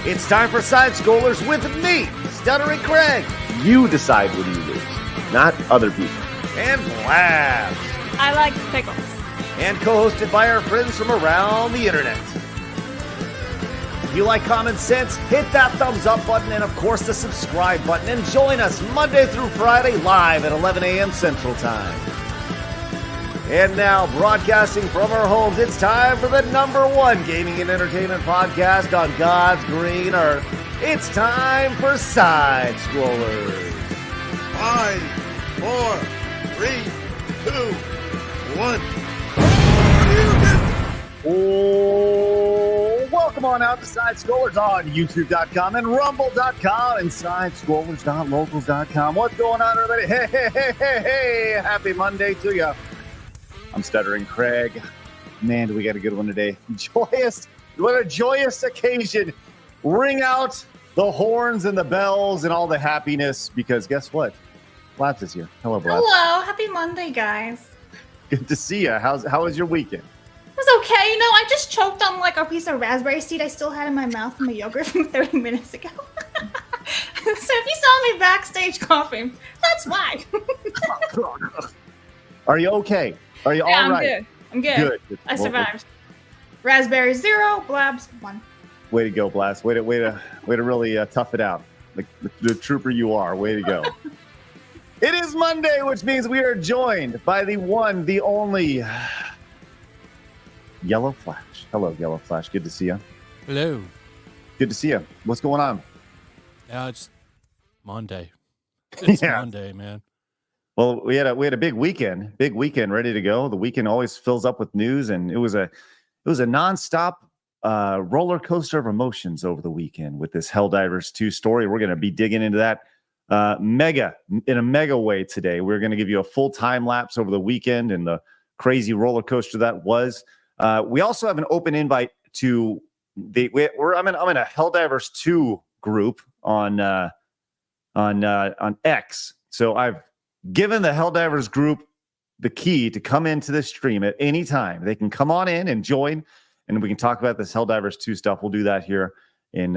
It's time for Side Scrollers with me, Stuttering Craig. You decide when you lose, not other people. And Blabs. I like pickles. And co-hosted by our friends from around the internet. If you like common sense, hit that thumbs up button and, of course, the subscribe button. And join us Monday through Friday live at 11 a.m. Central Time. And now, broadcasting from our homes, it's time for the #1 gaming and entertainment podcast on God's green earth. It's time for Side Scrollers. 5, 4, 3, 2, 1. Oh, welcome on out to Side Scrollers on YouTube.com and Rumble.com and SideScrollers.locals.com. What's going on, everybody? Hey, happy Monday to you. I'm Stuttering Craig. Man, do we got a good one today. Joyous. What a joyous occasion. Ring out the horns and the bells and all the happiness because guess what? Blabs is here. Hello, Blabs. Hello. Happy Monday, guys. Good to see you. How was your weekend? It was okay. You know, I just choked on like a piece of raspberry seed I still had in my mouth from a yogurt from 30 minutes ago. So if you saw me backstage coughing, that's why. Are you okay? Are you all right? I'm good. Good. I survived. Raspberry 0, Blabs 1. Way to go, Blast. Way to really tough it out. The trooper you are. Way to go. It is Monday, which means we are joined by the one, the only YellowFlash. Hello, YellowFlash. Good to see you. Hello. Good to see you. What's going on? Yeah, it's Monday. It's Yeah. Monday, man. Well, we had a big weekend ready to go. The weekend always fills up with news, and it was a nonstop roller coaster of emotions over the weekend with this Helldivers 2 story. We're going to be digging into that in a mega way today. We're going to give you a full time lapse over the weekend and the crazy roller coaster that was. We also have an open invite to I'm in a Helldivers 2 group on X. So I've given the Helldivers group the key to come into this stream at any time. They can come on in and join, and we can talk about this Helldivers 2 stuff. We'll do that here in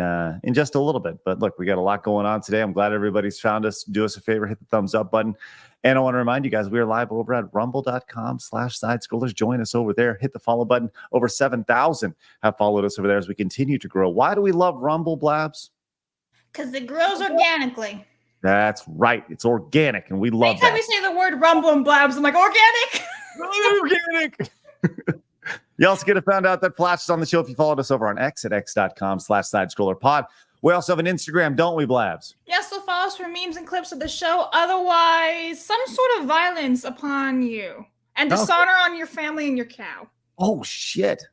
just a little bit. But look, we got a lot going on today. I'm glad everybody's found us. Do us a favor, hit the thumbs up button. And I want to remind you guys, we are live over at rumble.com/sidescrollers. Join us over there. Hit the follow button. Over 7,000 have followed us over there as we continue to grow. Why do we love Rumble, Blabs? Because it grows organically. That's right. It's organic, and we love Anytime that. we say the word rumble and Blabs, I'm like, organic? Organic. You also get to find out that Flash is on the show if you followed us over on X at x.com/sidescrollerpod. We also have an Instagram, don't we, Blabs? Yes, so follow us for memes and clips of the show. Otherwise, some sort of violence upon you. And dishonor on your family and your cow. Oh, shit.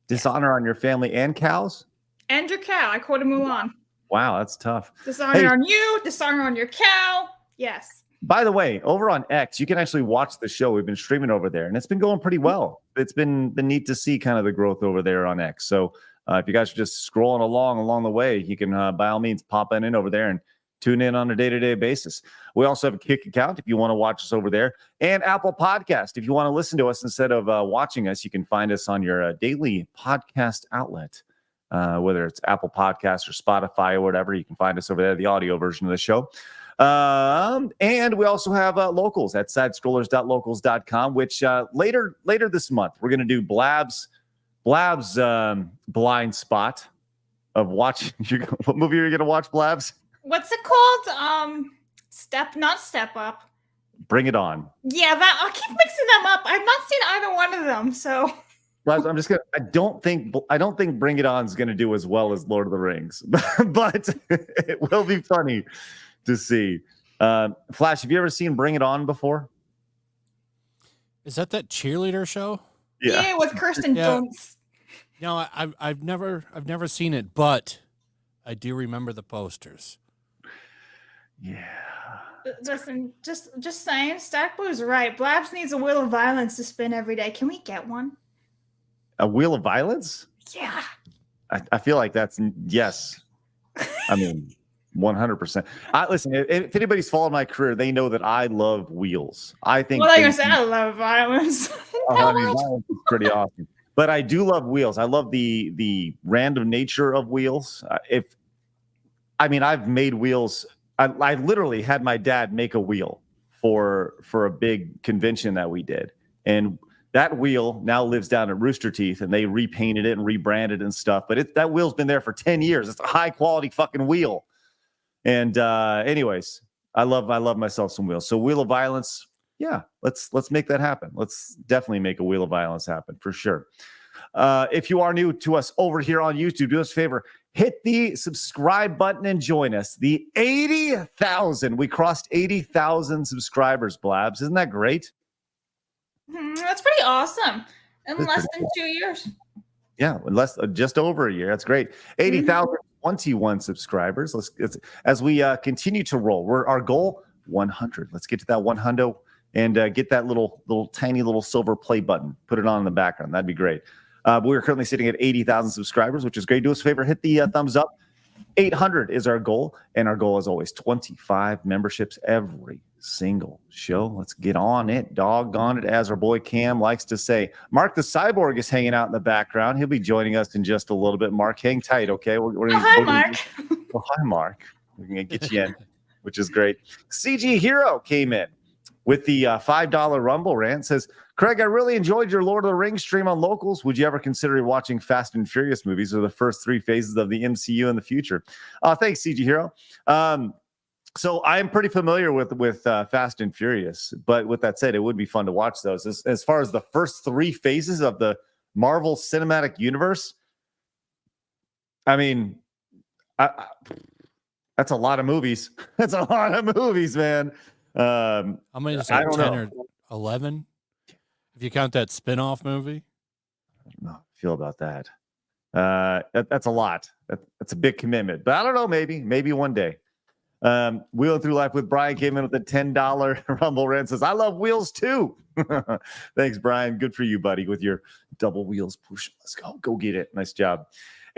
Dishonor on your family and cows? And your cow. I quoted Mulan. Wow, that's tough. Dishonor on you, dishonor on your cow. Yes. By the way, over on X, you can actually watch the show. We've been streaming over there, and it's been going pretty well. It's been neat to see kind of the growth over there on X. So if you guys are just scrolling along the way, you can, by all means, pop in over there and tune in on a day-to-day basis. We also have a Kick account if you want to watch us over there, and Apple Podcast. If you want to listen to us instead of watching us, you can find us on your daily podcast outlet. Whether it's Apple Podcasts or Spotify or whatever, you can find us over there, the audio version of the show. And we also have locals at sidescrollers.locals.com, which later this month, we're going to do Blabs blind spot of watching. What movie are you going to watch, Blabs? What's it called? Not Step Up. Bring It On. Yeah, I keep mixing them up. I've not seen either one of them, so... Blabs, I'm just gonna. I don't think Bring It On is gonna do as well as Lord of the Rings, but it will be funny to see. Flash, have you ever seen Bring It On before? Is that cheerleader show? Yeah, with Kirsten Dunst. No, I've never seen it, but I do remember the posters. Yeah. Listen, just saying, Stack Blue's right. Blabs needs a wheel of violence to spin every day. Can we get one? A wheel of violence? Yeah. I feel like that's yes. I mean, 100%. Listen, if anybody's followed my career, they know that I love wheels. I think. Well, you're gonna say I love violence. Violence is pretty awesome. But I do love wheels. I love the random nature of wheels. If I mean, I've made wheels. I literally had my dad make a wheel for a big convention that we did, and that wheel now lives down at Rooster Teeth, and they repainted it and rebranded and stuff. But that wheel's been there for 10 years. It's a high quality fucking wheel. And anyways, I love myself some wheels. So Wheel of Violence, yeah, let's make that happen. Let's definitely make a Wheel of Violence happen for sure. If you are new to us over here on YouTube, do us a favor, hit the subscribe button and join us. The 80,000. We crossed 80,000 subscribers, Blabs. Isn't that great? That's pretty awesome. In less than 2 years. Yeah, just over a year. That's great. 80,021 subscribers. As we continue to roll. Our goal 100. Let's get to that 100 and get that little tiny little silver play button. Put it on in the background. That'd be great. We're currently sitting at 80,000 subscribers, which is great. Do us a favor, hit the thumbs up. 800 is our goal, and our goal is always 25 memberships every single show. Let's get on it, doggone it, as our boy Cam likes to say. Marc the Cyborg is hanging out in the background. He'll be joining us in just a little bit. Marc, hang tight, okay? Hi, Marc. Hi, Marc. We're going to get you in, which is great. CG Hero came in with the $5 Rumble rant. Says, Craig, I really enjoyed your Lord of the Rings stream on Locals. Would you ever consider watching Fast and Furious movies or the first 3 phases of the MCU in the future? Thanks, CG Hero. So I'm pretty familiar with Fast and Furious, but with that said, it would be fun to watch those. As far as the first 3 phases of the Marvel Cinematic Universe, I mean, that's a lot of movies. That's a lot of movies, man. I'm going to say 10 know. or 11, if you count that spin-off movie. I don't know how I feel about that. That's a lot. That's a big commitment, but I don't know. Maybe one day. Wheeling Through Life with Brian came in with a $10 Rumble rant. Says, I love wheels too. Thanks, Brian. Good for you, buddy, with your double wheels push. Let's go get it. Nice job.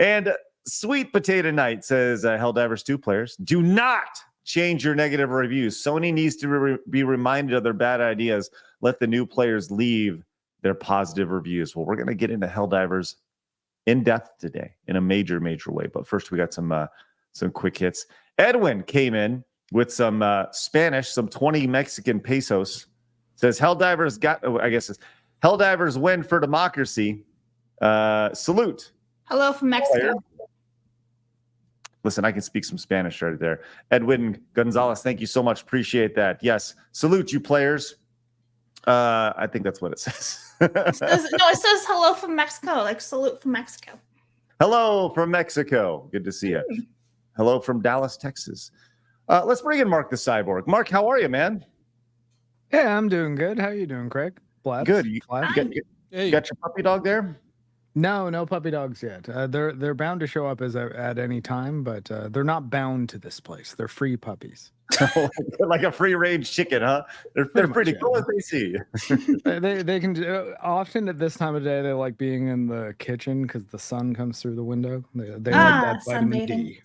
And Sweet Potato Night says, Helldivers 2 players, do not change your negative reviews. Sony needs to be reminded of their bad ideas. Let the new players leave their positive reviews. Well, we're going to get into Helldivers in depth today in a major way. But first, we got some quick hits. Edwin came in with some Spanish, some 20 Mexican pesos. Says Helldivers Helldivers win for democracy. Salute. Hello from Mexico. Listen, I can speak some Spanish right there. Edwin Gonzalez, thank you so much. Appreciate that. Yes, salute you players. I think that's what it says. It says hello from Mexico, like salute from Mexico. Hello from Mexico. Good to see you. Hello from Dallas, Texas. Let's bring in Marc the Cyborg. Marc, how are you, man? Yeah, I'm doing good. How are you doing, Craig? Blabs? Good. You got your puppy dog there? No puppy dogs yet. They're bound to show up at any time, but they're not bound to this place. They're free puppies. Like a free range chicken, huh? They're pretty cool as they see. they can often at this time of day they like being in the kitchen because the sun comes through the window. They like that vitamin D.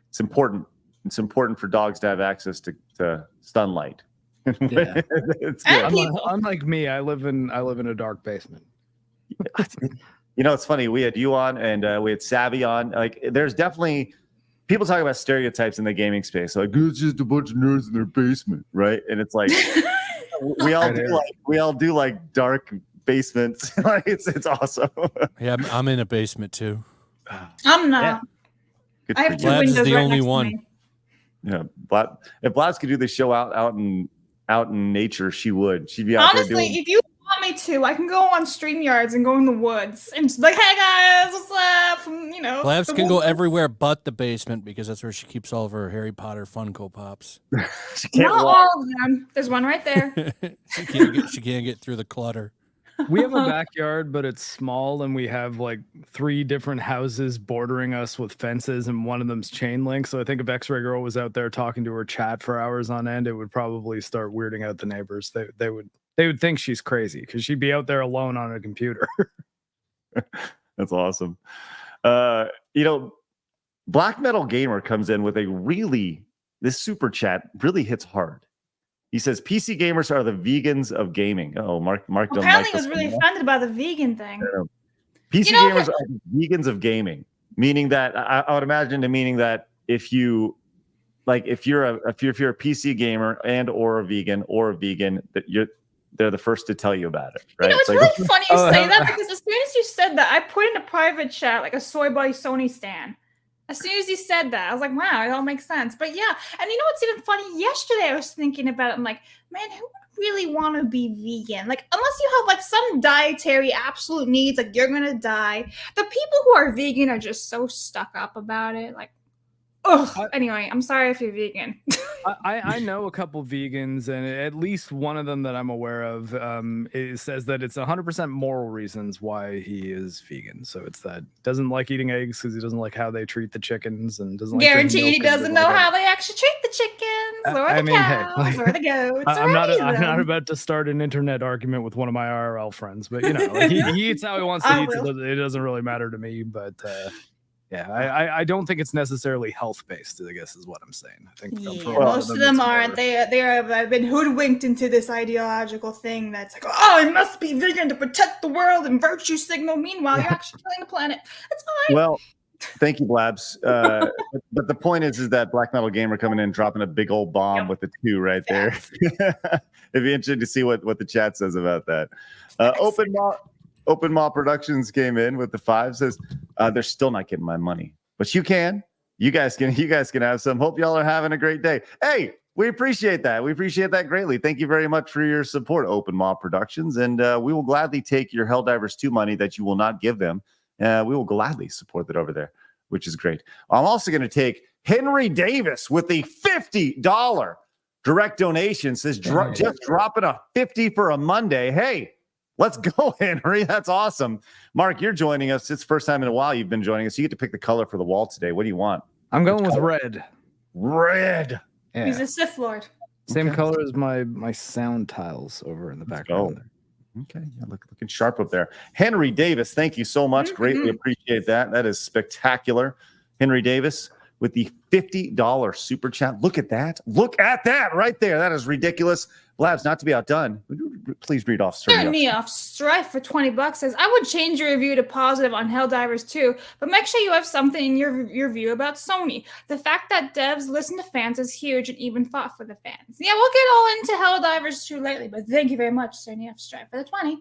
It's important. It's important for dogs to have access to sunlight. Yeah. It's good. Unlike me, I live in a dark basement. You know, it's funny. We had you on, and we had Savvy on. Like, there's definitely people talk about stereotypes in the gaming space. Like, it's just a bunch of nerds in their basement, right? And it's like we all do like dark basements. Like, it's awesome. Yeah, I'm in a basement too. I'm not. Yeah. I have 2 Blabs windows is the right only next to one. me. Yeah, if Blabs could do the show out in nature, she would. She'd be out there Honestly, doing. if you want me to, I can go on StreamYards and go in the woods and just be like, hey guys, what's up? Blabs can go everywhere but the basement because that's where she keeps all of her Harry Potter Funko Pops. She can't Not walk. all of them. There's one right there. She can't get through the clutter. We have a backyard, but it's small, and we have like 3 different houses bordering us with fences, and one of them's chain link. So I think if X-Ray Girl was out there talking to her chat for hours on end, it would probably start weirding out the neighbors. They would think she's crazy because she'd be out there alone on a computer. That's awesome. Black Metal Gamer comes in with this super chat really hits hard. He says PC gamers are the vegans of gaming. Oh, Marc don't Apparently, like he was really offended about the vegan thing. PC gamers are the vegans of gaming, meaning that I would imagine meaning that if you like, if you're a PC gamer and or a vegan, that they're the first to tell you about it, right? It's like, really funny you say that, because as soon as you said that, I put in a private chat like a soy boy Sony stan. As soon as you said that, I was like, wow, it all makes sense. But yeah, and you know what's even funny? Yesterday I was thinking about it. I'm like, man, who would really want to be vegan? Like, unless you have like some dietary absolute needs, like you're gonna die. The people who are vegan are just so stuck up about it. Like, anyway, I'm sorry if you're vegan. I know a couple vegans, and at least one of them that I'm aware of says that it's 100% moral reasons why he is vegan. So it's that doesn't like eating eggs because he doesn't like how they treat the chickens, and doesn't like guaranteed he doesn't know how they actually treat the chickens or the cows or the goats. I'm not about to start an internet argument with one of my IRL friends, but like, he eats how he wants to eat. So it doesn't really matter to me, but. Yeah, I don't think it's necessarily health-based, I guess is what I'm saying. I think most of them aren't. They have been hoodwinked into this ideological thing that's like, oh, it must be vegan to protect the world and virtue signal. Meanwhile, you're actually killing the planet. That's fine. Well, thank you, Blabs. But the point is that Black Metal Gamer coming in, dropping a big old bomb with the 2 right there. It'd be interesting to see what the chat says about that. Open Maw Productions came in with the 5, says they're still not getting my money, but you guys can have some. Hope y'all are having a great day. Hey, we appreciate that. We appreciate that greatly. Thank you very much for your support, Open Maw Productions, and we will gladly take your Helldivers 2 money that you will not give them. We will gladly support that over there, which is great. I'm also going to take Henry Davis with a $50 direct donation. Says just dropping a 50 for a Monday. Hey. Let's go, Henry. That's awesome. Marc, you're joining us. It's the first time in a while you've been joining us. You get to pick the color for the wall today. What do you want? I'm going with red. Red. Yeah. He's a Sith Lord. Same color as my sound tiles over in the background. Okay. Yeah, looking sharp up there. Henry Davis, thank you so much. Greatly appreciate that. That is spectacular. Henry Davis with the $50 super chat. Look at that. Look at that right there. That is ridiculous. Blabs, not to be outdone, please read off. Turn me off. Strife for $20 says, I would change your review to positive on Helldivers 2, but make sure you have something in your review about Sony. The fact that devs listen to fans is huge and even fought for the fans. Yeah, we'll get all into Helldivers 2 lately, but thank you very much, turning off Strife for the 20.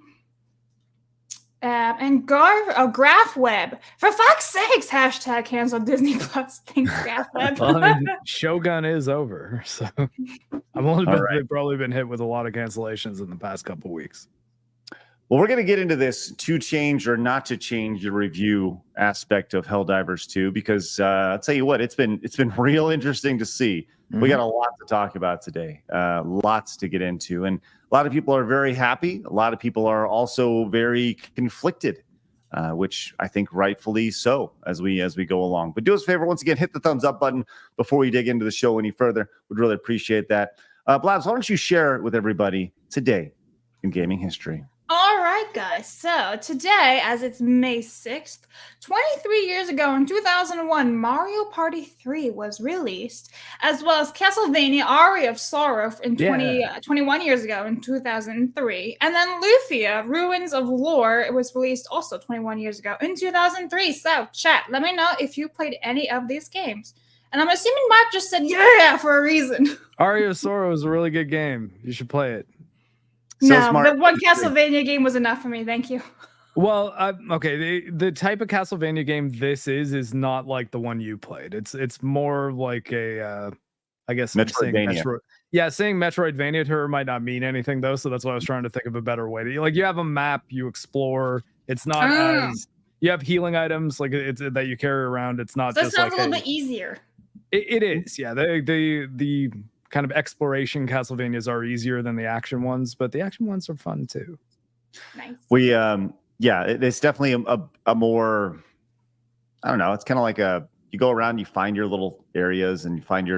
And GraphWeb. For fuck's sakes, hashtag cancel Disney Plus. Thanks, GraphWeb. Well, I mean, Shogun is over, so I'm only they've probably been hit with a lot of cancellations in the past couple weeks. Well, we're going to get into this to change or not to change your review aspect of Helldivers 2, because I'll tell you what, it's been real interesting to see. We got a lot to talk about today, lots to get into, and a lot of people are very happy. A lot of people are also very conflicted, which I think rightfully so as we go along. But do us a favor, once again, hit the thumbs up button before we dig into the show any further. Would really appreciate that. Blabs, why don't you share it with everybody today in gaming history? All right, guys. So today, as it's May 6th, 23 years ago in 2001, Mario Party 3 was released, as well as Castlevania Aria of Sorrow in 21 years ago in 2003. And then Lufia, Ruins of Lore, it was released also 21 years ago in 2003. So, chat, let me know if you played any of these games. And I'm assuming Marc just said, yeah, for a reason. Aria of Sorrow is a really good game. You should play it. No, the one Castlevania game was enough for me. Thank you. Well, okay. The type of Castlevania game this is not like the one you played. It's more like a, I guess Metroidvania. Saying Metroidvania to her might not mean anything though. So that's why I was trying to think of a better way to like. You have a map, you explore. It's not as you have healing items like it's that you carry around. It's not. So just like a little bit easier. It is, yeah. The kind of exploration Castlevanias are easier than the action ones, but the action ones are fun too. Nice. It's definitely a more, I don't know, it's kind of like you go around, you find your little areas and you find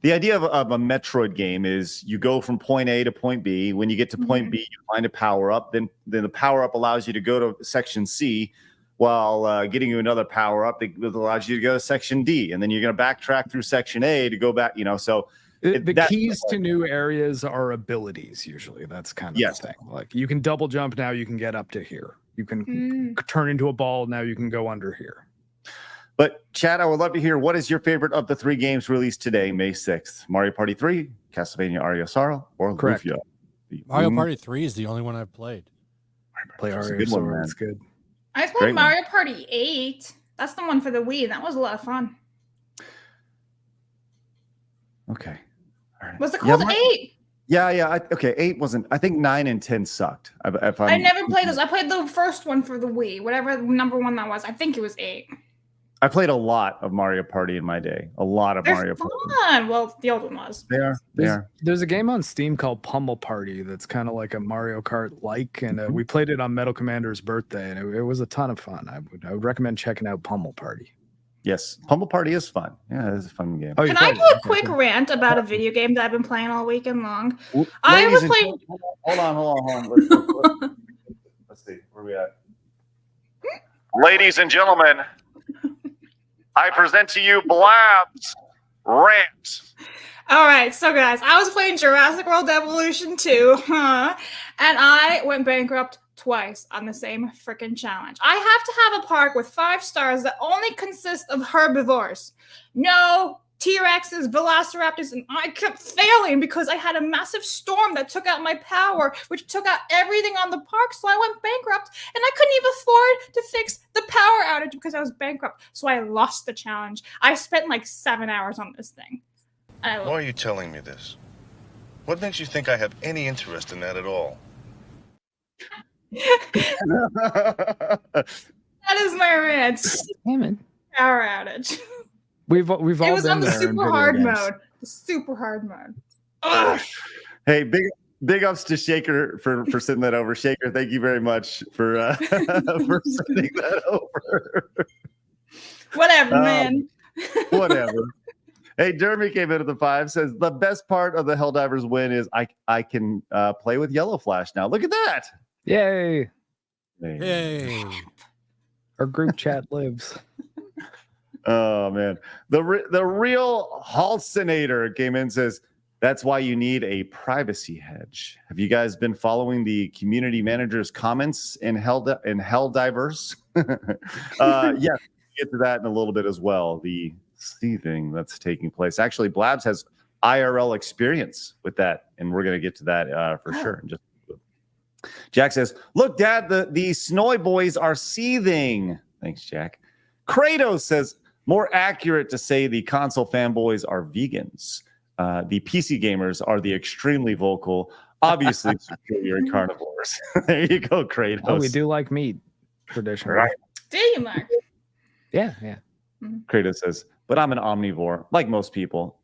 the idea of a Metroid game is you go from point A to point B. When you get to point B, you find a power up, then the power up allows you to go to section C, while getting you another power up that allows you to go to section D, and then you're going to backtrack through section A to go back. So the keys to new areas are abilities. Usually, that's kind of the thing. Like you can double jump now, you can get up to here. You can turn into a ball now, you can go under here. But Chad, I would love to hear, what is your favorite of the 3 games released today, May 6th? Mario Party 3, Castlevania Aria of Sorrow, or Correct. Lufia? Mario Party 3 is the only one I've played. Play That's a Aria good of one, Sorrow, man. it's good. I Great played one. Mario Party 8. That's the one for the Wii. That was a lot of fun. Okay. All right. Was it called 8? Yeah. Okay, 8 wasn't. I think 9 and 10 sucked. I never played those. I played the first one for the Wii, whatever number one that was. I think it was 8. I played a lot of Mario Party in my day. A lot of They're Mario fun. Party. Well, the old one was. They are. There's a game on Steam called Pummel Party that's kind of like a Mario Kart like, and we played it on Metal Commander's birthday, and it was a ton of fun. I would recommend checking out Pummel Party. Yes, Pummel Party is fun. Yeah, it's a fun game. Oh, you Can I played do it? a quick rant about a video game that I've been playing all weekend long? Ladies I was and playing. gentlemen- Hold on. Let's see. Where are we at? Ladies and gentlemen, I present to you Blabs Rants. All right, so guys, I was playing Jurassic World Evolution 2, and I went bankrupt twice on the same freaking challenge. I have to have a park with 5 stars that only consist of herbivores. No T-Rexes, Velociraptors, and I kept failing because I had a massive storm that took out my power, which took out everything on the park, so I went bankrupt, and I couldn't even afford to fix the power outage because I was bankrupt, so I lost the challenge. I spent like 7 hours on this thing. Why are you telling me this? What makes you think I have any interest in that at all? That is my rant. Damn it. Power outage. We've all It was been on the there in super video hard games. mode. The super hard mode. Ugh. Hey, big ups to Shaker for sending that over. Shaker, thank you very much for for sending that over. Whatever, man. Whatever. Hey, Jeremy came in at the 5, says the best part of the Helldivers win is I can play with YellowFlash now. Look at that. Yay. Yay. Our group chat lives. Oh man, the real Halcinator came in and says that's why you need a privacy hedge. Have you guys been following the community manager's comments in Helldivers? Yes, we'll get to that in a little bit as well. The seething that's taking place. Actually, Blabs has IRL experience with that, and we're going to get to that for sure. In just Jack says, "Look, Dad, the Snoy boys are seething." Thanks, Jack. Kratos says, "More accurate to say the console fanboys are vegans. The PC gamers are the extremely vocal, obviously superior carnivores." There you go, Kratos. Oh, we do like meat, traditionally. Right. Do you, Mark? Yeah. Kratos says, "But I'm an omnivore, like most people,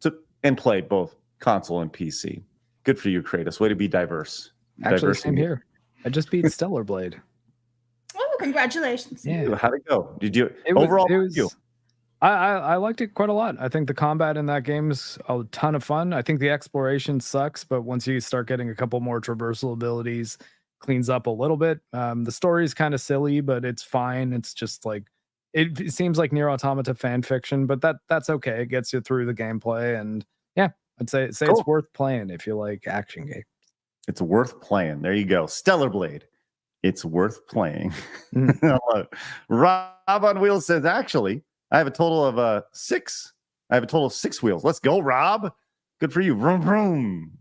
and play both console and PC." Good for you, Kratos. Way to be diverse. Actually, Diverse same in- here. I just beat Stellar Blade. Oh, congratulations. Yeah. How'd it go? Did you It was, overall? it was, I liked it quite a lot. I think the combat in that game's a ton of fun. I think the exploration sucks, but once you start getting a couple more traversal abilities, cleans up a little bit. The story's kind of silly, but it's fine. It's just like it seems like Nier Automata fan fiction, but that's okay. It gets you through the gameplay, and yeah, I'd say Cool. it's worth playing if you like action games. It's worth playing. There you go. Stellar Blade. It's worth playing. Mm. I love it. Rob on Wheels says, actually, I have a total of 6. I have a total of 6 wheels. Let's go, Rob. Good for you. Vroom, vroom.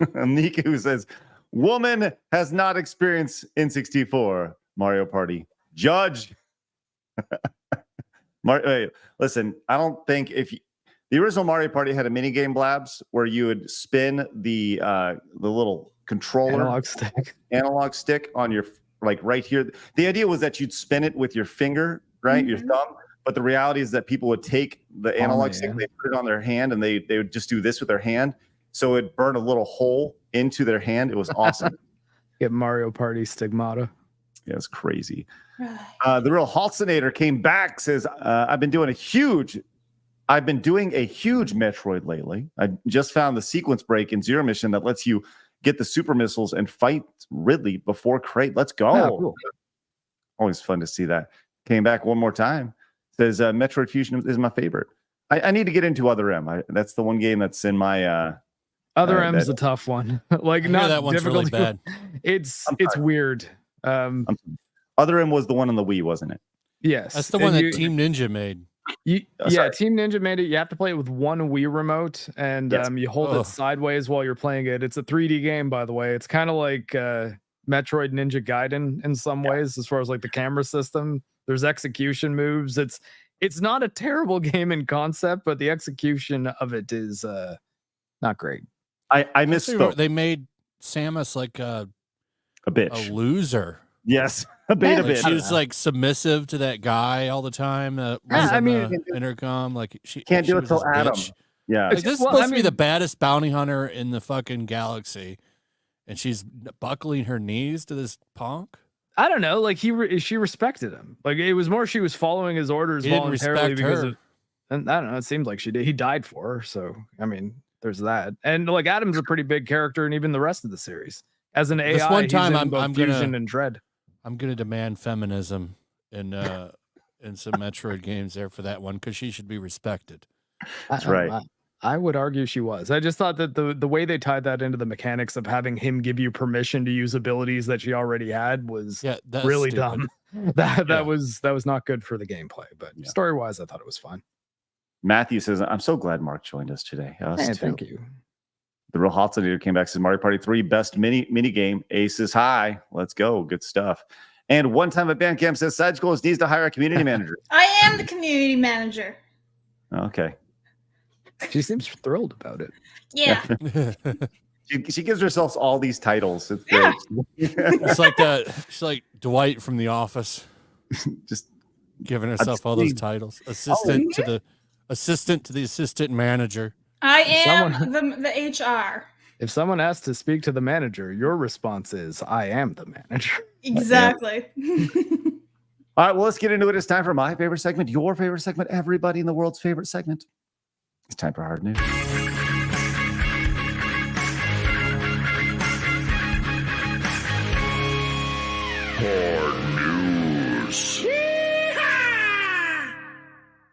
Niku says, woman has not experienced N64 Mario Party. Judge. Wait, listen, I don't think the original Mario Party had a mini game, Blabs, where you would spin the little controller analog stick on your right here. The idea was that you'd spin it with your finger, right, your thumb. But the reality is that people would take the analog stick, they put it on their hand, and they would just do this with their hand. So it'd burn a little hole into their hand. It was awesome. Get Mario Party stigmata. Yeah, it's crazy. The real Halcinator came back, says, I've been doing a huge Metroid lately. I just found the sequence break in Zero Mission that lets you get the super missiles and fight Ridley before Crate. Let's go. Oh, cool. Always fun to see that. Came back one more time. Says Metroid Fusion is my favorite. I need to get into Other M. That's the one game that's in my Other M is a tough one. Like, not that one's really difficult. bad. It's weird. Other M was the one on the Wii, wasn't it? Yes. That's the one that Team Ninja made. Yeah, Team Ninja made it. You have to play it with one Wii remote, and Yes. you hold it sideways while you're playing it. It's a 3D game, by the way. It's kind of like Metroid Ninja Gaiden in some ways, as far as like the camera system. There's execution moves. It's not a terrible game in concept, but the execution of it is not great. I misspoke. They made Samus like a bitch. a loser. Yes, a beta Like bitch. she was like submissive to that guy all the time. I mean, the intercom, like she Can't do she it was till this Adam. bitch. Yeah. Like, this is Well, supposed I to be the mean- baddest bounty hunter in the fucking galaxy, and she's buckling her knees to this punk. I don't know. Like she respected him. Like it was more she was following his orders He didn't voluntarily respect because her. of. And I don't know. It seemed like she did. He died for her. So I mean, there's that. And like Adam's a pretty big character, and even the rest of the series as an AI. This one he's time in I'm both gonna- Fusion and Dread. I'm gonna demand feminism in some Metroid games there for that one because she should be respected. That's right. I would argue she was. I just thought that the way they tied that into the mechanics of having him give you permission to use abilities that she already had was That's really stupid. dumb. That Yeah. was not good for the gameplay. But story wise, I thought it was fun. Matthew says, I'm so glad Mark joined us today. Us Hey, too. thank you. The real hot leader came back, says Mario Party 3, best mini game. Aces high. Let's go. Good stuff. And one time at Bandcamp says Side Goals needs to hire a community manager. I am the community manager. Okay. She seems thrilled about it. Yeah. She gives herself all these titles. It's Yeah. great. It's like she's like Dwight from The Office, Just giving herself all those seen- titles. Assistant to the assistant manager. I am Someone- the HR. If someone asks to speak to the manager, your response is, "I am the manager." Exactly. all right. Well, let's get into it. It's time for my favorite segment, your favorite segment, everybody in the world's favorite segment. It's time for hard news.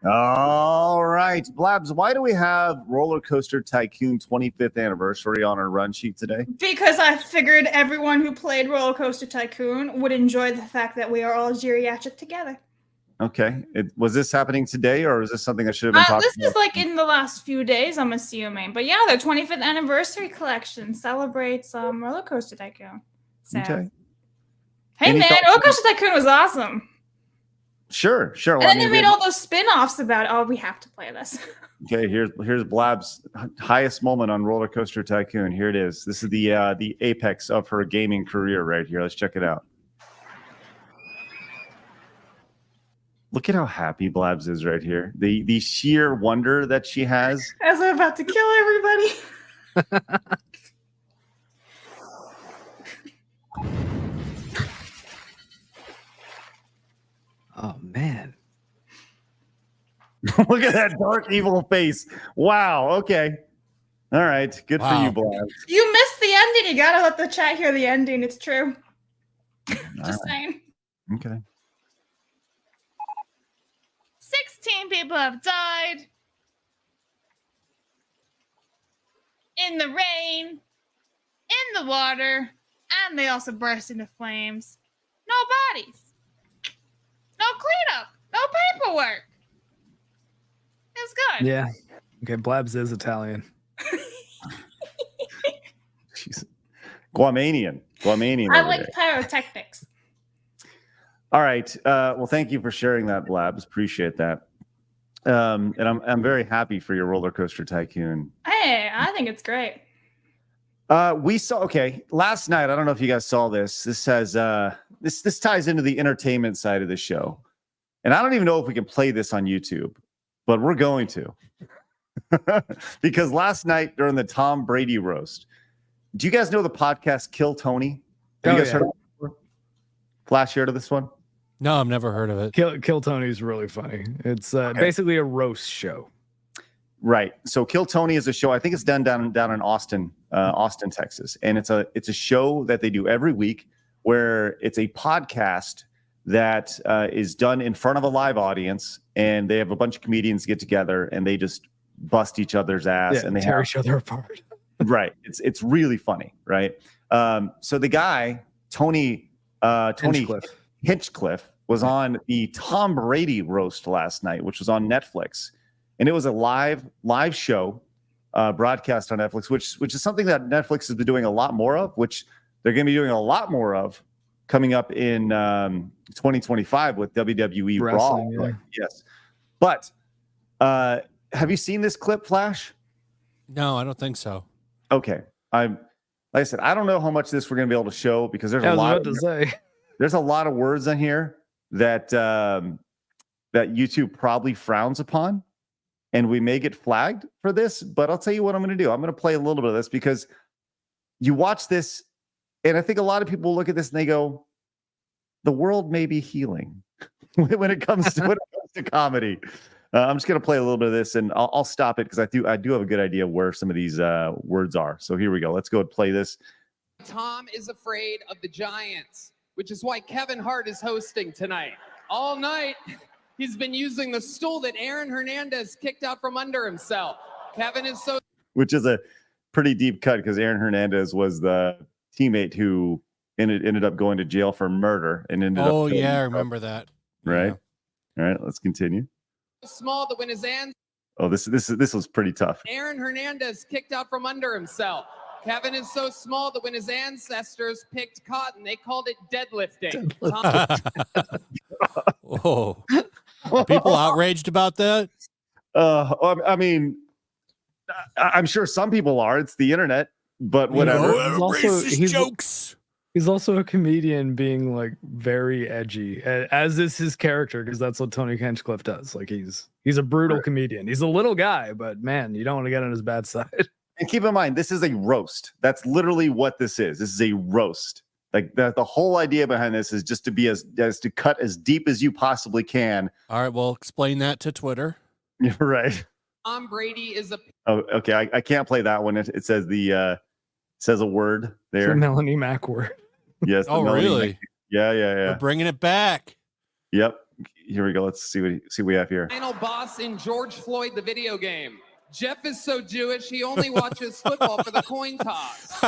All right, Blabs, why do we have Roller Coaster Tycoon 25th anniversary on our run sheet today? Because I figured everyone who played Roller Coaster Tycoon would enjoy the fact that we are all geriatric together. Okay. Was this happening today, or is this something I should have been talking This about? is like in the last few days, I'm assuming. But yeah, the 25th anniversary collection celebrates Roller Coaster Tycoon. So, Okay. hey Any man, thoughts? Roller Coaster Tycoon was awesome. Sure. And then they made all those spin-offs about it. Oh, we have to play this. Okay, here's Blab's highest moment on Roller Coaster Tycoon. Here it is. This is the apex of her gaming career right here. Let's check it out. Look at how happy Blabs is right here. The sheer wonder that she has. As I'm about to kill everybody. Oh man. Look at that dark evil face. Wow. Okay. All right. Good for Wow. you, Blabs. You missed the ending. You gotta let the chat hear the ending. It's true. Just saying. Okay. 16 people have died. In the rain, in the water, and they also burst into flames. No bodies. No cleanup. No paperwork. It was good. Yeah. Okay. Blabs is Italian. She's Guamanian. I over like there. pyrotechnics. All right. Well, thank you for sharing that, Blabs. Appreciate that. And I'm very happy for your Roller Coaster Tycoon. Hey, I think it's great. We saw. Okay, last night. I don't know if you guys saw this. This has this ties into the entertainment side of the show, and I don't even know if we can play this on YouTube, but we're going to because last night during the Tom Brady roast, do you guys know the podcast Kill Tony? Have you guys heard of it before? Flash, you heard of this one? No, I've never heard of it. Kill Tony's really funny. It's basically a roast show. Right. So Kill Tony is a show. I think it's done down in Austin, Texas, and it's a show that they do every week where it's a podcast that is done in front of a live audience, and they have a bunch of comedians get together and they just bust each otother's ass and they tear have, each other apart. right. It's really funny, right? So the guy Tony Hinchcliffe. Hinchcliffe, was on the Tom Brady roast last night, which was on Netflix, and it was a live show broadcast on Netflix, which is something that Netflix has been doing a lot more of, which they're going to be doing a lot more of coming up in 2025 with WWE Wrestling, Raw. yeah. Yes, but have you seen this clip, Flash? No, I don't think so. Okay, like I said, I don't know how much of this we're going to be able to show because there's I a was lot. about to say. There's a lot of words on here that that YouTube probably frowns upon, and we may get flagged for this. But I'll tell you what I'm going to do. I'm going to play a little bit of this because you watch this, and I think a lot of people look at this and they go, "The world may be healing when it comes to comedy." I'm just going to play a little bit of this, and I'll stop it because I do have a good idea where some of these words are. So here we go. Let's go and play this. Tom is afraid of the Giants, which is why Kevin Hart is hosting tonight. All night, he's been using the stool that Aaron Hernandez kicked out from under himself. Kevin is so... Which is a pretty deep cut because Aaron Hernandez was the teammate who ended up going to jail for murder and ended up... Oh, yeah, I remember that. Right? Yeah. All right, let's continue. small that when his ancestors... Oh, this was pretty tough. Aaron Hernandez kicked out from under himself. Kevin is so small that when his ancestors picked cotton, they called it deadlifting. Whoa. Are people outraged about that? I mean, I'm sure some people are. It's the internet, but whatever. Jokes. He's also a comedian being like very edgy, as is his character, because that's what Tony Hinchcliffe does. Like he's a brutal comedian. He's a little guy, but man, you don't want to get on his bad side. And keep in mind, this is a roast. That's literally what this is. This is a roast. Like the whole idea behind this is just to be as to cut as deep as you possibly can. All right, well, explain that to Twitter. You're right. Tom Brady is a... Oh, okay. I can't play that one. It says says a word there. The Melanie Mac word. Yes. Oh, really? Yeah. We're bringing it back. Yep. Here we go. Let's see what we have here. Final boss in George Floyd, the video game. Jeff is so Jewish, he only watches football for the coin toss.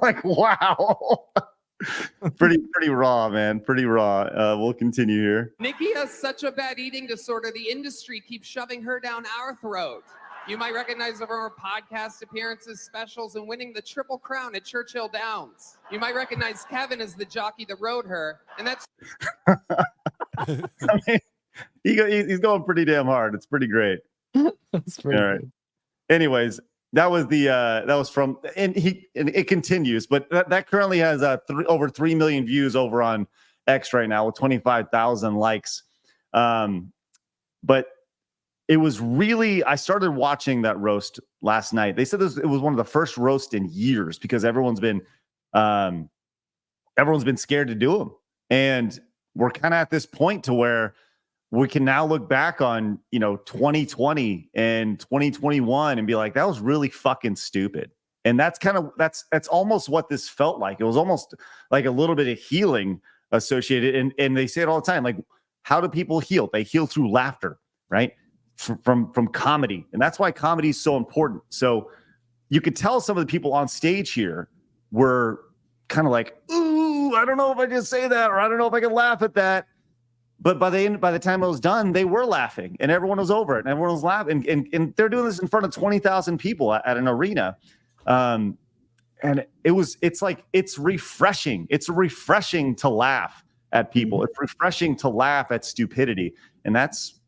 Like, wow. pretty raw, man. Pretty raw. We'll continue here. Nikki has such a bad eating disorder, the industry keeps shoving her down our throat. You might recognize her from her podcast appearances, specials, and winning the Triple Crown at Churchill Downs. You might recognize Kevin as the jockey that rode her, and that's... I mean, he's going pretty damn hard. It's pretty great. That's pretty all right. Good. Anyways, that was from, and it continues, but that currently has over 3 million views over on X right now with 25,000 likes. But it was really, I started watching that roast last night. They said it was one of the first roasts in years because everyone's been scared to do them, and we're kind of at this point to where we can now look back on 2020 and 2021 and be like, that was really fucking stupid. And that's almost what this felt like. It was almost like a little bit of healing associated. And they say it all the time, like, how do people heal? They heal through laughter, right? From comedy. And that's why comedy is so important. So you could tell some of the people on stage here were kind of like, ooh, I don't know if I just say that, or I don't know if I can laugh at that. But by the time it was done, they were laughing, and everyone was over it, and everyone was laughing, and they're doing this in front of 20,000 people at an arena, and it's refreshing. It's refreshing to laugh at people. It's refreshing to laugh at stupidity, and that's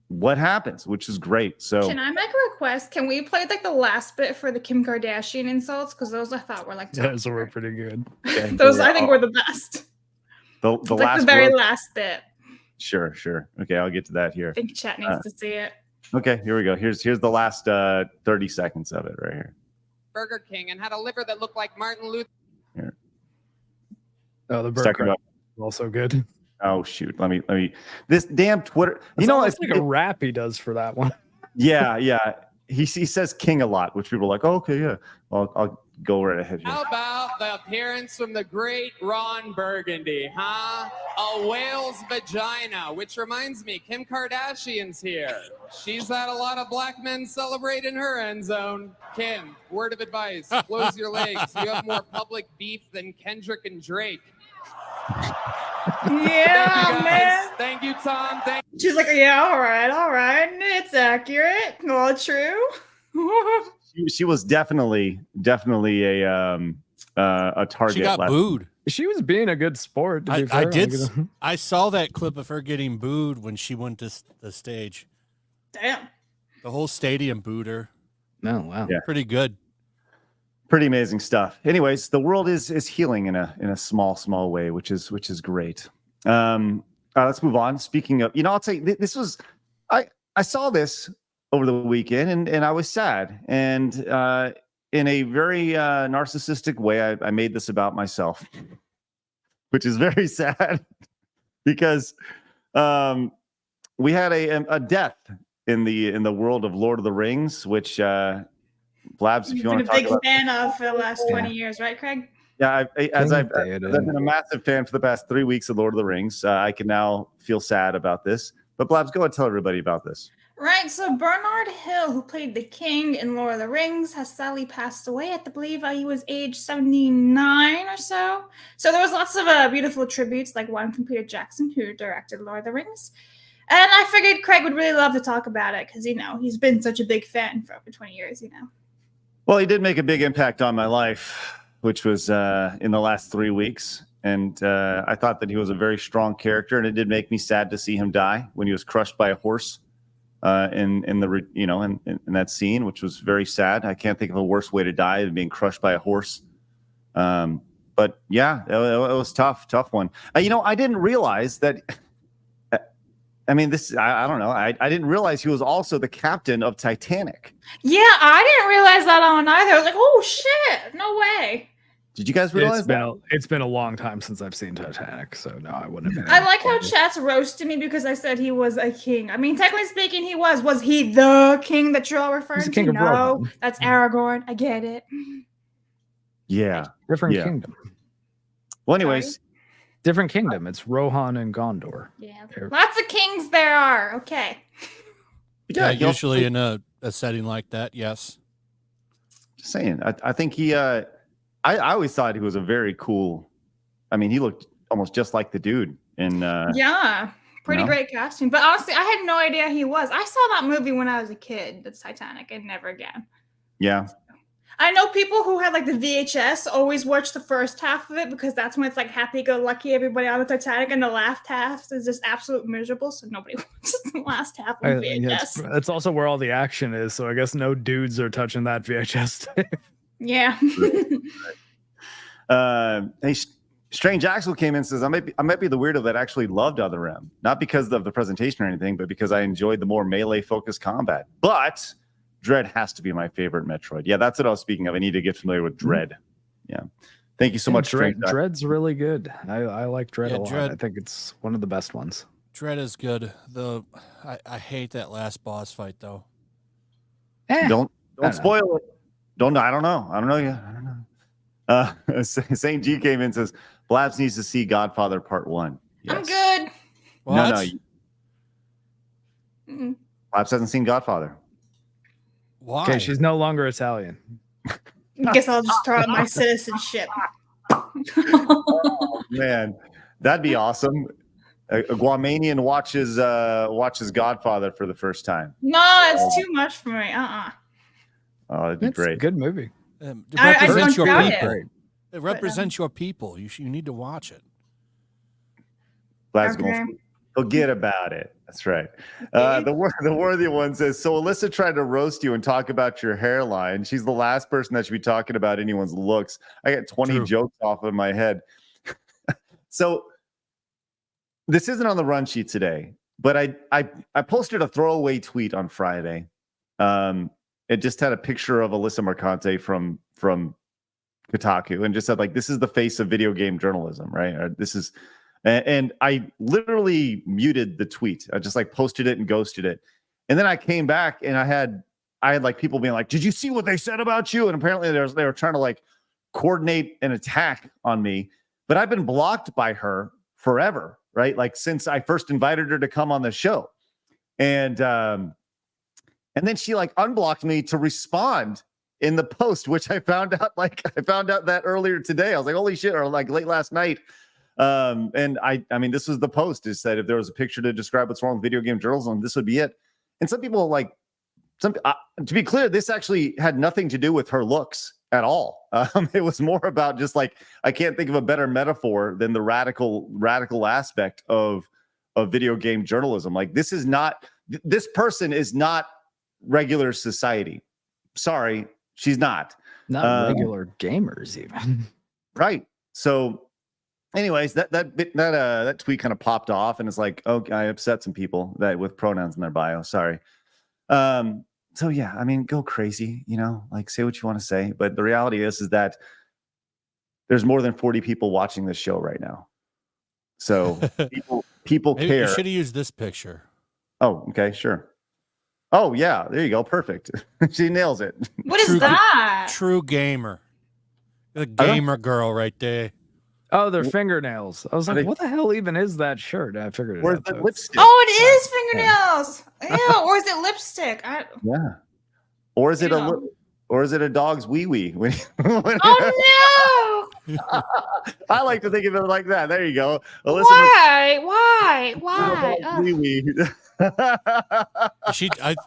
what happens, which is great. So, can I make a request? Can we play like the last bit for the Kim Kardashian insults? Because those I thought were like those were pretty good. Okay. Those I think were the best. The like last the very word? Last bit. Sure. Okay, I'll get to that here. I think chat needs to see it. Okay, here we go. Here's the last 30 seconds of it right here. Burger King and had a liver that looked like Martin Luther. Here. Oh, the burger also good. Oh shoot. Let me this damn Twitter. It's like a rap he does for that one. Yeah. He says king a lot, which people are like, oh, okay, yeah. I'll go right ahead here. How about the appearance from the great Ron Burgundy, huh? A whale's vagina, which reminds me, Kim Kardashian's here. She's had a lot of black men celebrate in her end zone. Kim, word of advice, close your legs. You have more public beef than Kendrick and Drake. Yeah, Thank you, guys. man. Thank you, Tom. She's like, yeah, all right. It's accurate. All true. She was definitely a target. She got booed. She was being a good sport. To be I fair. did. I saw that clip of her getting booed when she went to the stage. Damn. The whole stadium booed her. Oh wow. Yeah. Pretty good. Pretty amazing stuff. Anyways, the world is healing in a small way, which is great. Let's move on. Speaking of, I'll tell you, this was I saw this over the weekend and I was sad. And in a very narcissistic way, I made this about myself, which is very sad because we had a death in the world of Lord of the Rings, which Blabs, if you want to talk about. You've been a big fan of for the last 20 years, right, Craig? Yeah, I've been a massive fan for the past 3 weeks of Lord of the Rings. I can now feel sad about this. But Blabs, go ahead and tell everybody about this. Right, so Bernard Hill, who played the king in Lord of the Rings, has sadly passed away. I believe he was age 79 or so. So there was lots of beautiful tributes, like one from Peter Jackson, who directed Lord of the Rings. And I figured Craig would really love to talk about it because, he's been such a big fan for over 20 years, Well, he did make a big impact on my life, which was in the last 3 weeks. And I thought that he was a very strong character, and it did make me sad to see him die when he was crushed by a horse in that scene, which was very sad. I can't think of a worse way to die than being crushed by a horse. But yeah, it was tough one. I didn't realize that. I mean, I don't know. I didn't realize he was also the captain of Titanic. Yeah, I didn't realize that on either. I was like, oh, shit. No way. Did you guys realize that? It's been a long time since I've seen Titanic, so no, I wouldn't have been. I like how chat's roasted me because I said he was a king. I mean, technically speaking, he was. Was he the king that you're all referring to? King of No, Rohan. that's Aragorn. I get it. Yeah. Different kingdom. Well, anyways. Different kingdom. It's Rohan and Gondor. Yeah. Lots of kings there are. Okay. Yeah, usually in a setting like that, yes. Just saying. I think he I always thought he was a very cool. I mean, he looked almost just like the dude in yeah. Pretty great casting. But honestly, I had no idea he was. I saw that movie when I was a kid, that's Titanic, and never again. Yeah. I know people who had like the VHS always watch the first half of it because that's when it's like happy-go-lucky, everybody on the Titanic, and the last half is just absolute miserable, so nobody watches the last half of the VHS. Yeah, it's also where all the action is, so I guess no dudes are touching that VHS. Yeah. Hey, Strange Axel came in and says, I might be the weirdo that actually loved Other M, not because of the presentation or anything, but because I enjoyed the more melee-focused combat. But Dread has to be my favorite Metroid. Yeah, that's what I was speaking of. I need to get familiar with Dread. Yeah. Thank you so much, Strange. Dread's really good. I like Dread a lot. I think it's one of the best ones. Dread is good. I hate that last boss fight though. Don't spoil it. I don't know. Yeah, I don't know. Saint G came in and says Blabs needs to see Godfather Part 1. Yes. I'm good. What? No. Blabs hasn't seen Godfather. Why? Okay, she's no longer Italian. I guess I'll just throw out my citizenship. Oh, man, that'd be awesome. A Guamanian watches Godfather for the first time. No, it's too much for me. Oh, it'd be great. A good movie. It represents your people. It. It represents your people. You need to watch it. Forget about it. That's right. The worthy one says, so Alyssa tried to roast you and talk about your hairline. She's the last person that should be talking about anyone's looks. I got 20 jokes off in my head. So this isn't on the run sheet today, but I posted a throwaway tweet on Friday. It just had a picture of Alyssa Mercante from Kotaku and just said, like, this is the face of video game journalism, right? Or this is, and I literally muted the tweet. I just like posted it and ghosted it. And then I came back and I had like people being like, did you see what they said about you? And apparently they were trying to like coordinate an attack on me, but I've been blocked by her forever, right? Like since I first invited her to come on the show. And then she like unblocked me to respond in the post, which I found out that earlier today. I was like, holy shit, or like late last night. And I mean, this was the post. It said if there was a picture to describe what's wrong with video game journalism, this would be it. And some people to be clear, this actually had nothing to do with her looks at all. It was more about just like, I can't think of a better metaphor than the radical aspect of video game journalism. Like, this person is not regular society. Sorry, she's not. Not regular gamers even. Right. So anyways, that tweet kind of popped off, and it's like, oh, I upset some people that with pronouns in their bio. Sorry. So yeah, I mean, go crazy, like say what you want to say. But the reality is that there's more than 40 people watching this show right now. So people Maybe care. You should have used this picture. Oh, okay, sure. Oh yeah, there you go. Perfect. She nails it. What is that? True gamer. The gamer girl right there. Oh, their fingernails. I was like, what the hell even is that shirt? I figured it Where's out. the though. lipstick? Oh, it is fingernails. Ew, or is it lipstick? Yeah. Or is it a dog's wee wee? Oh no! I like to think of it like that. There you go. Alyssa Why? wee wee.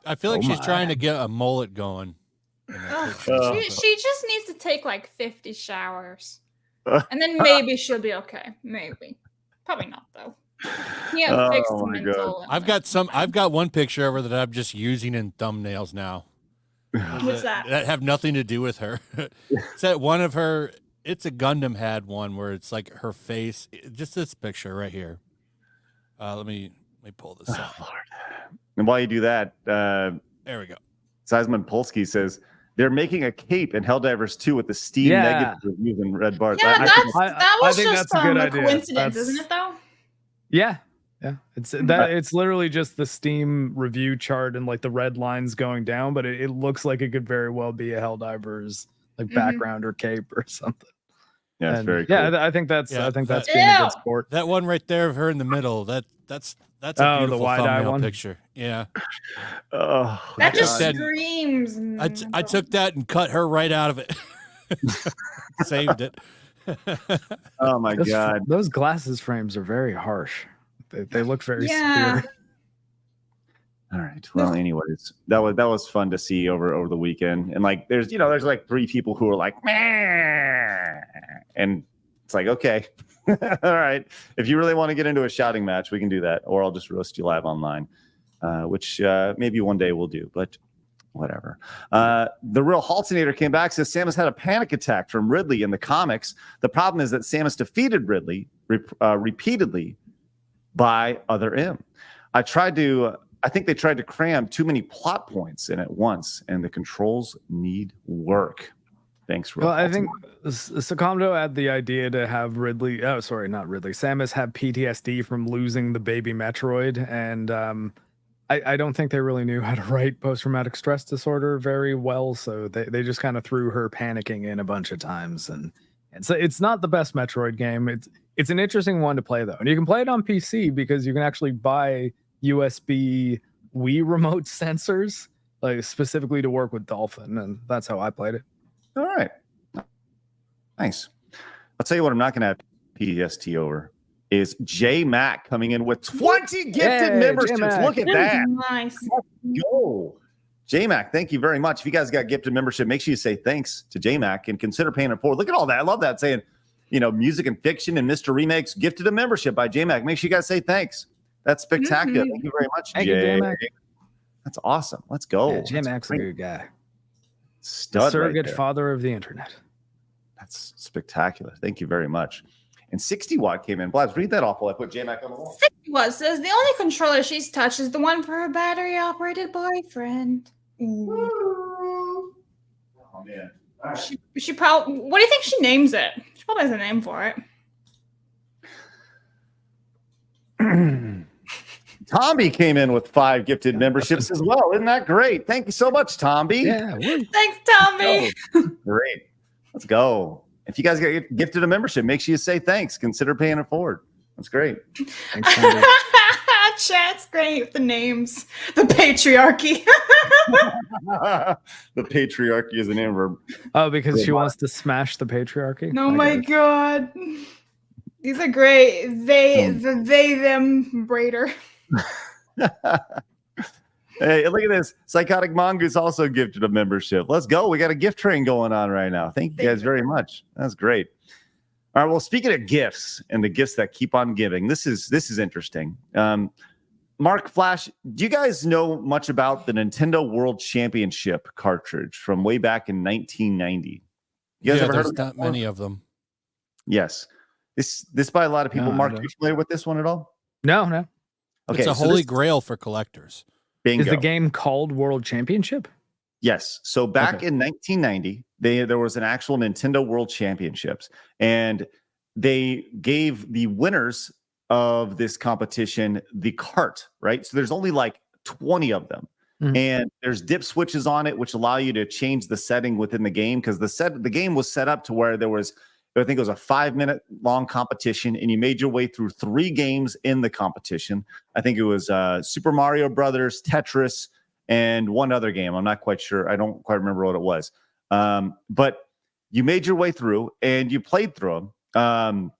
I feel like she's trying to get a mullet going. She just needs to take like 50 showers. And then maybe she'll be okay. Maybe. Probably not though. Yeah, fixed mental. I've got one picture of her that I'm just using in thumbnails now. What's that? That have nothing to do with her. It's that one of her. It's a Gundam had one where it's like her face. Just this picture right here. Let me pull this up. Oh, Lord. And while you do that, there we go. Seisman Polsky says they're making a cape in Helldivers 2 with the Steam negative reviews and red bars. Yeah, that was think just that's a good a idea. coincidence, isn't it though? Yeah. It's literally just the Steam review chart and like the red lines going down, but it looks like it could very well be a Helldivers like background or cape or something. Yeah, it's very cool. Yeah, I think that's being a good sport. That one right there of her in the middle. That's a beautiful the wide-eye thumbnail one? picture. Yeah. Oh, That just God. screams. I took that and cut her right out of it. Saved it. Oh my God. Those glasses frames are very harsh. They look very scary. All right. Well, anyways, that was fun to see over the weekend. And like there's like 3 people who are like, meh. And it's like, okay. All right. If you really want to get into a shouting match, we can do that. Or I'll just roast you live online. Which maybe one day we'll do, but whatever. The real Haltinator came back, says Samus had a panic attack from Ridley in the comics. The problem is that Samus defeated Ridley repeatedly by Other M. I think they tried to cram too many plot points in at once, and the controls need work. Thanks, Real. Well, I think Sakamdo had the idea to have Samus have PTSD from losing the baby Metroid, and I don't think they really knew how to write post-traumatic stress disorder very well, so they just kind of threw her panicking in a bunch of times, and so it's not the best Metroid game. It's an interesting one to play though, and you can play it on PC because you can actually buy USB Wii remote sensors like specifically to work with Dolphin, and that's how I played it. All right, nice. I'll tell you what I'm not going to have PTSD over is J Mac coming in with 20 gifted memberships. J-Mac. Look at that. Nice. Let's go. J Mac, thank you very much. If you guys got gifted membership, make sure you say thanks to J Mac and consider paying it forward. Look at all that. I love that saying, Music and Fiction and Mr. Remakes gifted a membership by J Mac. Make sure you guys say thanks. That's spectacular. Thank you very much, Thank you, J-Mac. That's awesome. Let's go. Yeah, J-Mac's a good guy. Stud Surrogate right there. father of the internet. That's spectacular. Thank you very much. And 60 Watt came in. Blabs, read that off while I put J-Mac on the wall. 60 Watt says the only controller she's touched is the one for her battery-operated boyfriend. Oh, man. All right. She probably. What do you think she names it? She probably has a name for it. Tomby came in with 5 gifted memberships as well. Isn't that great? Thank you so much, Tomby. Yeah. Thanks, Tommy. Great. Let's go. If you guys get gifted a membership, make sure you say thanks. Consider paying it forward. That's great. Thanks, Tommy. Chat's great. The names. The patriarchy. The patriarchy is the name of her. Oh, because she wants to smash the patriarchy? Oh my God. These are great. They them braider. Hey, look at this. Psychotic Mongoose also gifted a membership. Let's go. We got a gift train going on right now. Thank you guys very much. That's great. All right. Well, speaking of gifts and the gifts that keep on giving, this is interesting. Marc, Flash, do you guys know much about the Nintendo World Championship cartridge from way back in 1990? You guys ever heard of not many of them. Yes. This by a lot of people. No, Mark, are you familiar with this one at all? No. Okay, It's a holy grail for collectors. Bingo. Is the game called World Championship? Yes. So back in 1990, there was an actual Nintendo World Championships, and they gave the winners of this competition the cart, right? So there's only like 20 of them. And there's dip switches on it, which allow you to change the setting within the game, because the game was set up to where there was, I think it was a 5-minute long competition, and you made your way through 3 games in the competition. I think it was Super Mario Brothers, Tetris, and one other game. I'm not quite sure. I don't quite remember what it was. But you made your way through and you played through them.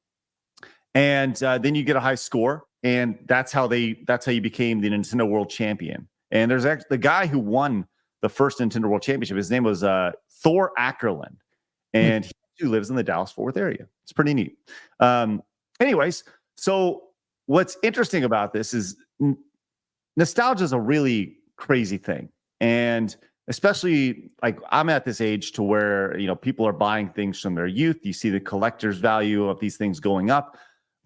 And then you get a high score, and that's how you became the Nintendo World Champion. And there's actually the guy who won the first Nintendo World Championship. His name was Thor Ackerland, and he lives in the Dallas-Fort Worth area. It's pretty neat. Anyways, so what's interesting about this is nostalgia is a really crazy thing, and especially like I'm at this age to where people are buying things from their youth. You see the collector's value of these things going up,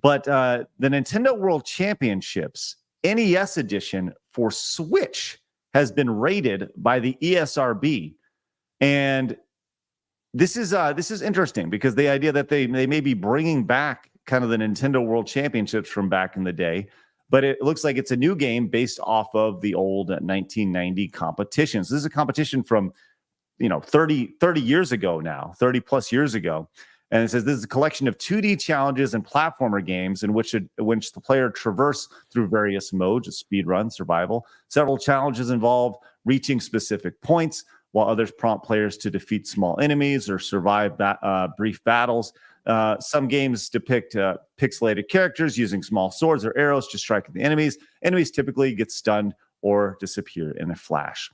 but the Nintendo World Championships NES edition for Switch has been rated by the ESRB, and this is interesting because the idea that they may be bringing back kind of the Nintendo World Championships from back in the day, but it looks like it's a new game based off of the old 1990 competitions. This is a competition from 30 years ago now, 30 plus years ago. And it says this is a collection of 2D challenges and platformer games in which the player traverse through various modes, speed run, survival. Several challenges involve reaching specific points, while others prompt players to defeat small enemies or survive brief battles. Some games depict pixelated characters using small swords or arrows to strike at the enemies. Enemies typically get stunned or disappear in a flash.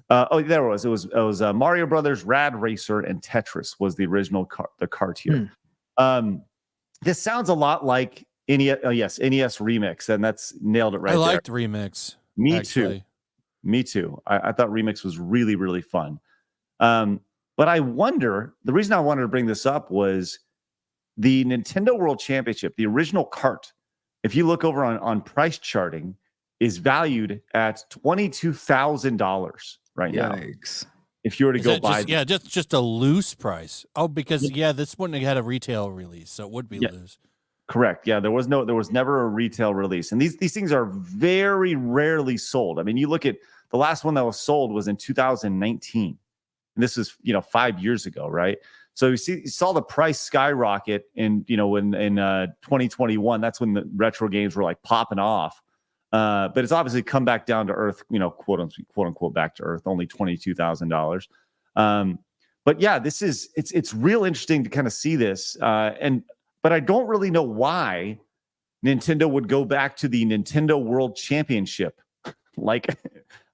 There it was. It was Mario Brothers, Rad Racer, and Tetris was the original cart here. This sounds a lot like NES Remix, and that's nailed it right there. I liked Remix. Me too. I thought Remix was really, really fun. But I wonder, the reason I wanted to bring this up was the Nintendo World Championship, the original cart, if you look over on price charting, is valued at $22,000 right now. Yikes. If you were to go buy just a loose price. Oh, because this wouldn't have had a retail release, so it would be loose. Correct. Yeah, there was never a retail release, and these things are very rarely sold. I mean, you look at the last one that was sold was in 2019, and this is 5 years ago, right? So you saw the price skyrocket in 2021. That's when the retro games were like popping off. But it's obviously come back down to earth, quote unquote back to earth, only $22,000. But yeah, it's real interesting to kind of see this. But I don't really know why Nintendo would go back to the Nintendo World Championship. Like,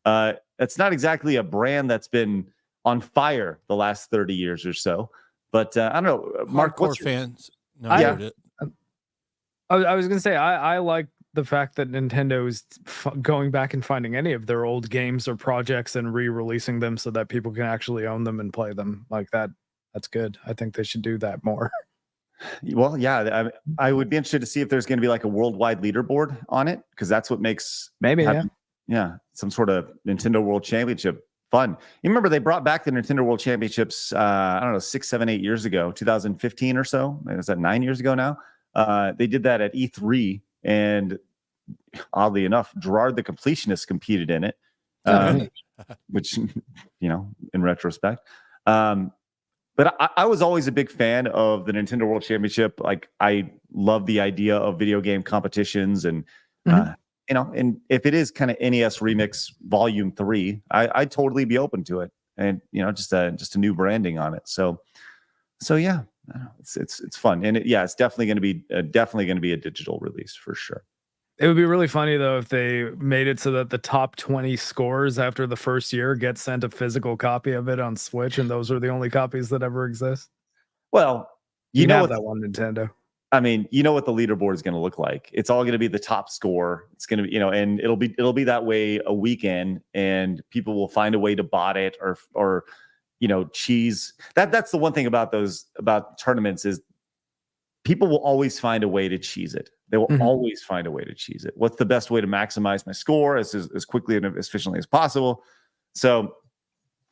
it's not exactly a brand that's been on fire the last 30 years or so. But I don't know, Mark, what's your fans? No, I was going to say, I like the fact that Nintendo is going back and finding any of their old games or projects and re-releasing them so that people can actually own them and play them like that. That's good. I think they should do that more. Well, yeah, I would be interested to see if there's going to be like a worldwide leaderboard on it, because that's what makes some sort of Nintendo World Championship fun. You remember they brought back the Nintendo World Championships, I don't know, 6, 7, 8 years ago, 2015 or so. Is that 9 years ago now? They did that at E3, and oddly enough, Gerard the Completionist competed in it, which, in retrospect. But I was always a big fan of the Nintendo World Championship. Like, I love the idea of video game competitions, and and if it is kind of NES Remix Volume 3, I'd totally be open to it. And just a new branding on it. So yeah, I don't know, it's fun, and it's definitely going to be a digital release for sure. It would be really funny though if they made it so that the top 20 scores after the first year get sent a physical copy of it on Switch, and those are the only copies that ever exist. Well, you know what that one, Nintendo. I mean, you know what the leaderboard is going to look like. It's all going to be the top score. It's going to be, and it'll be that way a weekend, and people will find a way to bot it or cheese. That's the one thing about tournaments is people will always find a way to cheese it. They will always find a way to cheese it. What's the best way to maximize my score as quickly and as efficiently as possible? So,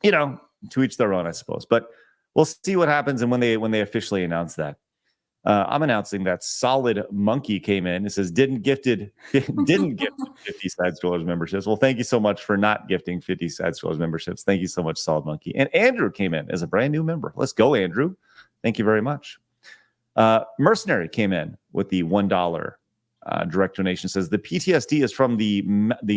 to each their own, I suppose. But we'll see what happens and when they officially announce that. I'm announcing that Solid Monkey came in. It says didn't gift 50 Side Scrollers memberships. Well, thank you so much for not gifting 50 Side Scrollers memberships. Thank you so much, Solid Monkey. And Andrew came in as a brand new member. Let's go, Andrew. Thank you very much. Mercenary came in with the $1 direct donation. Says the PTSD is from the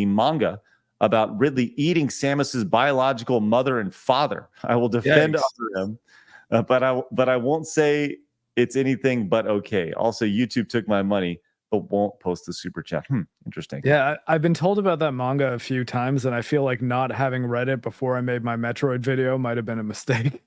manga about Ridley eating Samus's biological mother and father. I will defend him, but I won't say it's anything but okay. Also, YouTube took my money, but won't post the super chat. Interesting. Yeah, I've been told about that manga a few times, and I feel like not having read it before I made my Metroid video might have been a mistake.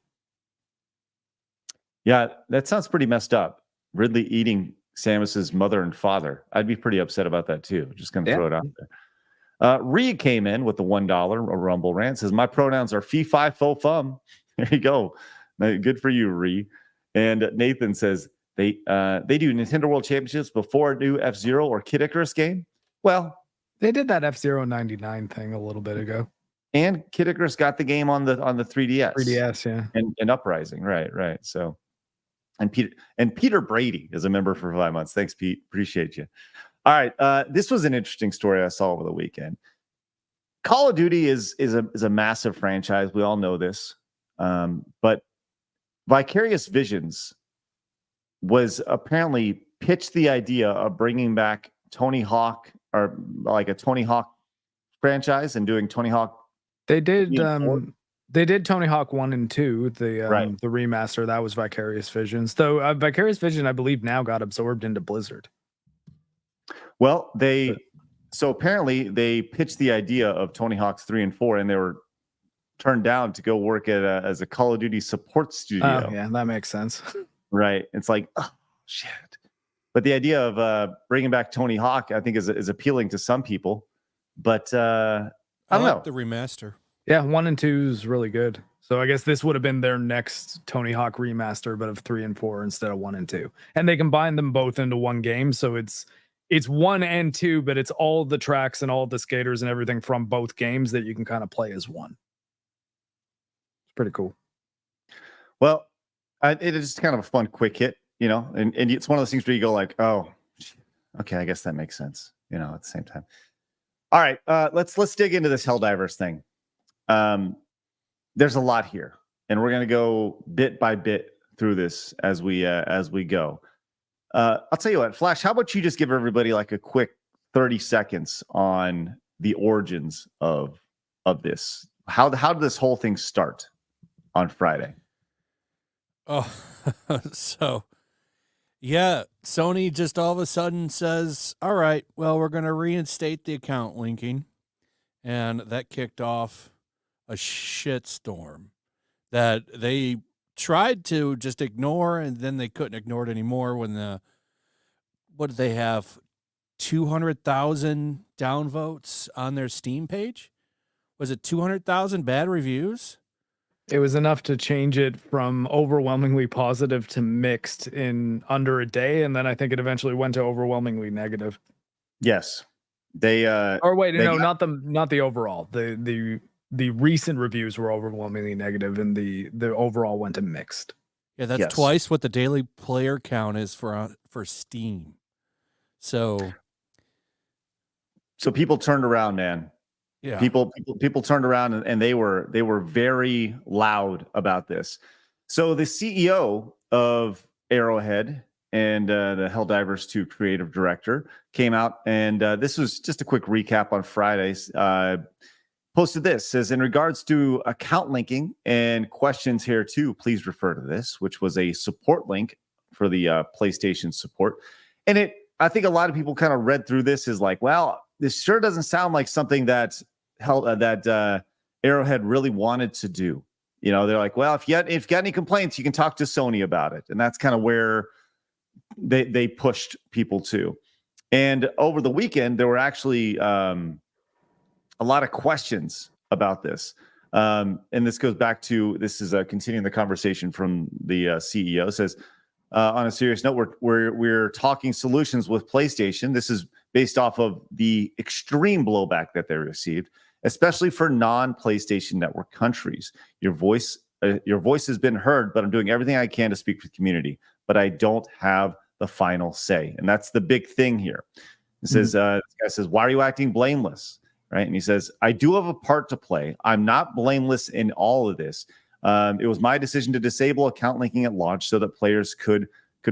Yeah, that sounds pretty messed up. Ridley eating Samus's mother and father. I'd be pretty upset about that too. Just gonna throw it out there. Reed came in with the $1 Rumble rant. Says my pronouns are fee, fi, fo, fum. There you go. Good for you, Reed. And Nathan says they do Nintendo World Championships before a new F-Zero or Kid Icarus game. Well, they did that F-Zero 99 thing a little bit ago. And Kid Icarus got the game on the 3DS. 3DS, yeah. And Uprising, right. So, and Peter Brady is a member for 5 months. Thanks, Pete. Appreciate you. All right, this was an interesting story I saw over the weekend. Call of Duty is a massive franchise. We all know this, but Vicarious Visions was apparently pitched the idea of bringing back Tony Hawk, or like a Tony Hawk franchise, and doing Tony Hawk. They did Tony Hawk 1 and 2, the remaster. That was Vicarious Visions. Though Vicarious Vision, I believe, now got absorbed into Blizzard. Well, so apparently they pitched the idea of Tony Hawk's 3 and 4, and they were turned down to go work as a Call of Duty support studio. Yeah, that makes sense. Right. It's like, oh, shit. But the idea of bringing back Tony Hawk, I think, is appealing to some people. But I don't know. The remaster. Yeah, 1 and 2 is really good. So I guess this would have been their next Tony Hawk remaster, but of 3 and 4 instead of 1 and 2. And they combined them both into one game, so it's 1 and 2, but it's all the tracks and all the skaters and everything from both games that you can kind of play as one. It's pretty cool. Well, it is kind of a fun, quick hit, and it's one of those things where you go like, oh, okay, I guess that makes sense, at the same time. All right, let's dig into this Helldivers thing. There's a lot here, and we're gonna go bit by bit through this as we go. I'll tell you what, Flash, how about you just give everybody like a quick 30 seconds on the origins of this? How did this whole thing start on Friday? Oh, so yeah, Sony just all of a sudden says, all right, well, we're going to reinstate the account linking. And that kicked off a shitstorm that they tried to just ignore, and then they couldn't ignore it anymore when what did they have? 200,000 downvotes on their Steam page? Was it 200,000 bad reviews? It was enough to change it from overwhelmingly positive to mixed in under a day, and then I think it eventually went to overwhelmingly negative. Yes, they. Not the overall. The recent reviews were overwhelmingly negative, and the overall went to mixed. Yeah, that's twice what the daily player count is for Steam. So people turned around, man. Yeah. People turned around and they were very loud about this. So the CEO of Arrowhead and the Helldivers 2 creative director came out, and this was just a quick recap on Fridays. posted this, says, in regards to account linking and questions here too, please refer to this, which was a support link for the PlayStation support. And I think a lot of people kind of read through this as like, well, this sure doesn't sound like something that Arrowhead really wanted to do. You know, they're like, well, if you got any complaints, you can talk to Sony about it. And that's kind of where they pushed people to. And over the weekend, there were actually a lot of questions about this. And this goes back to, this is continuing the conversation from the CEO. It says, on a serious note, we're talking solutions with PlayStation. This is based off of the extreme blowback that they received, especially for non-PlayStation Network countries. Your voice has been heard, but I'm doing everything I can to speak for the community, but I don't have the final say. And that's the big thing here. It says, this guy says, why are you acting blameless? Right. And he says, I do have a part to play. I'm not blameless in all of this. It was my decision to disable account linking at launch so that players could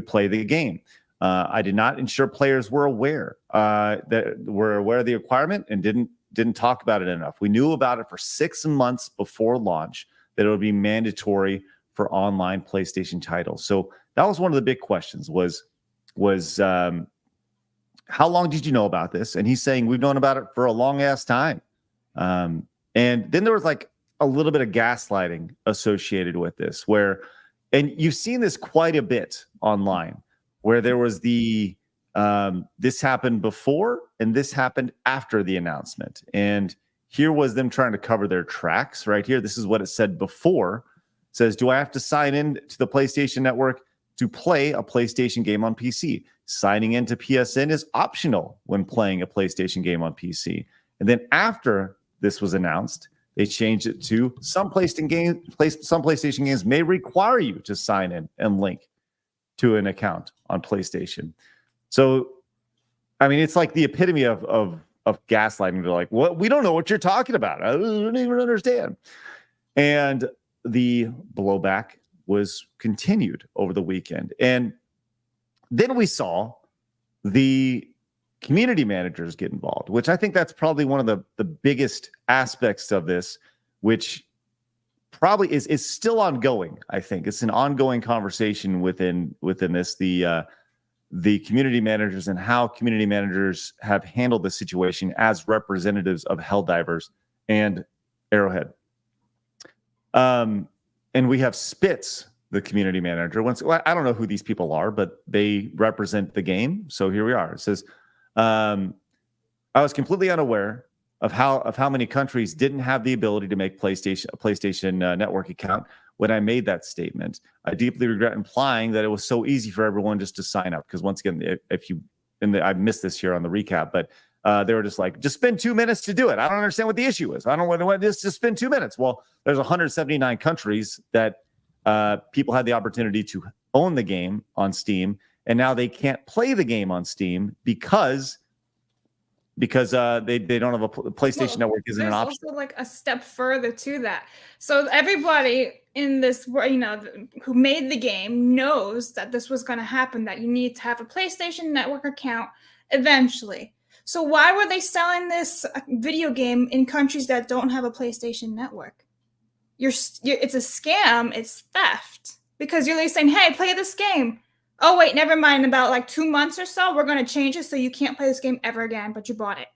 play the game. I did not ensure players were aware of the requirement and didn't talk about it enough. We knew about it for 6 months before launch, that it would be mandatory for online PlayStation titles. So that was one of the big questions was how long did you know about this? And he's saying we've known about it for a long ass time. And then there was like a little bit of gaslighting associated with this, and you've seen this quite a bit online, where there was this happened before and this happened after the announcement. And here was them trying to cover their tracks right here. This is what it said before. It says, do I have to sign in to the PlayStation Network to play a PlayStation game on PC? Signing into PSN is optional when playing a PlayStation game on PC. And then after this was announced, they changed it to some PlayStation games may require you to sign in and link to an account on PlayStation. So, I mean, it's like the epitome of gaslighting. They're like, "What? We don't know what you're talking about. I don't even understand." And the blowback was continued over the weekend. And then we saw the community managers get involved, which I think that's probably one of the biggest aspects of this, which probably is still ongoing. I think it's an ongoing conversation within this, the community managers and how community managers have handled the situation as representatives of Helldivers and Arrowhead. And we have Spitz, the community manager. I don't know who these people are, but they represent the game. So here we are. It says, I was completely unaware of how many countries didn't have the ability to make a PlayStation Network account when I made that statement. I deeply regret implying that it was so easy for everyone just to sign up. Because once again, I missed this here on the recap, but they were just like, just spend 2 minutes to do it. I don't understand what the issue is. I don't want to just spend 2 minutes. Well, there's 179 countries that people had the opportunity to own the game on Steam, and now they can't play the game on Steam because they don't have a PlayStation Network isn't an option. There's also like a step further to that. So everybody in this, who made the game knows that this was going to happen, that you need to have a PlayStation Network account eventually. So why were they selling this video game in countries that don't have a PlayStation Network? It's a scam. It's theft, because you're like saying, hey, play this game. Oh, wait, never mind. About like 2 months or so, we're going to change it so you can't play this game ever again, but you bought it.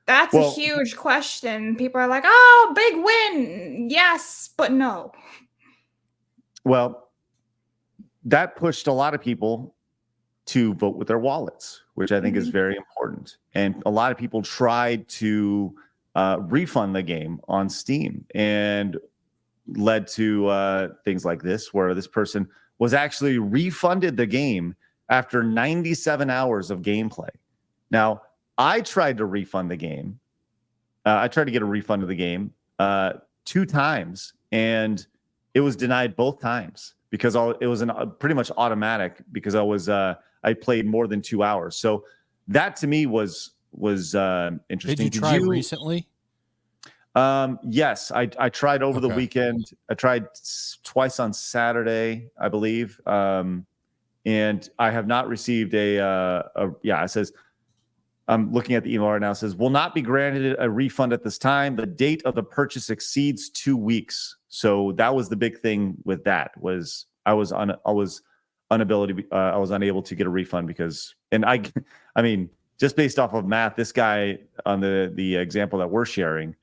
That's a huge question. People are like, oh, big win. Yes, but no. Well, that pushed a lot of people to vote with their wallets, which I think is very important. And a lot of people tried to refund the game on Steam, and led to things like this, where this person was actually refunded the game after 97 hours of gameplay. Now, I tried to refund the game. I tried to get a refund of the game 2 times, and it was denied both times because it was pretty much automatic, because I played more than 2 hours. So that to me was interesting. Did you try recently? Yes, I tried over the weekend. I tried twice on Saturday, I believe. And I have not received it says, I'm looking at the email right now. It says, will not be granted a refund at this time. The date of the purchase exceeds 2 weeks. So that was the big thing with that, was I was unable to get a refund because, and I mean, just based off of math, this guy on the example that we're sharing,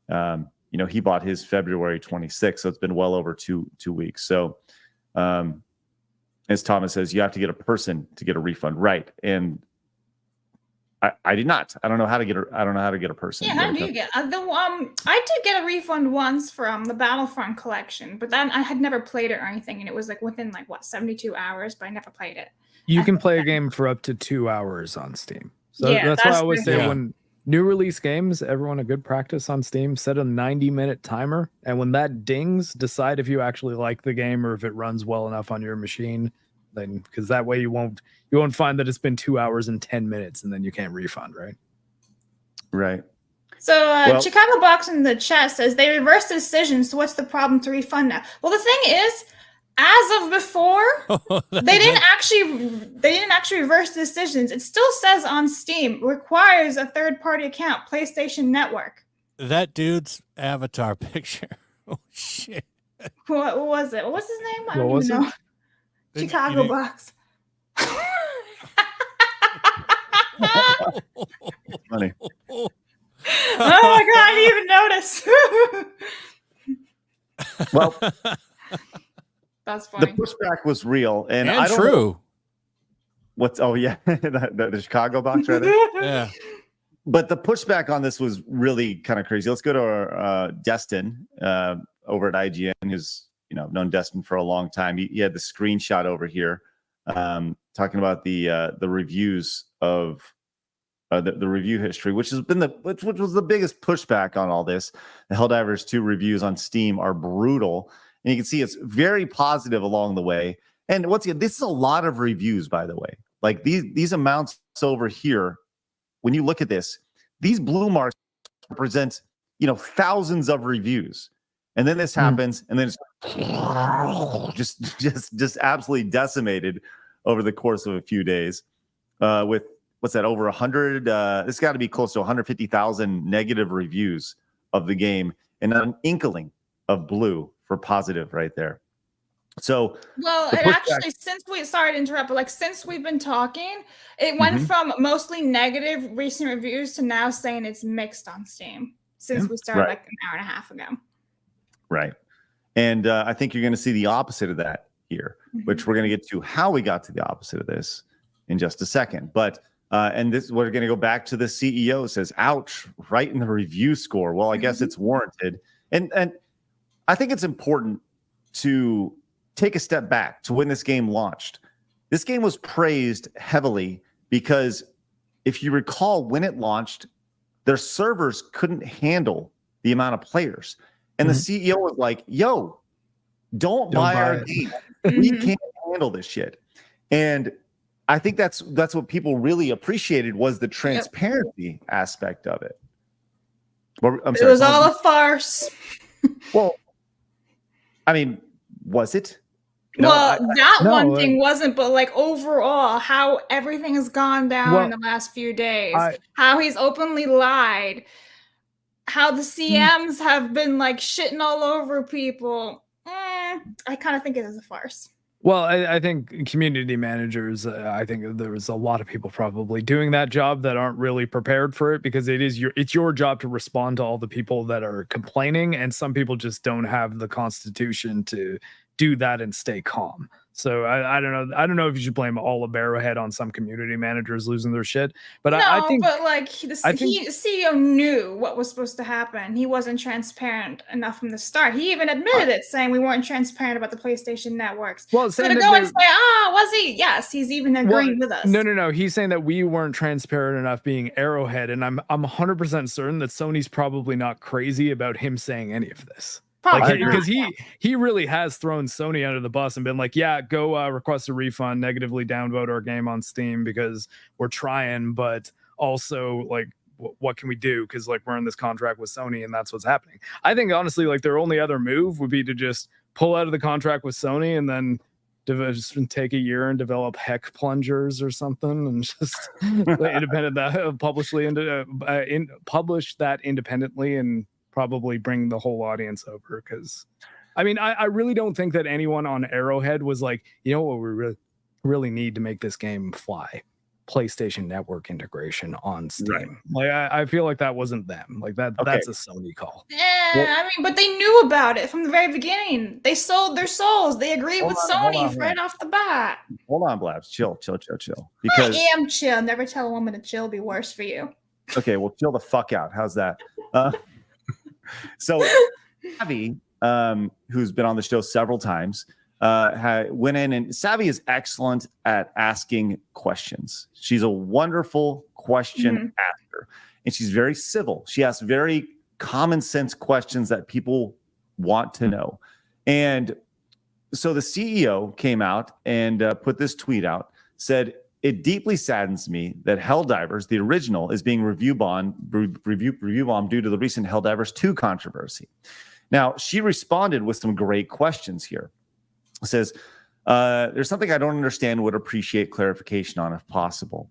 he bought his February 26th. So it's been well over two weeks. So, as Thomas says, you have to get a person to get a refund. Right. And I did not. I don't know how to get a person. Yeah, how do you get I did get a refund once from the Battlefront collection, but then I had never played it or anything, and it was like within 72 hours, but I never played it. You can play a game for up to 2 hours on Steam. So Yeah, that's why I that's always the- say Yeah. when new release games, everyone a good practice on Steam, set a 90-minute timer, and when that dings, decide if you actually like the game or if it runs well enough on your machine. Then, because that way you won't find that it's been 2 hours and 10 minutes and then you can't refund, right? Right. So Well- Chicago Box in the chat says they reversed the decision, so what's the problem to refund now? Well, the thing is, as of before, they didn't actually reverse the decisions. It still says on Steam requires a third-party account, PlayStation Network. That dude's avatar picture. Oh shit. What was it? What was his name? I What don't was even it? know. Chicago Box. Funny. Oh my god, I didn't even notice. Well, That's the funny. pushback was real, and And I don't know true. what's. Oh yeah, the Chicago box right there. Yeah. But the pushback on this was really kind of crazy. Let's go to our Destin over at IGN, who's known Destin for a long time. He had the screenshot over here talking about the reviews of the review history, which was the biggest pushback on all this. The Helldivers 2 reviews on Steam are brutal, and you can see it's very positive along the way. And once again, this is a lot of reviews, by the way. Like these amounts over here. When you look at this, these blue marks represent, thousands of reviews. And then this happens, and then it's just absolutely decimated over the course of a few days. With what's that, over 100? It's got to be close to 150,000 negative reviews of the game, and not an inkling of blue for positive right there. So, Well, the it pushback- actually, sorry to interrupt, but since we've been talking, it went Mhm. from mostly negative recent reviews to now saying it's mixed on Steam since we started Right. like an hour and a half ago. right. And I think you're going to see the opposite of that here, which we're going to get to how we got to the opposite of this in just a second. But and this, we're going to go back to the CEO says, ouch, right in the review score. Well, I guess it's warranted. And I think it's important to take a step back to when this game launched. This game was praised heavily because if you recall, when it launched, their servers couldn't handle the amount of players. And the CEO was like, yo, don't buy our it. game. We can't handle this shit. And I think that's what people really appreciated, was the transparency aspect of it. Well, I'm It sorry, was all a farce. well, I mean, was it? That No, one thing wasn't, but overall, how everything has gone down in Well, the last few days, I- how he's openly lied, how the CMs have been shitting all over people. I kind of think it is a farce. Well, I think community managers, I think there's a lot of people probably doing that job that aren't really prepared for it, because it's your job to respond to all the people that are complaining, and some people just don't have the constitution to do that and stay calm. So I don't know. I don't know if you should blame all of Barrowhead on some community managers losing their shit. But I think but the CEO knew what was supposed to happen. He wasn't transparent enough from the start. He even admitted it, saying we weren't transparent about the PlayStation networks. well, So saying to that go and they- say, was he? Yes, he's even agreeing with us. No. He's saying that we weren't transparent enough being Arrowhead, and I'm 100% certain that Sony's probably not crazy about him saying any of this. Probably not. Because he really has thrown Sony under the bus and been like, yeah, go request a refund, negatively downvote our game on Steam because we're trying, but also what can we do? Because we're in this contract with Sony and that's what's happening. I think honestly, their only other move would be to just pull out of the contract with Sony and then just take a year and develop heck plungers or something, and just independent that publish that independently, and probably bring the whole audience over. Because I mean, I really don't think that anyone on Arrowhead was like, you know what we really need to make this game fly? PlayStation Network integration on Steam. Right. Like I feel like that wasn't them. Like that's a Sony call. Yeah, I mean, but they knew about it from the very beginning. They sold their souls. They agreed with Sony right off the bat. Hold on, Blabs. Chill. Because I am chill. Never tell a woman to chill. Be worse for you. okay, well, chill the fuck out. How's that? So, Savvy, who's been on the show several times, went in, and Savvy is excellent at asking questions. She's a wonderful question asker, and she's very civil. She asks very common sense questions that people want to know. And so the CEO came out and put this tweet out, said, "It deeply saddens me that Helldivers, the original, is being review bombed due to the recent Helldivers 2 controversy." Now, she responded with some great questions here. It says, "There's something I don't understand, would appreciate clarification on if possible.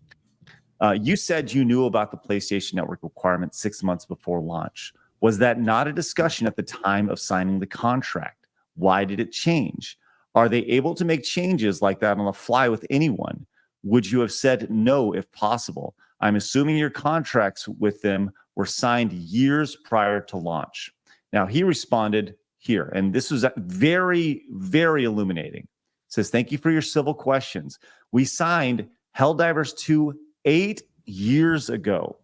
You said you knew about the PlayStation Network requirement 6 months before launch. Was that not a discussion at the time of signing the contract? Why did it change? Are they able to make changes like that on the fly with anyone? Would you have said no if possible? I'm assuming your contracts with them were signed years prior to launch." Now, he responded here, and this was very, very illuminating. It says, "Thank you for your civil questions. We signed Helldivers 2 8 years ago.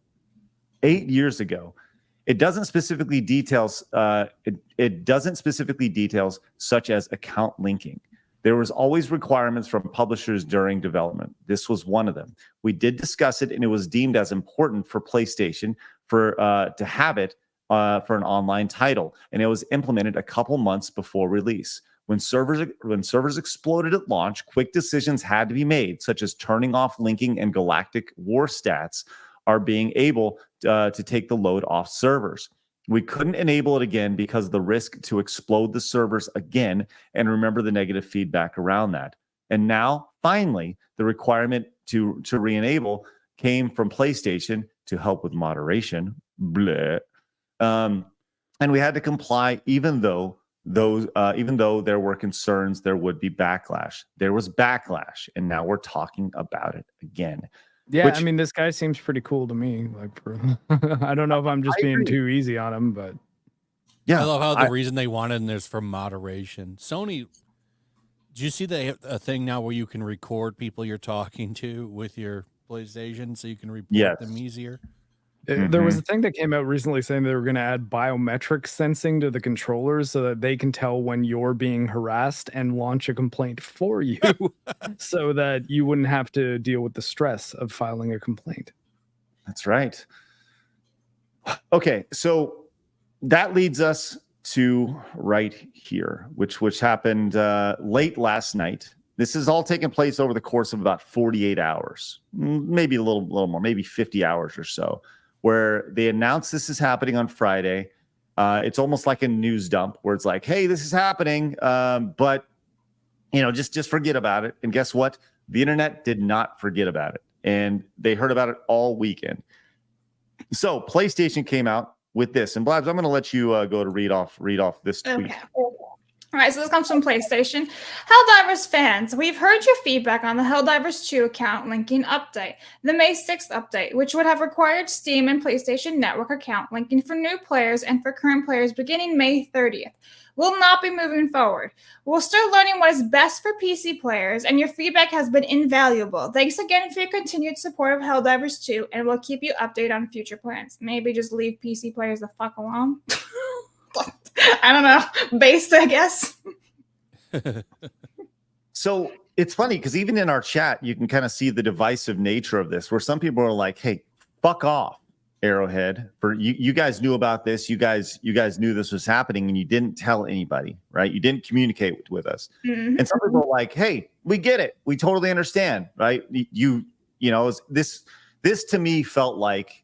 8 years ago. It doesn't specifically details such as account linking. There was always requirements from publishers during development. This was one of them. We did discuss it, and it was deemed as important for PlayStation to have it for an online title, and it was implemented a couple months before release. When servers exploded at launch, quick decisions had to be made, such as turning off linking and galactic war stats are being able to take the load off servers. We couldn't enable it again because of the risk to explode the servers again, and remember the negative feedback around that. And now, finally, the requirement to re-enable came from PlayStation to help with moderation. Bleh. And we had to comply, even though there were concerns there would be backlash. There was backlash, and now we're talking about it again." Yeah, I mean, this guy seems pretty cool to me. Like, I don't know if I'm just being too easy on him, but yeah, I love how the reason they wanted this for moderation. Sony, do you see a thing now where you can record people you're talking to with your PlayStation, so you can report them easier? There was a thing that came out recently saying they were going to add biometric sensing to the controllers so that they can tell when you're being harassed and launch a complaint for you so that you wouldn't have to deal with the stress of filing a complaint. That's right. Okay, so that leads us to right here, which happened late last night. This is all taking place over the course of about 48 hours, maybe a little more, maybe 50 hours or so, where they announced this is happening on Friday. It's almost like a news dump where it's like, hey, this is happening, but just forget about it. And guess what? The internet did not forget about it, and they heard about it all weekend. So PlayStation came out with this, and Blabs, I'm going to let you go to read off this tweet. Okay. All right, so this comes from PlayStation. Helldivers fans, we've heard your feedback on the Helldivers 2 account linking update, the May 6th update, which would have required Steam and PlayStation Network account linking for new players and for current players beginning May 30th. We'll not be moving forward. We'll start learning what is best for PC players, and your feedback has been invaluable. Thanks again for your continued support of Helldivers 2, and we'll keep you updated on future plans. Maybe just leave PC players the fuck alone. I don't know. Based, I guess. So it's funny because even in our chat, you can kind of see the divisive nature of this, where some people are like, hey, fuck off, Arrowhead. For you guys knew about this. You guys knew this was happening and you didn't tell anybody, right? You didn't communicate with us. And some people are like, hey, we get it. We totally understand, right? This to me felt like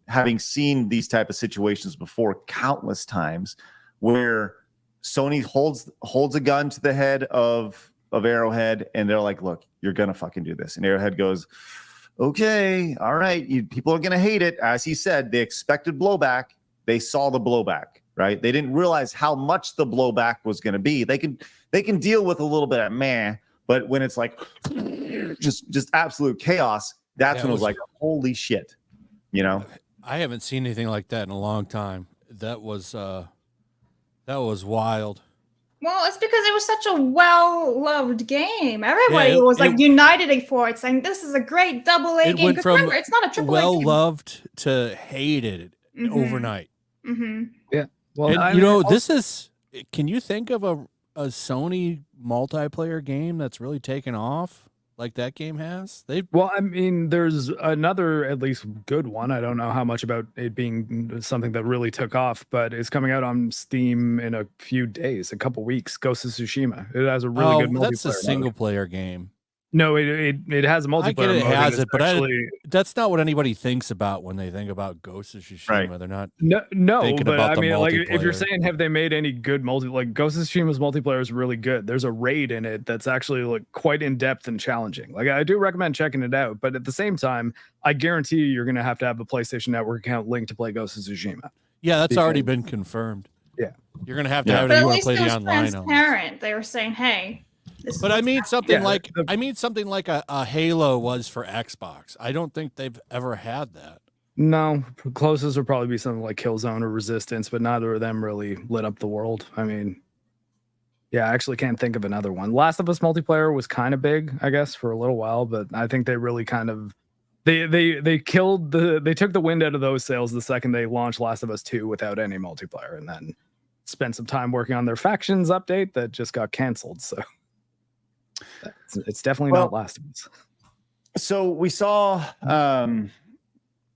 having seen these type of situations before countless times, where Sony holds a gun to the head of of Arrowhead, and they're like, look, you're gonna fucking do this. And Arrowhead goes, okay, all right, people are gonna hate it. As he said, they expected blowback. They saw the blowback, right? They didn't realize how much the blowback was gonna be. They can deal with a little bit of meh, but when it's like just absolute chaos, that's when it was like, holy shit, you know? I haven't seen anything like that in a long time. That was wild. Well, it's because it was such a well-loved game. Everybody was like united for it, saying this is a great double A game. Went from remember, it's not a triple A game. Well-loved to hated overnight. Mm-hmm. Yeah. Well, and this is. Can you think of a Sony multiplayer game that's really taken off like that game has? Well, I mean, there's another at least good one. I don't know how much about it being something that really took off, but it's coming out on Steam in a few days, a couple weeks. Ghost of Tsushima. It has a really good multiplayer. That's a single player game. No, it has a multiplayer. I get it mode. has it, but that's not what anybody thinks about when they think about Ghost of Tsushima. Right. They're not. No, thinking but about I the mean, like, if you're multiplayer. saying have they made any good like Ghost of Tsushima's multiplayer is really good. There's a raid in it that's actually like quite in depth and challenging. Like I do recommend checking it out, but at the same time, I guarantee you're going to have a PlayStation Network account linked to play Ghost of Tsushima. Yeah, that's already been confirmed. Yeah, you're going to have it But if at you want to least play it the was online. transparent. They were saying, "Hey." But I mean something like a Halo was for Xbox. I don't think they've ever had that. No, closest would probably be something like Killzone or Resistance, but neither of them really lit up the world. I mean, yeah, I actually can't think of another one. Last of Us multiplayer was kind of big, I guess, for a little while, but I think they really kind of they took the wind out of those sails the second they launched Last of Us 2 without any multiplayer, and then spent some time working on their factions update that just got canceled. So it's definitely not Last of Us. So we saw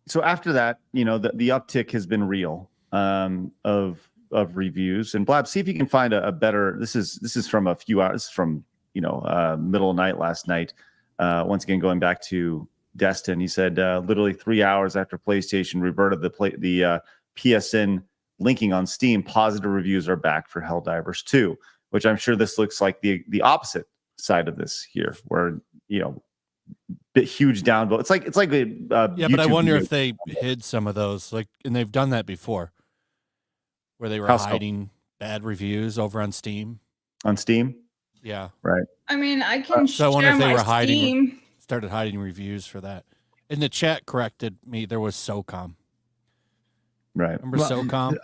so after that, you know, the uptick has been real of reviews. And Blab, see if you can find a better. This is from a few hours from middle of night last night. Once again, going back to Destin, he said literally 3 hours after PlayStation reverted the PSN linking on Steam, positive reviews are back for Helldivers 2, which I'm sure this looks like the opposite side of this here, where huge downvote. It's like a yeah, but I wonder if they hid some of those, like, and they've done that before, where they were hiding bad reviews over on Steam. On Steam, yeah, right. I mean, I can. So I wonder if they were Steam. started hiding reviews for that. In the chat, corrected me. There was SOCOM. Right. Remember SOCOM?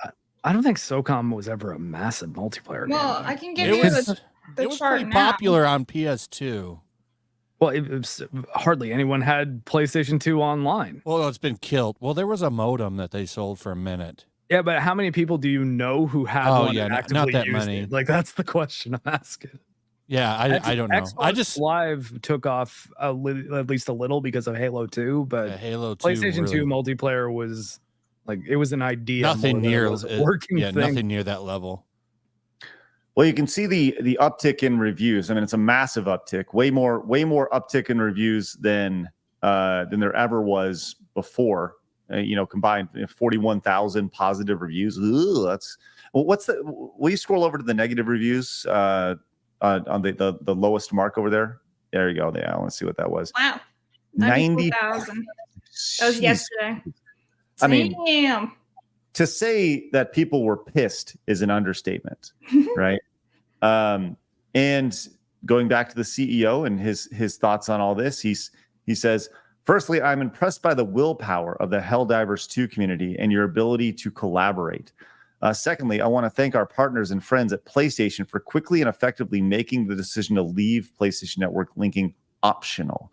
I don't think SOCOM was ever a massive multiplayer game. Well, I can give you the it was chart pretty now. popular on PS2. Well, it was, hardly anyone had PlayStation 2 online. Well, it's been killed. Well, there was a modem that they sold for a minute. Yeah, but how many people do you know who had one and actively not that used many. it? Like, that's the question I'm asking. Yeah, I don't know. Xbox Live took off at least a little because of Halo 2, but Halo 2 PlayStation 2 multiplayer was like, it was an idea. Nothing near a working thing. nothing near that level. Well, you can see the uptick in reviews. I mean, it's a massive uptick, way more uptick in reviews than there ever was before. Combined 41,000 positive reviews. Ooh, that's what's the? Will you scroll over to the negative reviews on the lowest mark over there? There you go. Yeah, I want to see what that was. Wow, 90,000. That was yesterday. I mean, damn. To say that people were pissed is an understatement, right? And going back to the CEO and his thoughts on all this, he says, firstly, I'm impressed by the willpower of the Helldivers 2 community and your ability to collaborate. Secondly, I want to thank our partners and friends at PlayStation for quickly and effectively making the decision to leave PlayStation Network linking optional.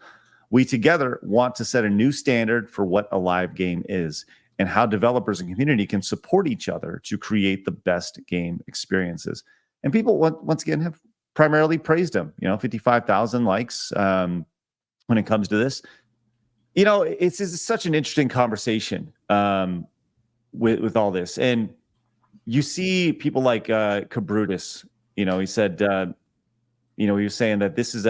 We together want to set a new standard for what a live game is and how developers and community can support each other to create the best game experiences. And people, once again, have primarily praised him. 55,000 likes when it comes to this. It's such an interesting conversation with all this. And you see people like Cabrutus, he said, he was saying that this is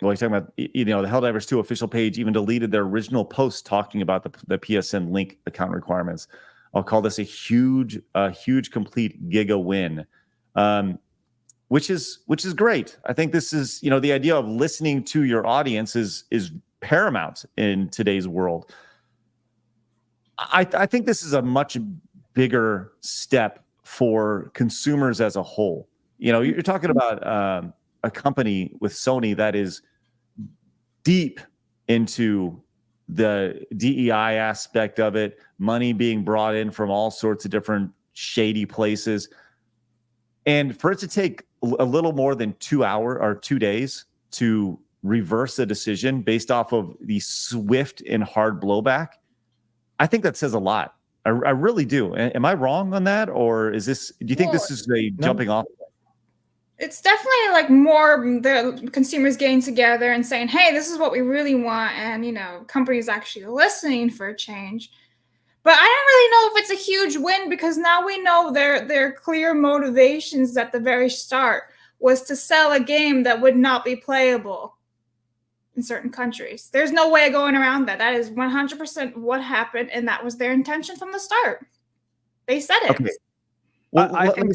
he's talking about, the Helldivers 2 official page even deleted their original post talking about the PSN link account requirements. I'll call this a huge complete giga win. which is great. I think this is, the idea of listening to your audience is paramount in today's world. I think this is a much bigger step for consumers as a whole. You're talking about a company with Sony that is deep into the DEI aspect of it, money being brought in from all sorts of different shady places. And for it to take a little more than 2 hours or 2 days to reverse a decision based off of the swift and hard blowback, I think that says a lot. I really do. Am I wrong on that? Or do you think this is a jumping off? It's definitely like more the consumers getting together and saying, hey, this is what we really want. And, companies actually listening for a change. But I don't really know if it's a huge win because now we know their clear motivations at the very start was to sell a game that would not be playable in certain countries. There's no way of going around that. That is 100% what happened, and that was their intention from the start. They said it. Okay. Well, I think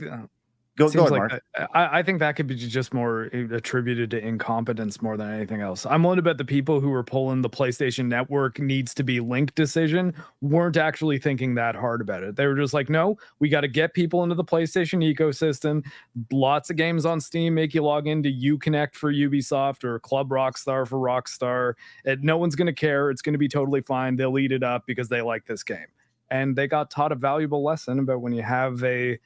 go ahead, Marc. I think that could be just more attributed to incompetence more than anything else. I'm wondering about the people who were pulling the PlayStation Network needs to be linked decision weren't actually thinking that hard about it. They were just like, no, we got to get people into the PlayStation ecosystem. Lots of games on Steam make you log into Uconnect for Ubisoft or Club Rockstar for Rockstar. And no one's going to care. It's going to be totally fine. They'll eat it up because they like this game. And they got taught a valuable lesson about when you have a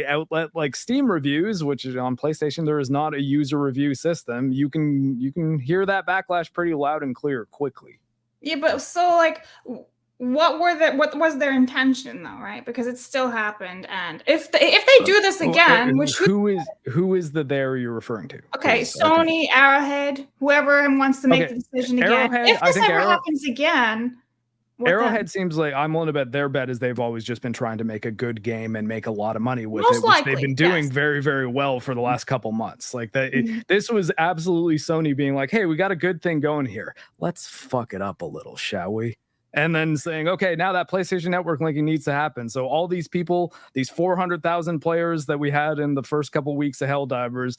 outlet like Steam reviews, which is on PlayStation, there is not a user review system. You can hear that backlash pretty loud and clear quickly. Yeah, but so like, what was their intention though, right? Because it still happened, and if they do this again, who is the there you're referring to? Okay, Sony, Arrowhead, whoever wants to make the decision again. If this ever happens again. Arrowhead seems like I'm willing to bet their bet is they've always just been trying to make a good game and make a lot of money with Most it, which likely, they've been doing very, very well for the last couple months. Like this was absolutely Sony being like, hey, we got a good thing going here. Let's fuck it up a little, shall we? And then saying, okay, now that PlayStation Network linking needs to happen. So all these people, these 400,000 players that we had in the first couple weeks of Helldivers,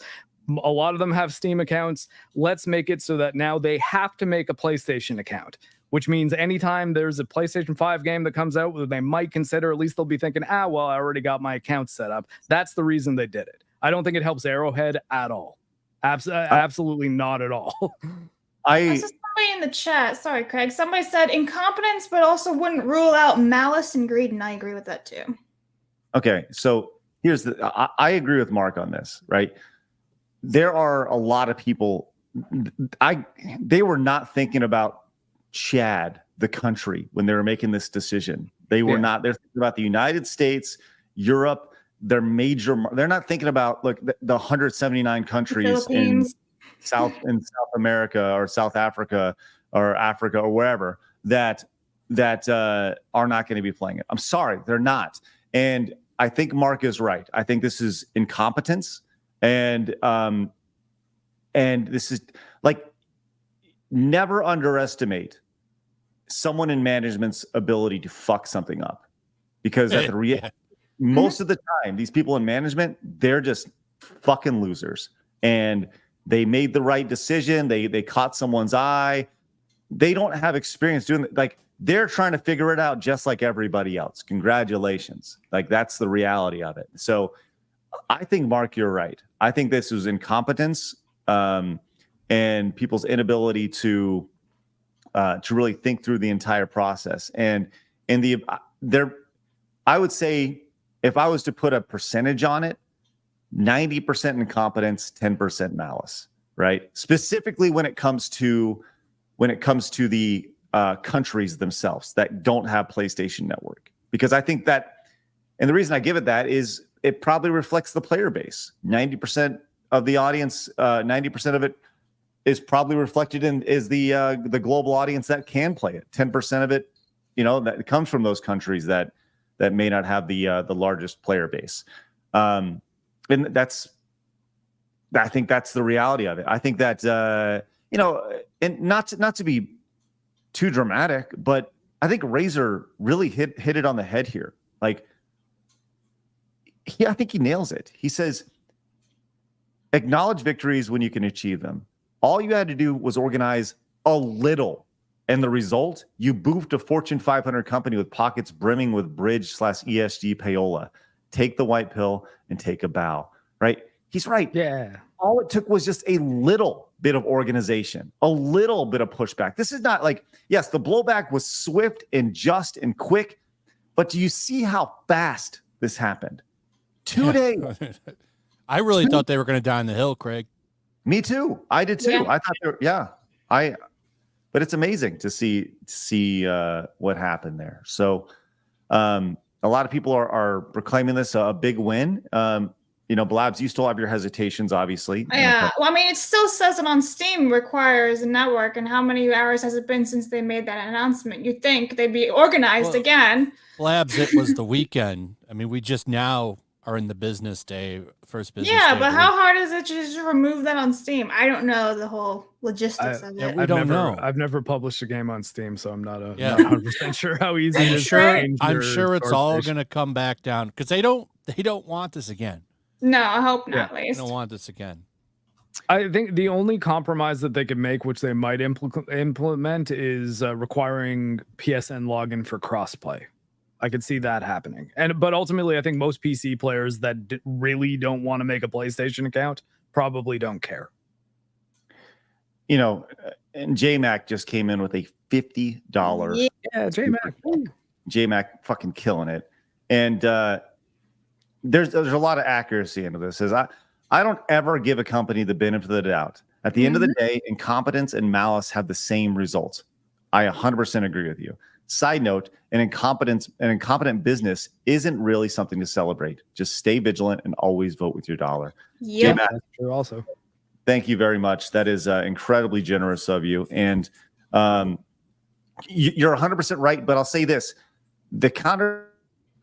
a lot of them have Steam accounts. Let's make it so that now they have to make a PlayStation account. Which means anytime there's a PlayStation 5 game that comes out, they might consider, at least they'll be thinking, well, I already got my account set up. That's the reason they did it. I don't think it helps Arrowhead at all. Absolutely not at all. Somebody in the chat, sorry, Craig, somebody said incompetence, but also wouldn't rule out malice and greed, and I agree with that too. Okay, so here's I agree with Marc on this, right? There are a lot of people, they were not thinking about Chad, the country, when they were making this decision. They were not. They're thinking about the United States, Europe. They're not thinking about the 179 countries in South America or South Africa or Africa or wherever that are not going to be playing it. I'm sorry, they're not. And I think Marc is right. I think this is incompetence, and this is like, never underestimate someone in management's ability to fuck something up, because most of the time, these people in management, they're just fucking losers, and they made the right decision. They caught someone's eye. They don't have experience doing it. Like, they're trying to figure it out just like everybody else. Congratulations. Like, that's the reality of it. So I think, Marc, you're right. I think this was incompetence, and people's inability to really think through the entire process. And I would say, if I was to put a percentage on it, 90% incompetence, 10% malice, right? Specifically when it comes to the countries themselves that don't have PlayStation Network, because I think that, and the reason I give it that is it probably reflects the player base. 90% of the audience, 90% of it is probably reflected in the global audience that can play it. 10% of it, that comes from those countries that may not have the largest player base. And I think that's the reality of it. I think that and not to be too dramatic, but I think Razor really hit it on the head here. Like, I think he nails it. He says, acknowledge victories when you can achieve them. All you had to do was organize a little. And the result, you boofed a Fortune 500 company with pockets brimming with bridge/ESG payola. Take the white pill and take a bow, right? He's right. Yeah. All it took was just a little bit of organization, a little bit of pushback. This is not like, yes, the blowback was swift and just and quick, but do you see how fast this happened? 2 days. I really thought they were going to die on the hill, Craig. Me too. I did too. Yeah. I thought they were, but it's amazing to see what happened there. So a lot of people are proclaiming this a big win. Blabs, you still have your hesitations, obviously. Yeah. Well, I mean, it still says it on Steam requires a network. And how many hours has it been since they made that announcement? You'd think they'd be organized again. Blabs, it was the weekend. I mean, we just now are in the first business day. Yeah, but how hard is it to just remove that on Steam? I don't know the whole logistics of it. We don't know. I've never published a game on Steam, so I'm not 100% sure how easy it is. I'm sure it's all going to come back down because they don't want this again. No, I hope not. At They least don't want this again. I think the only compromise that they could make, which they might implement, is requiring PSN login for crossplay. I could see that happening. But ultimately, I think most PC players that really don't want to make a PlayStation account probably don't care. And JMac just came in with a $50. Yeah, JMac. JMac fucking killing it. And there's a lot of accuracy into this. I don't ever give a company the benefit of the doubt. At the end of the day, incompetence and malice have the same results. I 100% agree with you. Side note, an incompetent business isn't really something to celebrate. Just stay vigilant and always vote with your dollar. Yeah, that's true also. Thank you very much. That is incredibly generous of you. And you're 100% right. But I'll say this. The counter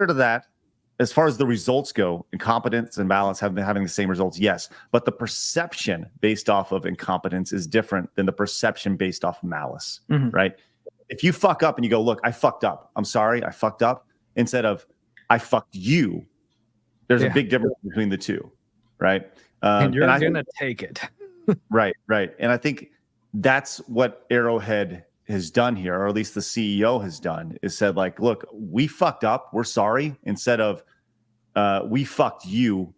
to that, as far as the results go, incompetence and malice have been having the same results, yes. But the perception based off of incompetence is different than the perception based off of malice, right? If you fuck up and you go, look, I fucked up. I'm sorry, I fucked up. Instead of, I fucked you. There's a big difference between the two, right? And you're going to take it. Right. And I think that's what Arrowhead has done here, or at least the CEO has done, is said, like, look, we fucked up. We're sorry. Instead of, we fucked you.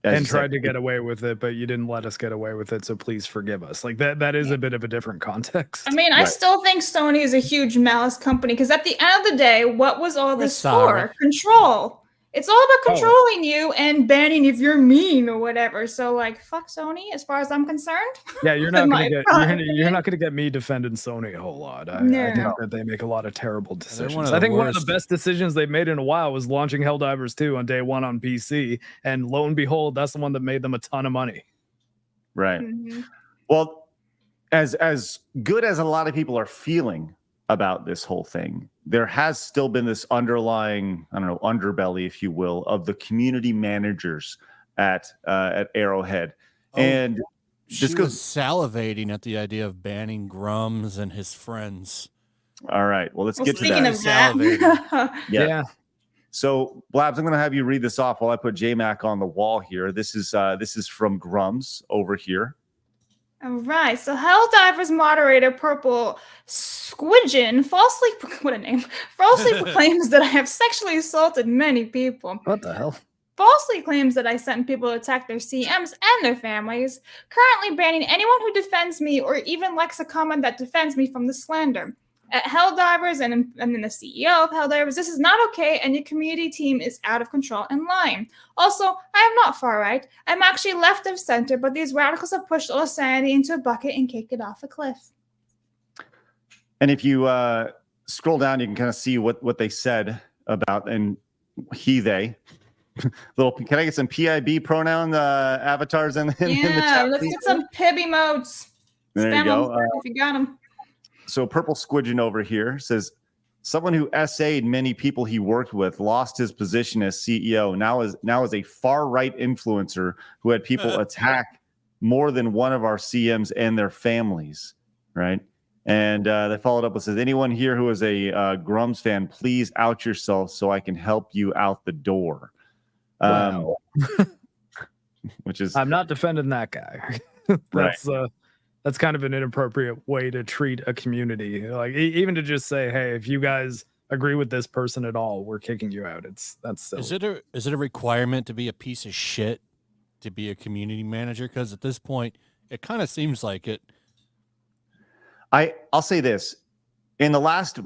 And tried to get away with it, but you didn't let us get away with it, so please forgive us. Like that is a bit of a different context. I mean, I still think Sony is a huge malice company because at the end of the day, what was all this for? Control. It's all about controlling you and banning if you're mean or whatever. So, like, fuck Sony, as far as I'm concerned. Yeah, you're not gonna get me defending Sony a whole lot. I think that they make a lot of terrible decisions. I think one of the best decisions they've made in a while was launching Helldivers 2 on day one on PC, and lo and behold, that's the one that made them a ton of money. Right. Well, as good as a lot of people are feeling about this whole thing, there has still been this underlying, underbelly, if you will, of the community managers at Arrowhead. And she was salivating at the idea of banning Grums and his friends. All right. Well, let's get to speaking that. Of that. Yeah. So, Blabs, I'm going to have you read this off while I put JMac on the wall here. This is from Grums over here. All right, so Helldivers moderator Purple Squidgen falsely proclaims that I have sexually assaulted many people. What the hell? Falsely claims that I sent people to attack their CMs and their families, currently banning anyone who defends me or even likes a comment that defends me from the slander. At Helldivers and then the CEO of Helldivers, this is not okay, and your community team is out of control and lying. Also, I am not far right. I'm actually left of center, but these radicals have pushed all sanity into a bucket and kicked it off a cliff. And if you scroll down, you can kind of see what they said about and they. Can I get some PIB pronoun avatars in the chat? Let's get some PIB emotes. There you go. If you got them. So Purple Squidgen over here says, someone who SA'd many people he worked with lost his position as CEO. Now is a far-right influencer who had people attack more than one of our CMs and their families, right? And they followed up with, says, anyone here who is a Grums fan, please out yourself so I can help you out the door. Wow. which is I'm not defending that guy. That's kind of an inappropriate way to treat a community. Like even to just say, hey, if you guys agree with this person at all, we're kicking you out. That's silly. Is it a requirement to be a piece of shit to be a community manager? Because at this point, it kind of seems like it. I'll say this. In the last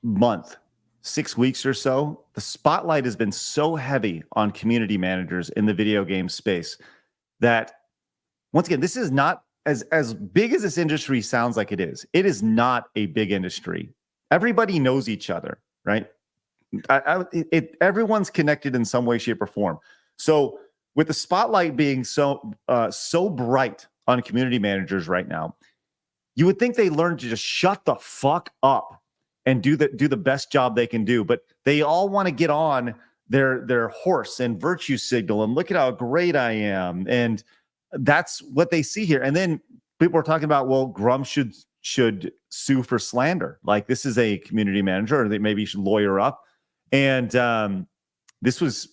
month, 6 weeks or so, the spotlight has been so heavy on community managers in the video game space that, once again, this is not as big as this industry sounds like it is. It is not a big industry. Everybody knows each other, right? Everyone's connected in some way, shape, or form. So with the spotlight being so bright on community managers right now, you would think they learned to just shut the fuck up and do the best job they can do. But they all want to get on their horse and virtue signal and look at how great I am. And that's what they see here. And then people are talking about, well, Grumps should sue for slander. Like, this is a community manager, or they maybe should lawyer up. And this was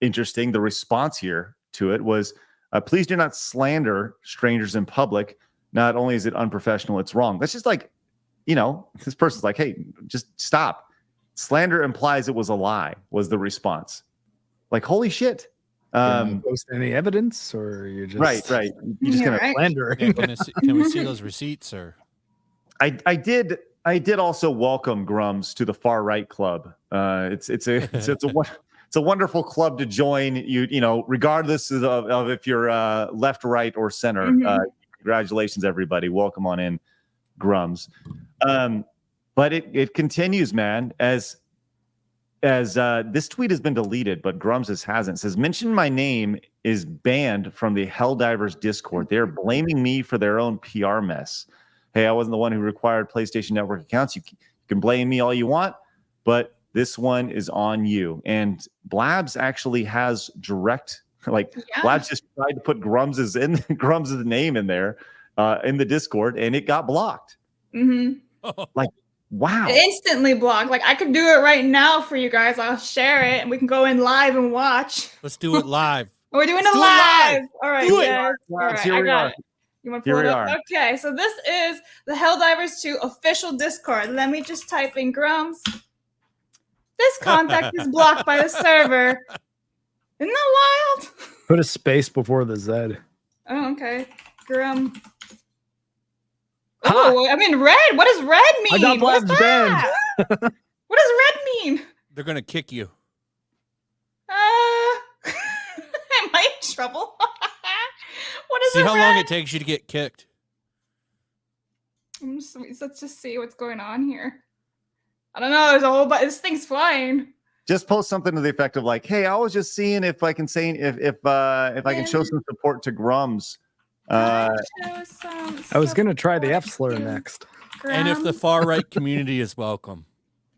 interesting. The response here to it was, please do not slander strangers in public. Not only is it unprofessional, it's wrong. That's just like, this person's like, hey, just stop. Slander implies it was a lie, was the response. Like, holy shit. Post any evidence, or you're just right. You just gonna slander. Yeah, can we see those receipts, or? I did also welcome Grumps to the far right club. It's a wonderful club to join. You regardless of if you're left, right, or center. Congratulations, everybody. Welcome on in, Grumps. But it continues, man. As this tweet has been deleted, but Grumps hasn't. It says, mention my name is banned from the Helldivers Discord. They're blaming me for their own PR mess. Hey, I wasn't the one who required PlayStation Network accounts. You can blame me all you want, but this one is on you. And Blabs actually has direct, Blabs just tried to put Grumps' name in there in the Discord, and it got blocked. Wow. Instantly blocked. Like, I could do it right now for you guys. I'll share it and we can go in live and watch. Let's do it live. We're doing it live. All right, do it. guys. All right, Here we are. You want to pull it up? Okay, so this is the Helldivers 2 official Discord. Let me just type in Grumps. This contact is blocked by the server. Isn't that wild? Put a space before the Z. Oh, okay. Grum. Oh, I mean red. What does red mean? I got Blabs banned. What does red mean? They're gonna kick you. Am I in trouble? What is See it? how long it takes you to get kicked. Let's just see what's going on here. I don't know. There's a whole bunch. This thing's flying. Just post something to the effect of like, "Hey, I was just seeing if I can say if I can show some support to Grumps." I was gonna try the F slur next. And if the far right community is welcome.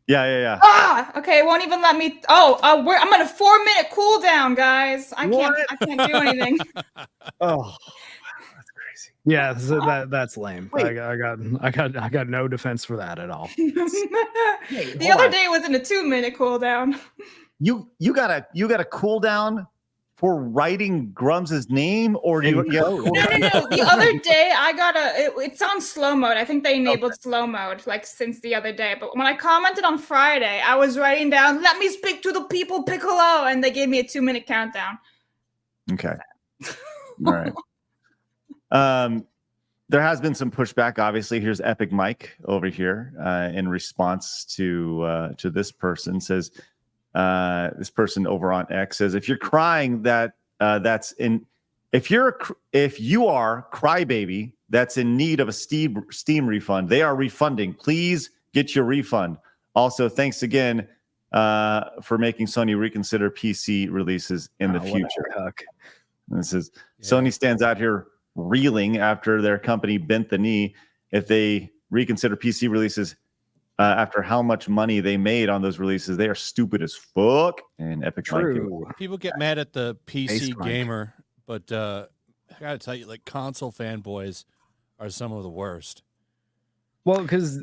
Yeah. Okay, it won't even let me. I'm on a 4-minute cooldown, guys. I can't do anything. Oh, that's crazy. Yeah, that's lame. I got no defense for that at all. The other day was in a 2-minute cooldown. You got a cooldown for writing Grumps' name, or do you? No. The other day I got it's on slow mode. I think they enabled slow mode since the other day. But when I commented on Friday, I was writing down, "Let me speak to the people, Piccolo," and they gave me a 2-minute countdown. Okay. All right. There has been some pushback. Obviously, here's Epic Mike over here in response to this person. Says, this person over on X says, if you're crying if you are crybaby that's in need of a Steam refund, they are refunding. Please get your refund. Also, thanks again for making Sony reconsider PC releases in the future. This is Sony stands out here reeling after their company bent the knee. If they reconsider PC releases after how much money they made on those releases, they are stupid as fuck. And Epic Mike. People get mad at the PC gamer, but I gotta tell you, console fanboys are some of the worst. Well, because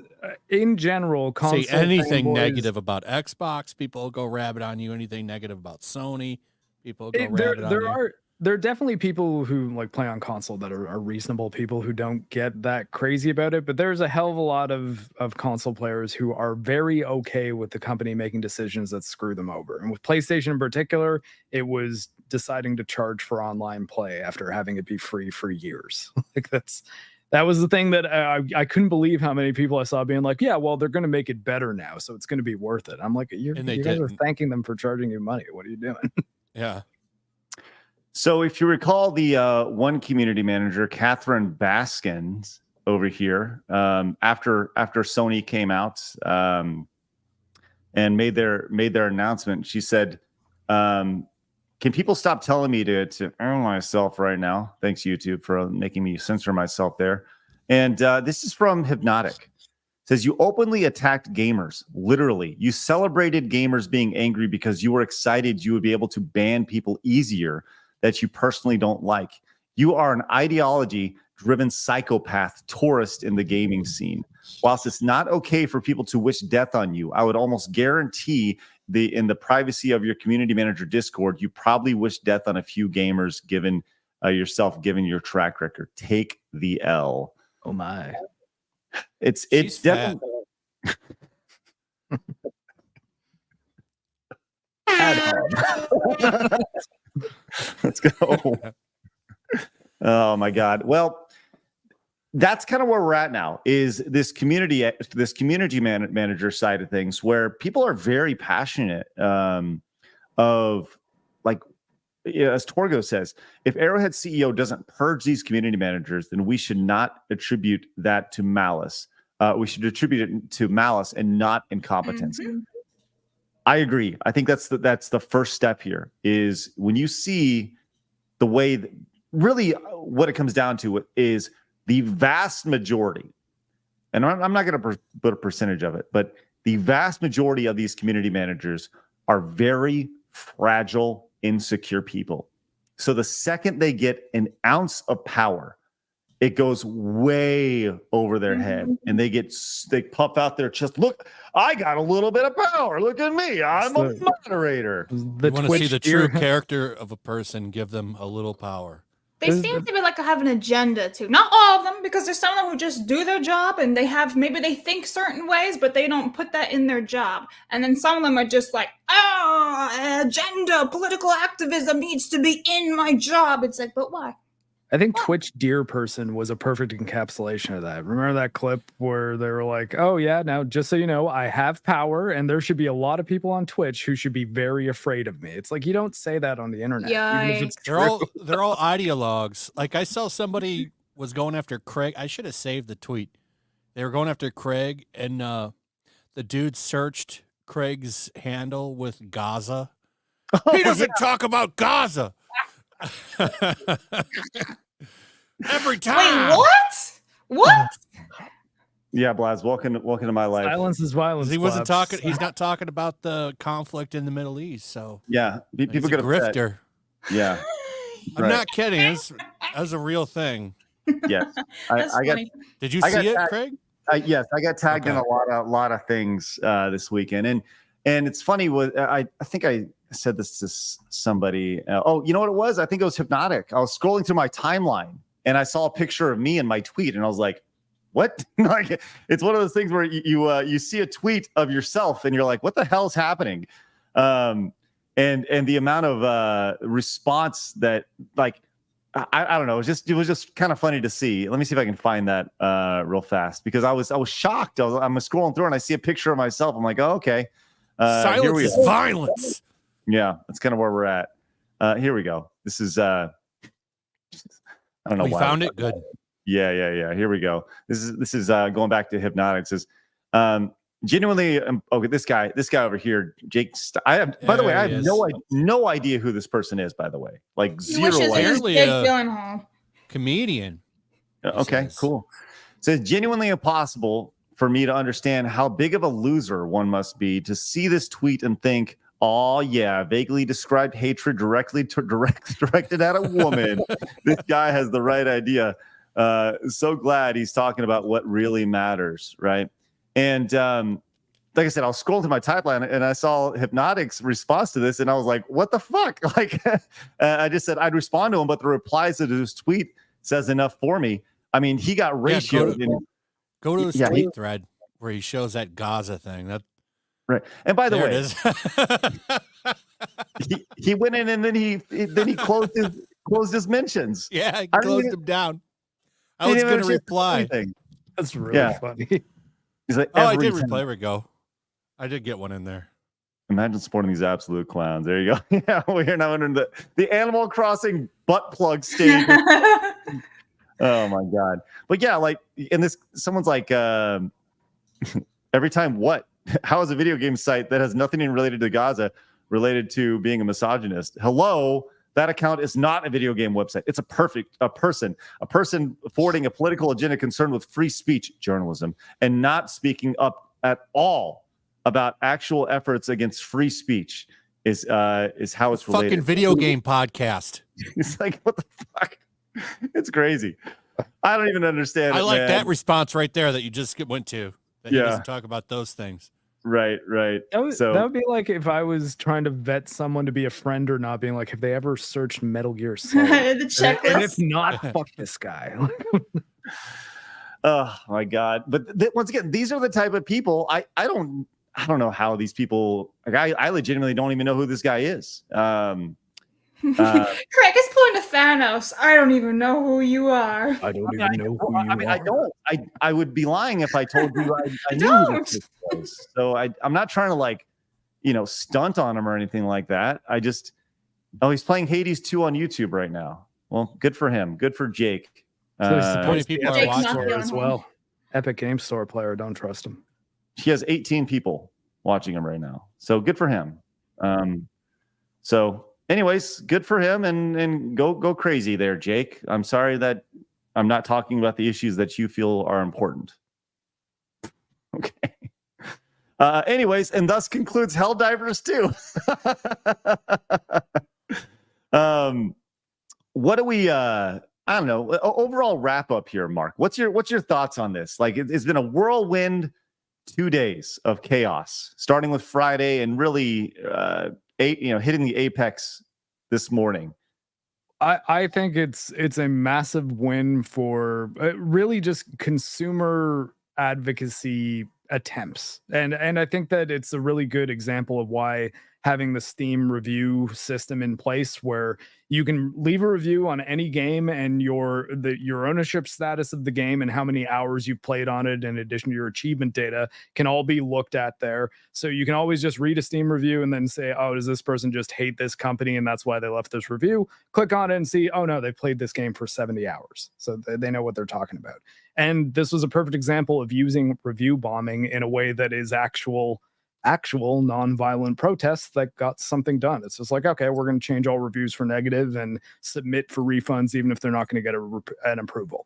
in general, console say anything fanboys, negative about Xbox, people go rabid on you. Anything negative about Sony, people go rabid on you. there are definitely people who like play on console that are reasonable people who don't get that crazy about it, but there's a hell of a lot of console players who are very okay with the company making decisions that screw them over. And with PlayStation in particular, it was deciding to charge for online play after having it be free for years. Like that was the thing that I couldn't believe how many people I saw being like, yeah, well, they're going to make it better now, so it's going to be worth it. I'm like, you guys are thanking them for charging you money. What are you doing? Yeah. So if you recall, the one community manager, Catherine Baskins, over here, after Sony came out and made their announcement, she said, "Can people stop telling me to own myself right now? Thanks, YouTube, for making me censor myself there." And this is from Hypnotic. It says, "You openly attacked gamers. Literally, you celebrated gamers being angry because you were excited you would be able to ban people easier that you personally don't like. You are an ideology-driven psychopath tourist in the gaming scene. Whilst it's not okay for people to wish death on you, I would almost guarantee in the privacy of your community manager Discord, you probably wish death on a few gamers given your track record. Take the L." Oh my. It's definitely Let's go. Oh my God. Well, that's kind of where we're at now, is this community manager side of things, where people are very passionate of, like, as Torgo says, if Arrowhead CEO doesn't purge these community managers, then we should not attribute that to malice. We should attribute it to malice and not incompetence. Mm-hmm. I agree. I think that's the first step here, is when you see the way that, really what it comes down to is the vast majority, and I'm not going to put a percentage of it, but the vast majority of these community managers are very fragile, insecure people. So the second they get an ounce of power, it goes way over their head, and they puff out their chest. Look, I got a little bit of power. Look at me. I'm a moderator. You want to see the true character of a person, give them a little power. They seem to be like have an agenda too. Not all of them, because there's some of them who just do their job and maybe they think certain ways, but they don't put that in their job. And then some of them are just like, agenda, political activism needs to be in my job. It's like, but why? I think Twitch Deer Person was a perfect encapsulation of that. Remember that clip where they were like, oh yeah, now just so you know, I have power and there should be a lot of people on Twitch who should be very afraid of me. It's like, you don't say that on the internet. Yeah, they're all ideologues. Like, I saw somebody was going after Craig. I should have saved the tweet. They were going after Craig, and the dude searched Craig's handle with Gaza. He doesn't talk about Gaza. Every time. Wait, what? Yeah, Blabs, welcome to my life. Silence is violence. He wasn't talking. He's not talking about the conflict in the Middle East. So yeah, people get upset. Grifter. Yeah, I'm not kidding. That was a real thing. Yes, I got. Did you see it, Craig? Yes, I got tagged in a lot of things this weekend, and it's funny. I think I said this to somebody. You know what it was? I think it was Hypnotic. I was scrolling through my timeline and I saw a picture of me in my tweet, and I was like, "What?" Like, it's one of those things where you see a tweet of yourself and you're like, "What the hell's happening?" And the amount of response that, like, I don't know. It was just kind of funny to see. Let me see if I can find that real fast, because I was shocked. I'm scrolling through and I see a picture of myself. I'm like, "Oh, okay." Silence is violence. Yeah, that's kind of where we're at. Here we go. This is I don't know. We found it. Good. Yeah. Here we go. This is going back to Hypnotic. It says, genuinely. Okay, this guy over here, Jake. I have no idea who this person is. By the way, like zero. Apparently a comedian. Okay, cool. It says, genuinely impossible for me to understand how big of a loser one must be to see this tweet and think, "Oh yeah, vaguely described hatred directed at a woman. This guy has the right idea." So glad he's talking about what really matters, right? And like I said, I was scrolling through my timeline and I saw Hypnotic's response to this, and I was like, "What the fuck?" Like, I just said I'd respond to him, but the replies to his tweet says enough for me. I mean, he got ratioed. Go to his tweet thread where he shows that Gaza thing. That right. And by the there way, it is. he went in and then he closed his mentions. Yeah, he closed them down. I was going to reply. That's really funny. He's like, I did reply. There we go. I did get one in there. Imagine supporting these absolute clowns. There you go. Yeah, we're now under the Animal Crossing butt plug stage. Oh my god! But yeah, like, and this someone's like, every time what? How is a video game site that has nothing related to Gaza related to being a misogynist? Hello, that account is not a video game website. It's a person forwarding a political agenda concerned with free speech journalism and not speaking up at all about actual efforts against free speech is how it's related. Fucking video game podcast. It's like, what the fuck? It's crazy. I don't even understand. I like that response right there that you just went to. That he doesn't talk about those things. Right. That would be like if I was trying to vet someone to be a friend or not, being like, have they ever searched Metal Gear Solid? The checklist. And if not, fuck this guy. Oh my god! But once again, these are the type of people I don't know how these people. Like, I legitimately don't even know who this guy is. Craig is pulling to Thanos. I don't even know who you are. I don't even know who you are. I don't. I would be lying if I told you I knew who this was. So I'm not trying to, like, stunt on him or anything like that. He's playing Hades 2 on YouTube right now. Well, good for him. Good for Jake. So many people are watching as well. Epic Game Store player. Don't trust him. He has 18 people watching him right now. So good for him. So anyways, good for him, and go crazy there, Jake. I'm sorry that I'm not talking about the issues that you feel are important. Okay. Anyways, and thus concludes Helldivers 2. What do we I don't know, overall wrap up here, Mark? What's your thoughts on this? Like, it's been a whirlwind 2 days of chaos, starting with Friday and really hitting the apex this morning. I think it's a massive win for really just consumer advocacy attempts, and I think that it's a really good example of why having the Steam review system in place, where you can leave a review on any game and your ownership status of the game and how many hours you've played on it, in addition to your achievement data, can all be looked at there. So you can always just read a Steam review and then say, oh, does this person just hate this company and that's why they left this review? Click on it and see, oh no, they played this game for 70 hours. So they know what they're talking about. And this was a perfect example of using review bombing in a way that is actual non-violent protests that got something done. It's just like, okay, we're going to change all reviews for negative and submit for refunds, even if they're not going to get an approval.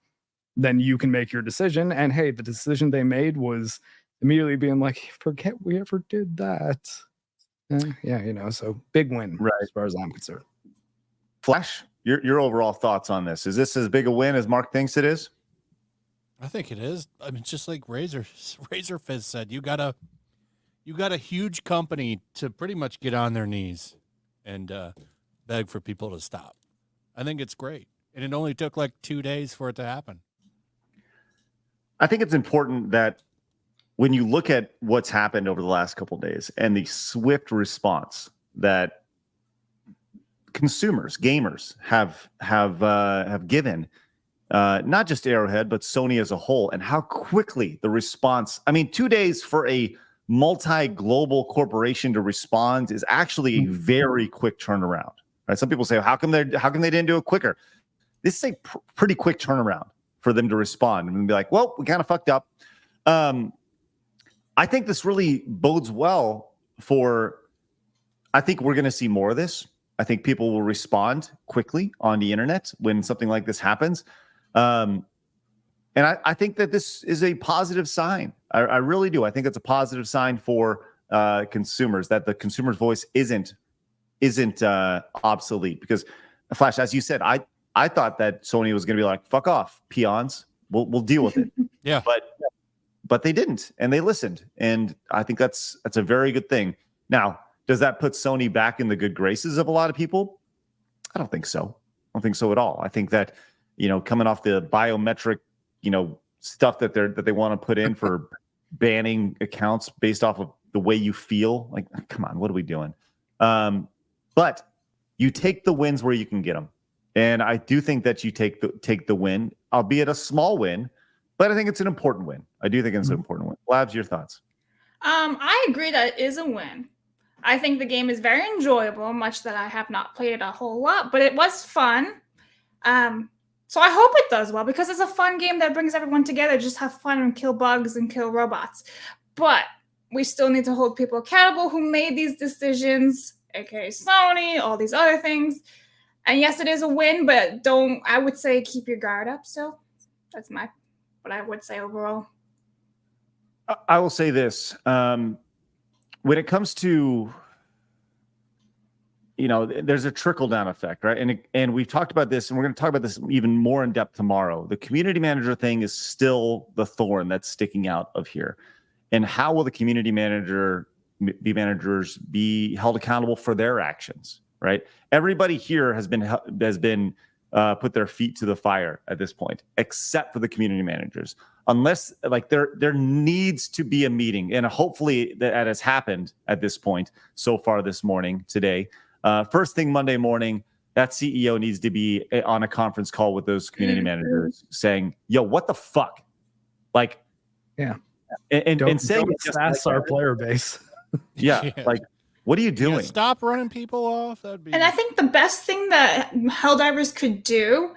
Then you can make your decision. And hey, the decision they made was immediately being like, forget we ever did that. So big win, right, as far as I'm concerned. Flash, your overall thoughts on this? Is this as big a win as Mark thinks it is? I think it is. I mean, just like Razor Fizz said, you got a huge company to pretty much get on their knees and beg for people to stop. I think it's great. And it only took like 2 days for it to happen. I think it's important that when you look at what's happened over the last couple of days and the swift response that consumers, gamers have given, not just Arrowhead, but Sony as a whole, and how quickly the response, 2 days for a multi-global corporation to respond is actually a very quick turnaround. Right? Some people say, how come they didn't do it quicker? This is a pretty quick turnaround for them to respond and be like, well, we kind of fucked up. I think this really bodes well for, I think we're going to see more of this. I think people will respond quickly on the internet when something like this happens. And I think that this is a positive sign. I really do. I think it's a positive sign for consumers, that the consumer's voice isn't obsolete. Because, Flash, as you said, I thought that Sony was going to be like, fuck off, peons. We'll deal with it. Yeah. but they didn't, and they listened. And I think that's a very good thing. Now, does that put Sony back in the good graces of a lot of people? I don't think so. I don't think so at all. I think that, coming off the biometric, stuff that they want to put in for banning accounts based off of the way you feel, like, come on, what are we doing? But you take the wins where you can get them. And I do think that you take the win, albeit a small win, but I think it's an important win. I do think it's an important win. Blabs, your thoughts? I agree that it is a win. I think the game is very enjoyable, much that I have not played it a whole lot, but it was fun. So I hope it does well, because it's a fun game that brings everyone together. Just have fun and kill bugs and kill robots. But we still need to hold people accountable who made these decisions, aka Sony, all these other things. And yes, it is a win, but I would say keep your guard up. So that's what I would say overall. I will say this. When it comes to, there's a trickle-down effect, right? And we've talked about this, and we're going to talk about this even more in depth tomorrow. The community manager thing is still the thorn that's sticking out of here. And how will the community managers be held accountable for their actions, right? Everybody here has been put their feet to the fire at this point, except for the community managers. Unless, like, there needs to be a meeting, and hopefully that has happened at this point so far this morning, today. First thing Monday morning, that CEO needs to be on a conference call with those community managers saying, yo, what the fuck? Like, yeah. And saying don't sass our player base. Yeah. Like, what are you doing? Stop running people off. And I think the best thing that Helldivers could do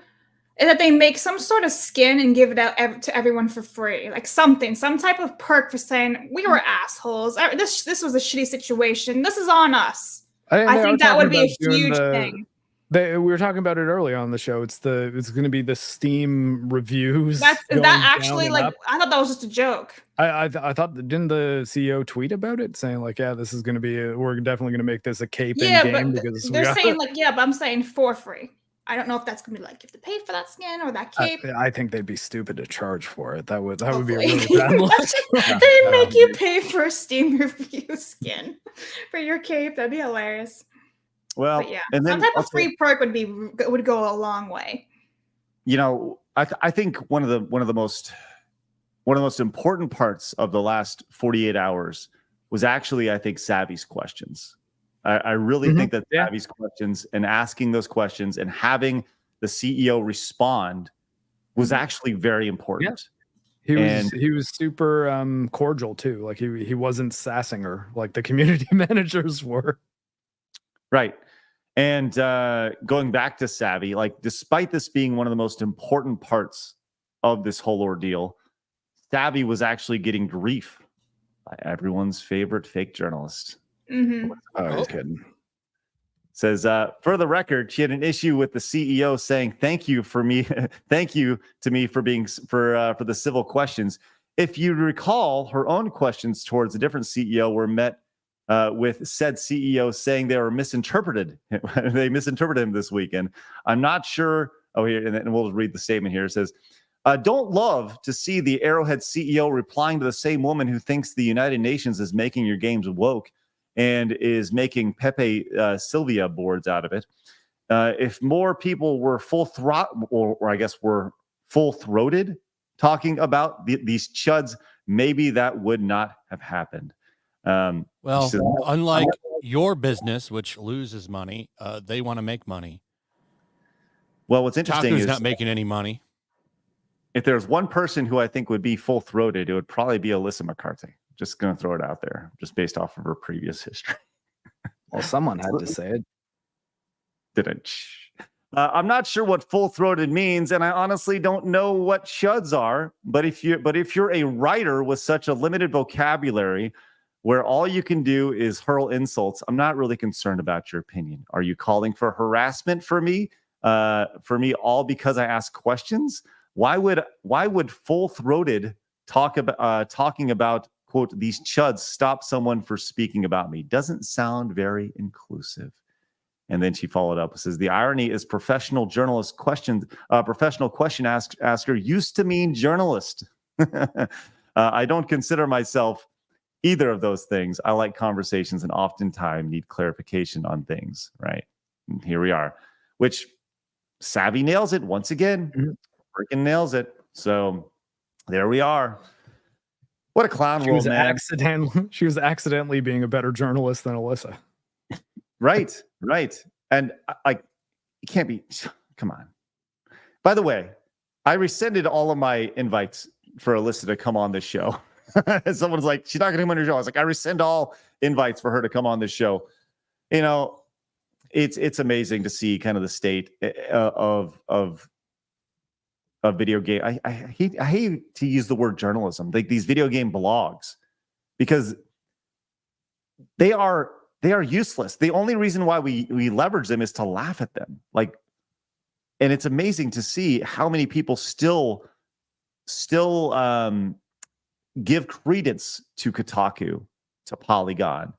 is that they make some sort of skin and give it out to everyone for free. Like some type of perk for saying, we were assholes. This was a shitty situation. This is on us. I think that would be a huge thing. We were talking about it earlier on the show. It's going to be the Steam reviews. Is that actually like? I thought that was just a joke. I thought, didn't the CEO tweet about it, saying like, yeah, this is going to be we're definitely going to make this a cape in game, because they're saying like, yeah, but I'm saying for free. I don't know if that's going to be like, you have to pay for that skin or that cape. I think they'd be stupid to charge for it. That would be a really bad look. They make you pay for a Steam review skin for your cape. That'd be hilarious. Well, but yeah, and then some type of free perk would go a long way. I think one of the most important parts of the last 48 hours was actually, I think, Savvy's questions. I really think that Savvy's questions and asking those questions and having the CEO respond was actually very important. Yeah. He was super cordial too. Like he wasn't sassing her like the community managers were. Right. And going back to Savvy, like, despite this being one of the most important parts of this whole ordeal, Savvy was actually getting grief by everyone's favorite fake journalist. Mm-hmm. Oh, I was kidding. Says, for the record, she had an issue with the CEO saying thank you to me for the civil questions. If you recall, her own questions towards a different CEO were met with said CEO saying they were misinterpreted. They misinterpreted him this weekend. I'm not sure. Oh, here, and we'll read the statement here. It says, don't love to see the Arrowhead CEO replying to the same woman who thinks the United Nations is making your games woke and is making Pepe Sylvia boards out of it. If more people were were full-throated talking about these chuds, maybe that would not have happened. Well, unlike your business, which loses money, they want to make money. Well, what's interesting is not making any money. If there's one person who I think would be full-throated, it would probably be Alyssa Mercante. Just going to throw it out there, just based off of her previous history. Well, someone had to say it. Didn't. I'm not sure what full-throated means, and I honestly don't know what chuds are. But if you're a writer with such a limited vocabulary, where all you can do is hurl insults, I'm not really concerned about your opinion. Are you calling for harassment for me? All because I ask questions? Why would full-throated talking about, quote, these chuds stop someone for speaking about me? Doesn't sound very inclusive. And then she followed up and says, the irony is professional question asker used to mean journalist. I don't consider myself either of those things. I like conversations and oftentimes need clarification on things, right? And here we are, which Savvy nails it once again. Freaking nails it. So there we are. What a clown world, man. She was accidentally being a better journalist than Alyssa. Right. And you can't be, come on. By the way, I rescinded all of my invites for Alyssa to come on this show. Someone's like, she's not going to come on your show. I was like, I rescind all invites for her to come on this show. You know, it's amazing to see kind of the state of video game. I hate to use the word journalism, like these video game blogs, because they are useless. The only reason why we leverage them is to laugh at them. Like, and it's amazing to see how many people still give credence to Kotaku, to Polygon,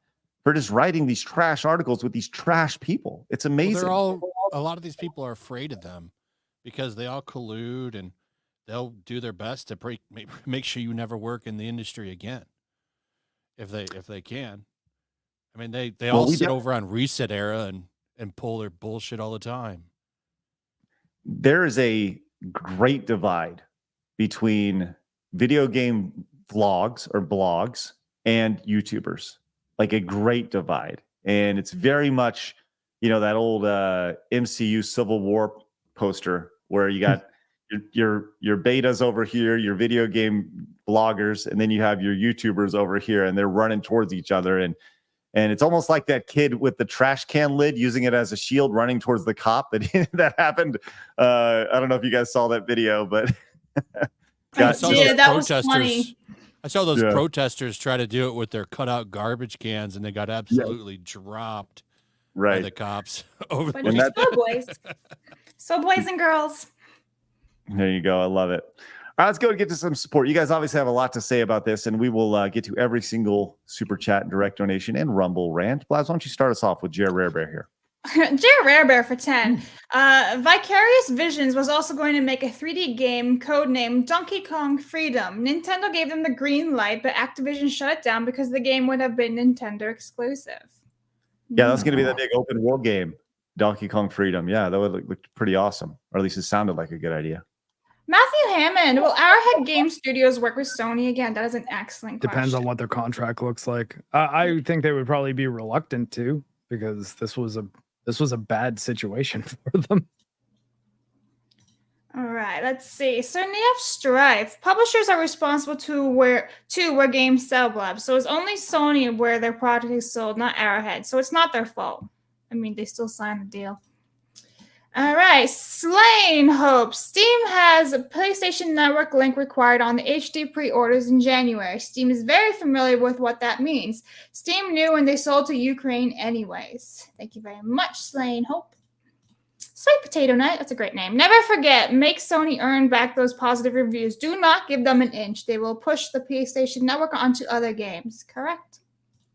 for just writing these trash articles with these trash people. It's amazing. Well, a lot of these people are afraid of them because they all collude and they'll do their best to make sure you never work in the industry again, if they can. I mean, they all sit over on Reset Era and pull their bullshit all the time. There is a great divide between video game vlogs or blogs and YouTubers, like a great divide. And it's very much, that old MCU Civil War poster where you got your betas over here, your video game bloggers, and then you have your YouTubers over here, and they're running towards each other. And it's almost like that kid with the trash can lid using it as a shield running towards the cop that happened. I don't know if you guys saw that video, but that was funny. I saw those protesters try to do it with their cutout garbage cans, and they got absolutely dropped by the cops. Over So boys and girls. There you go. I love it. All right, let's go and get to some support. You guys obviously have a lot to say about this, and we will get to every single super chat, direct donation, and Rumble rant. Blabs, why don't you start us off with Jer Rarebear here? Jer Rarebear for 10. Vicarious Visions was also going to make a 3D game codenamed Donkey Kong Freedom. Nintendo gave them the green light, but Activision shut it down because the game would have been Nintendo exclusive. Yeah, that's going to be the big open world game, Donkey Kong Freedom. Yeah, that would look pretty awesome, or at least it sounded like a good idea. Matthew Hammond, will Arrowhead Game Studios work with Sony again? That is an excellent question. Depends on what their contract looks like. I think they would probably be reluctant to, because this was a bad situation for them. All right, let's see. So NF Strife, publishers are responsible to where games sell, Blabs. So it's only Sony where their product is sold, not Arrowhead. So it's not their fault. I mean, they still signed the deal. All right, Slain Hope. Steam has a PlayStation Network link required on the HD pre-orders in January. Steam is very familiar with what that means. Steam knew when they sold to Ukraine anyways. Thank you very much, Slain Hope. Sweet Potato Nut, that's a great name. Never forget, make Sony earn back those positive reviews. Do not give them an inch. They will push the PlayStation Network onto other games, correct?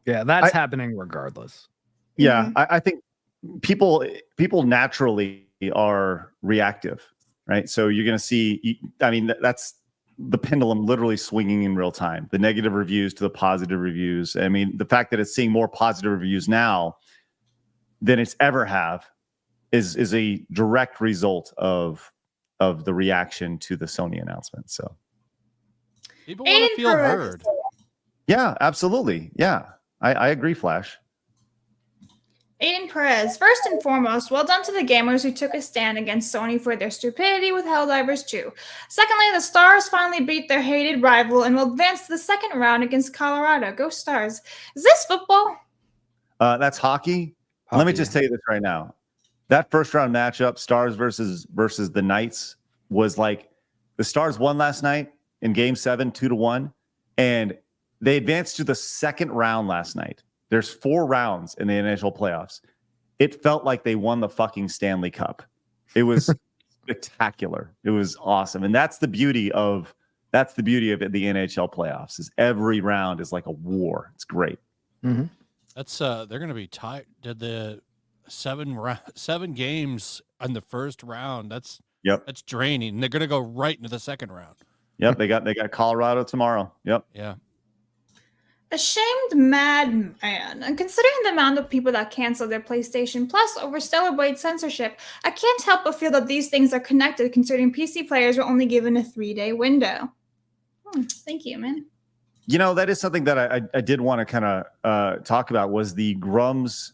Yeah, that's happening regardless. Yeah, I think people naturally are reactive, right? So you're going to see, that's the pendulum literally swinging in real time, the negative reviews to the positive reviews. I mean, the fact that it's seeing more positive reviews now than it's ever have is a direct result of the reaction to the Sony announcement. So people want to feel heard. Yeah, absolutely. Yeah, I agree, Flash. Aiden Perez, first and foremost, well done to the gamers who took a stand against Sony for their stupidity with Helldivers 2. Secondly, the Stars finally beat their hated rival and will advance to the second round against Colorado. Go Stars. Is this football? That's hockey. Let me just tell you this right now. That first round matchup, Stars versus the Knights, was like the Stars won last night in Game 7, 2-1, and they advanced to the second round last night. There's 4 rounds in the NHL playoffs. It felt like they won the fucking Stanley Cup. It was spectacular. It was awesome. And that's the beauty of the NHL playoffs, is every round is like a war. It's great. Mm-hmm. That's they're going to be tight. Did the 7 games on the first round? That's draining. And they're going to go right into the second round. Yep, they got Colorado tomorrow. Yep. Yeah. Ashamed madman. And considering the amount of people that cancel their PlayStation Plus over Stellar Blade censorship, I can't help but feel that these things are connected, considering PC players were only given a 3-day window. Thank you, man. You know, that is something that I did want to kind of talk about, was the Grum's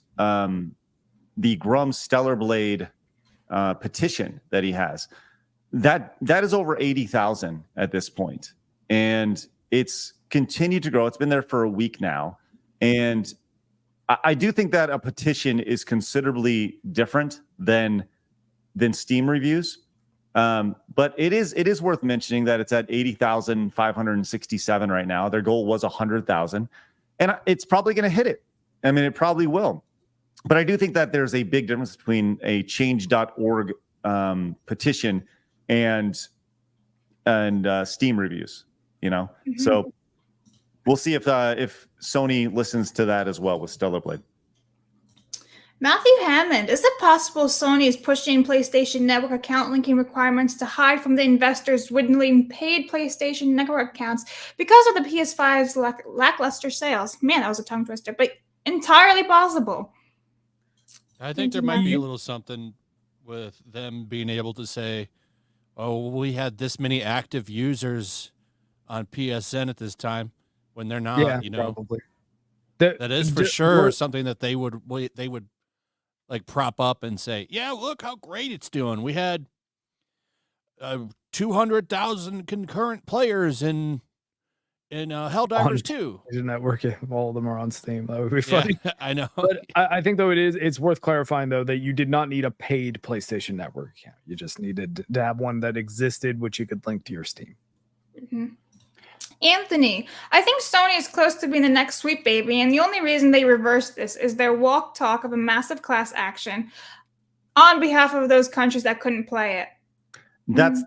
Stellar Blade petition that he has. That is over 80,000 at this point, and it's continued to grow. It's been there for a week now, and I do think that a petition is considerably different than Steam reviews. But it is worth mentioning that it's at 80,567 right now. Their goal was 100,000, and it's probably going to hit it. I mean, it probably will. But I do think that there's a big difference between a change.org petition and Steam reviews, you know? Mm-hmm. So we'll see if Sony listens to that as well with Stellar Blade. Matthew Hammond, is it possible Sony is pushing PlayStation Network account linking requirements to hide from the investors dwindling paid PlayStation Network accounts because of the PS5's lackluster sales? Man, that was a tongue twister, but entirely possible. I think there might be a little something with them being able to say, oh, we had this many active users on PSN at this time, when they're not. Yeah, you know, probably. That is for sure something that they would like prop up and say, yeah, look how great it's doing. We had 200,000 concurrent players in Helldivers 2. Network, all of them are on Steam. That would be funny. Yeah, I know. But I think though it's worth clarifying though that you did not need a paid PlayStation Network account. You just needed to have one that existed, which you could link to your Steam. Mm-hmm. Anthony, I think Sony is close to being the next Sweet Baby, and the only reason they reversed this is their walk talk of a massive class action on behalf of those countries that couldn't play it. That's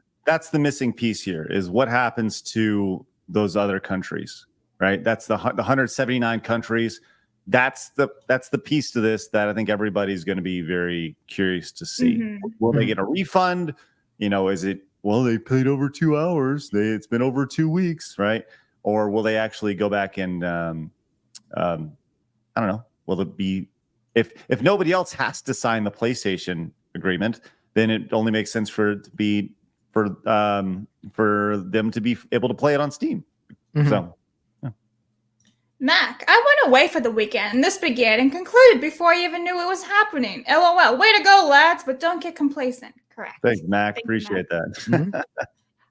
the missing piece here, is what happens to those other countries, right? That's the 179 countries. That's the piece to this that I think everybody's going to be very curious to see. Mm-hmm. Will they get a refund? You know, is it, well, they played over 2 hours. It's been over 2 weeks, right? Or will they actually go back and I don't know? Will it be if nobody else has to sign the PlayStation agreement, then it only makes sense for it to be for them to be able to play it on Steam. Mm-hmm. So, yeah. Mac, I went away for the weekend, and this began and concluded before I even knew it was happening. LOL. Way to go, lads! But don't get complacent. Correct. Thanks, Mac. Appreciate that.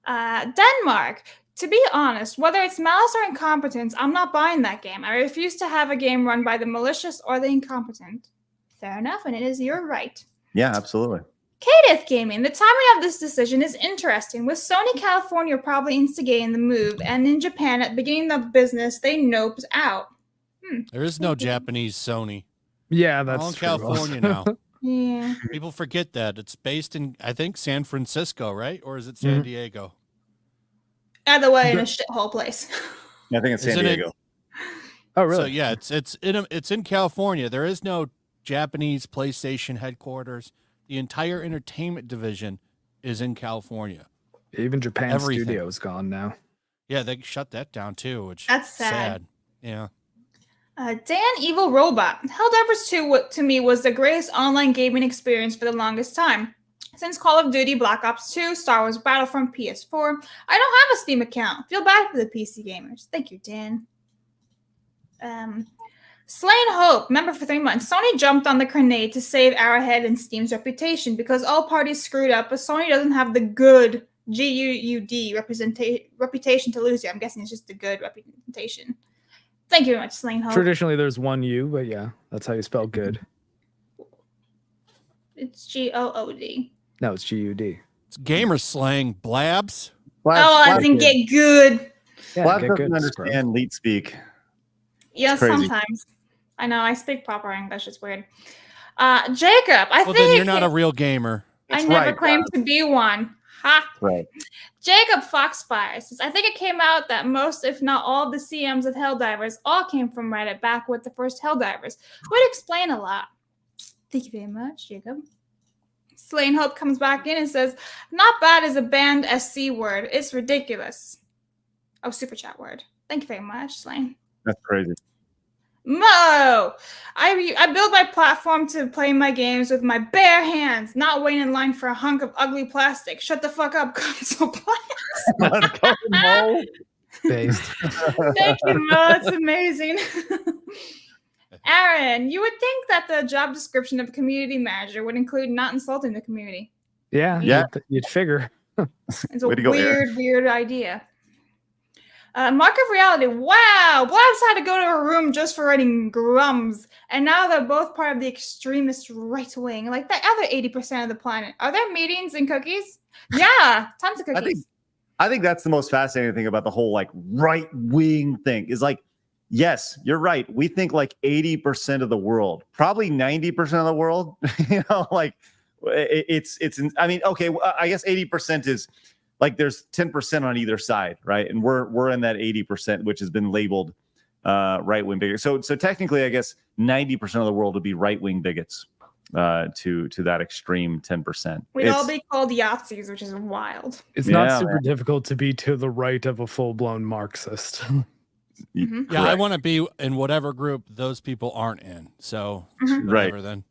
Mm-hmm. Denmark. To be honest, whether it's malice or incompetence, I'm not buying that game. I refuse to have a game run by the malicious or the incompetent. Fair enough, and it is your right. Yeah, absolutely. Kadith Gaming. The timing of this decision is interesting, with Sony California probably instigating the move, and in Japan at the beginning of business, they noped out. There is no Japanese Sony. Yeah, that's all in California now. Yeah. People forget that. It's based in, I think, San Francisco, right? Or is it San Diego? Either way, in a shithole place. I think it's San Diego. Oh, really? So, yeah, it's in California. There is no Japanese PlayStation headquarters. The entire entertainment division is in California. Even Japan studio is gone now. Yeah, they shut that down too, which that's sad. Yeah. Dan Evil Robot. Helldivers 2 to me was the greatest online gaming experience for the longest time. Since Call of Duty Black Ops 2, Star Wars Battlefront PS4, I don't have a Steam account. Feel bad for the PC gamers. Thank you, Dan. Slain Hope, member for 3 months. Sony jumped on the grenade to save Arrowhead and Steam's reputation because all parties screwed up, but Sony doesn't have the good GUUD reputation to lose here. I'm guessing it's just the good reputation. Thank you very much, Slain Hope. Traditionally, there's one U, but yeah, that's how you spell good. It's GOOD. No, it's GUD. It's gamer slang. Blabs. I didn't get good. Yeah, Blabs doesn't understand leet speak. Yeah, sometimes. I know, I speak proper English. It's weird. Jacob, I think... Well, then you're not a real gamer. I never claimed to be one. Ha! Right. Jacob Foxfire says, I think it came out that most, if not all, of the CMs of Helldivers all came from Reddit back with the first Helldivers. Would explain a lot. Thank you very much, Jacob. Slain Hope comes back in and says, "Not bad as a banned SC word. It's ridiculous." Oh, super chat word. Thank you very much, Slain. That's crazy. Mo! I build my platform to play my games with my bare hands, not waiting in line for a hunk of ugly plastic. Shut the fuck up, console players. Let's go, Mo. Based. Thank you, Mo. It's amazing. Aaron, you would think that the job description of a community manager would include not insulting the community. Yeah. You'd figure. It's a Way to go, Aaron. weird idea. Mark of Reality. Wow, Blabs had to go to a room just for writing grums, and now they're both part of the extremist right wing, like the other 80% of the planet. Are there meetings and cookies? Yeah, tons of cookies. I think that's the most fascinating thing about the whole like right wing thing is like, yes, you're right. We think like 80% of the world, probably 90% of the world. Like it's. I mean, okay, I guess 80% is. Like there's 10% on either side, right? And we're in that 80%, which has been labeled right-wing bigots. So technically, I guess 90% of the world would be right-wing bigots to that extreme 10%. We'd all be called Yahtzees, which is wild. It's not super difficult to be to the right of a full-blown Marxist. Mm-hmm. Yeah, I want to be in whatever group those people aren't in. So whatever then.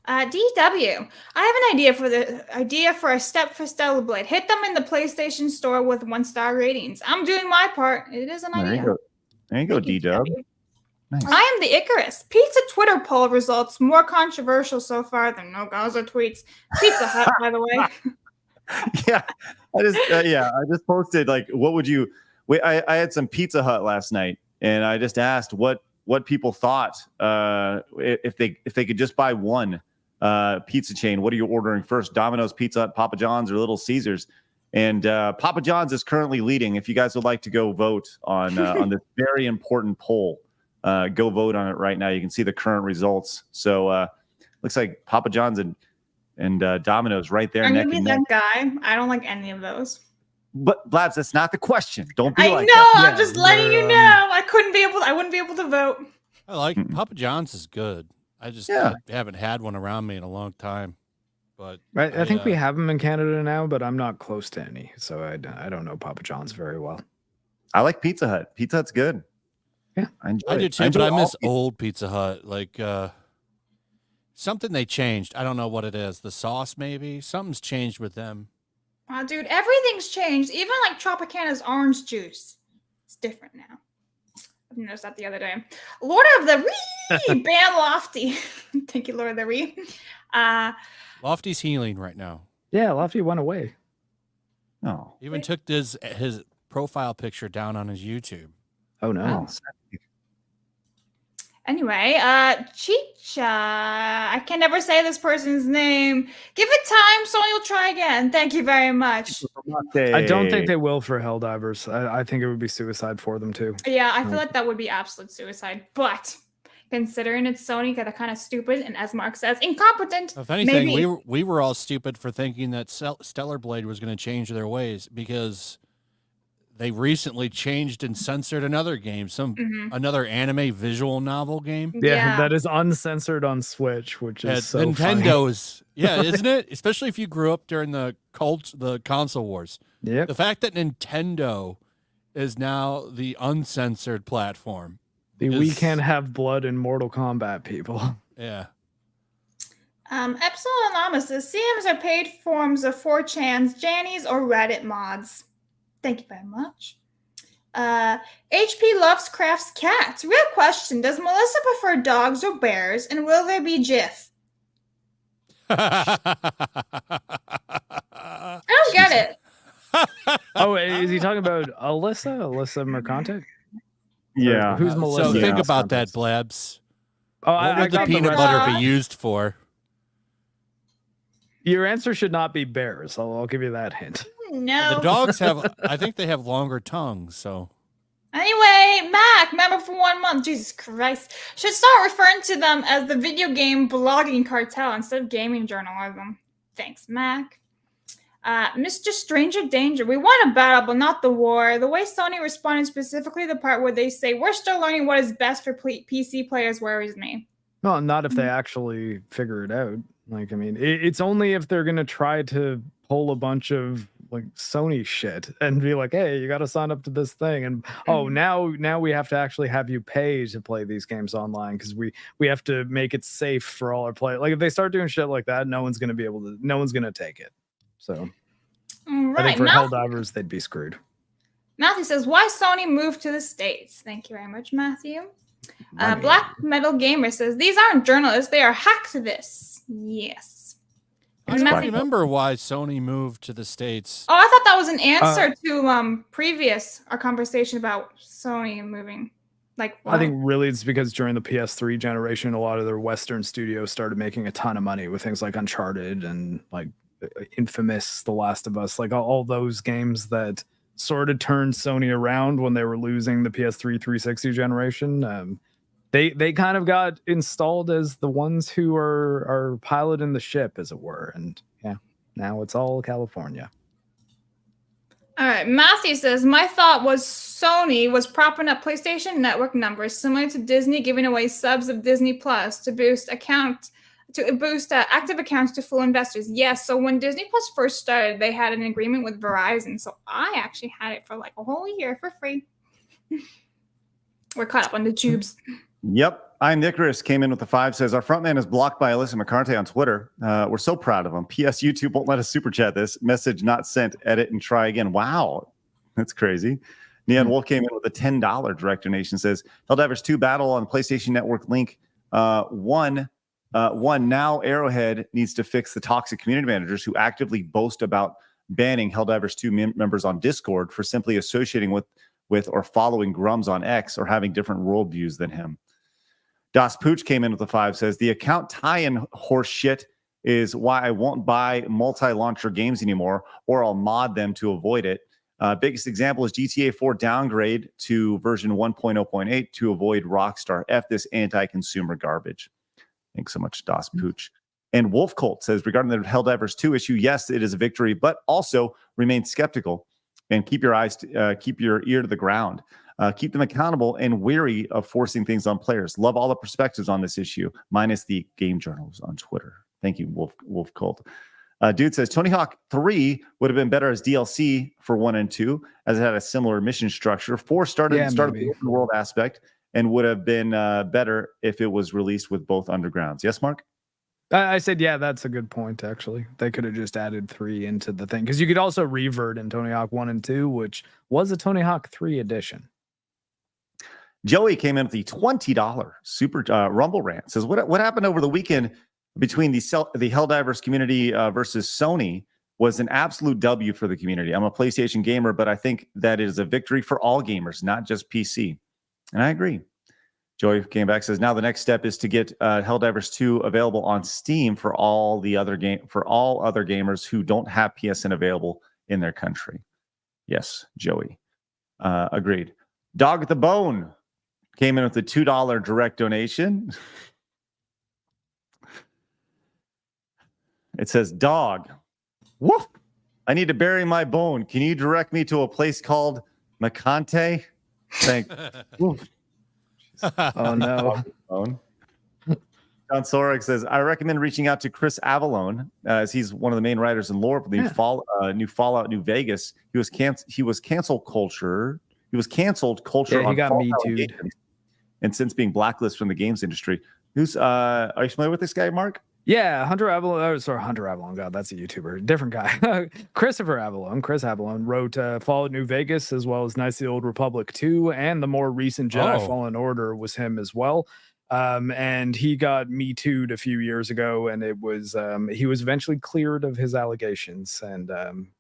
DW. I have an idea for a step for Stellar Blade. Hit them in the PlayStation Store with 1-star ratings. I'm doing my part. It is an idea. There you go, DW. Nice. I am the Icarus. Pizza Twitter poll results more controversial so far than no Gaza tweets. Pizza Hut, by the way. Yeah, I just posted like, what would you? I had some Pizza Hut last night, and I just asked what people thought if they could just buy one. Pizza chain. What are you ordering first? Domino's, Pizza Hut, Papa John's, or Little Caesars? And Papa John's is currently leading. If you guys would like to go vote on this very important poll, go vote on it right now. You can see the current results. So looks like Papa John's and Domino's right there. I'm gonna be that guy. I don't like any of those. But Blabs, that's not the question. Don't be like that. Yeah, I'm just letting you know. I wouldn't be able to vote. I like Papa John's is good. I just haven't had one around me in a long time. But I think we have them in Canada now, but I'm not close to any, so I don't know Papa John's very well. I like Pizza Hut. Pizza Hut's good. Yeah, I do too, but I miss old Pizza Hut. Like something they changed. I don't know what it is. The sauce, maybe something's changed with them. Oh, dude, everything's changed. Even like Tropicana's orange juice, it's different now. I noticed that the other day. Lord of the Ree, ban Lofty. Thank you, Lord of the Ree. Lofty's healing right now. Yeah, Lofty went away. No, he even took his profile picture down on his YouTube. Oh no. Anyway, Chicha. I can never say this person's name. Give it time, Sony will try again. Thank you very much. I don't think they will for Helldivers. I think it would be suicide for them too. Yeah, I feel like that would be absolute suicide. But considering it's Sony, they're kind of stupid, and as Mark says, incompetent. If anything, we were all stupid for thinking that Stellar Blade was going to change their ways because they recently changed and censored another game, another anime visual novel game. Yeah, that is uncensored on Switch, which is so Nintendo's. Yeah, isn't it? Especially if you grew up during the console wars. Yeah. The fact that Nintendo is now the uncensored platform. We can't have blood in Mortal Kombat, people. Yeah. Epsilon Anonymous says CMs are paid forms of 4chan's, Jannies, or Reddit mods. Thank you very much. HP loves crafts cats. Real question: does Melissa prefer dogs or bears, and will there be GIF? I don't get it. Oh, is he talking about Alyssa? Alyssa Mercante? Yeah. Who's Melissa? So think about that, Blabs. Oh, what would the peanut butter be used for? Your answer should not be bears. I'll give you that hint. No. The dogs have, I think they have longer tongues, so. Anyway, Mac, member for 1 month. Jesus Christ. Should start referring to them as the video game blogging cartel instead of gaming journalism. Thanks, Mac. Mr. Stranger Danger. We want a battle, but not the war. The way Sony responded, specifically the part where they say, we're still learning what is best for PC players, worries me. Well, not if they actually figure it out. Like, I mean, it's only if they're gonna try to pull a bunch of like Sony shit and be like, hey, you got to sign up to this thing, and now we have to actually have you pay to play these games online because we have to make it safe for all our players. Like, if they start doing shit like that, no one's gonna take it. So I think for Helldivers, they'd be screwed. Matthew says, why Sony moved to the States? Thank you very much, Matthew. Black Metal Gamer says, these aren't journalists, they are hacktivists. Yes. I don't remember why Sony moved to the States. Oh, I thought that was an answer to our conversation about Sony moving. Like, why? I think really it's because during the PS3 generation, a lot of their Western studios started making a ton of money with things like Uncharted and like Infamous, The Last of Us, like all those games that sort of turned Sony around when they were losing the PS3 360 generation. They kind of got installed as the ones who are piloting the ship, as it were. And yeah, now it's all California. All right. Matthew says, my thought was Sony was propping up PlayStation Network numbers, similar to Disney giving away subs of Disney Plus to boost active accounts to full investors. Yes. So when Disney Plus first started, they had an agreement with Verizon. So I actually had it for like a whole year for free. We're caught up on the tubes. Yep. I'm Nicholas, came in with the 5, says, our frontman is blocked by Alyssa Mercante on Twitter. We're so proud of him. P.S. YouTube won't let us super chat this. Message not sent. Edit and try again. Wow. That's crazy. Neon Wolf came in with a $10 direct donation, says, Helldivers 2 battle on PlayStation Network link. One, now Arrowhead needs to fix the toxic community managers who actively boast about banning Helldivers 2 members on Discord for simply associating with or following Grums on X or having different worldviews than him. Das Pooch came in with a 5, says, the account tie-in horse shit is why I won't buy multi-launcher games anymore, or I'll mod them to avoid it. Biggest example is GTA 4 downgrade to version 1.0.8 to avoid Rockstar. F this anti-consumer garbage. Thanks so much, Das Pooch. And Wolf Colt says, regarding the Helldivers 2 issue, yes, it is a victory, but also remain skeptical and keep your ear to the ground. Keep them accountable and wary of forcing things on players. Love all the perspectives on this issue, minus the game journals on Twitter. Thank you, Wolf Cult. Dude says, Tony Hawk 3 would have been better as DLC for 1 and 2, as it had a similar mission structure. 4 started the open world aspect and would have been better if it was released with both undergrounds. Yes, Mark? I said, yeah, that's a good point, actually. They could have just added 3 into the thing. Because you could also revert in Tony Hawk 1 and 2, which was a Tony Hawk 3 edition. Joey came in with the $20 super Rumble rant. Says, what happened over the weekend between the Helldivers community versus Sony was an absolute W for the community. I'm a PlayStation gamer, but I think that it is a victory for all gamers, not just PC. And I agree. Joey came back, says, now the next step is to get Helldivers 2 available on Steam for all other gamers who don't have PSN available in their country. Yes, Joey. Agreed. Dog at the Bone came in with a $2 direct donation. It says, dog, woof, I need to bury my bone. Can you direct me to a place called Mercante? Thank woof. Oh, no. John Sorek says, I recommend reaching out to Chris Avallone, as he's one of the main writers in lore for the new Fallout New Vegas. He was canceled culture. He was canceled culture. Yeah, he got me too. And since being blacklisted from the games industry, are you familiar with this guy, Mark? Yeah, Hunter Avallone. God, that's a YouTuber. Different guy. Chris Avallone wrote Fallout New Vegas, as well as Knights of the Old Republic 2, and the more recent Jedi Fallen Order was him as well. And he got Me Too'd a few years ago, and it was he was eventually cleared of his allegations. And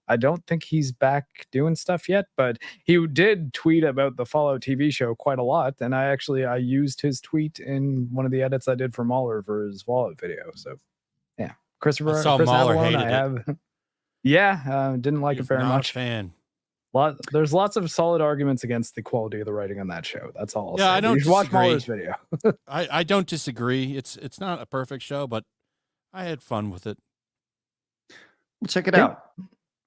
I don't think he's back doing stuff yet, but he did tweet about the Fallout TV show quite a lot. And I used his tweet in one of the edits I did for Mahler for his Fallout video. So yeah, Chris Avallone, didn't like it very much. Fan. There's lots of solid arguments against the quality of the writing on that show. That's all. I don't disagree. Watch Mahler's video. I don't disagree. It's not a perfect show, but I had fun with it. Well, check it out.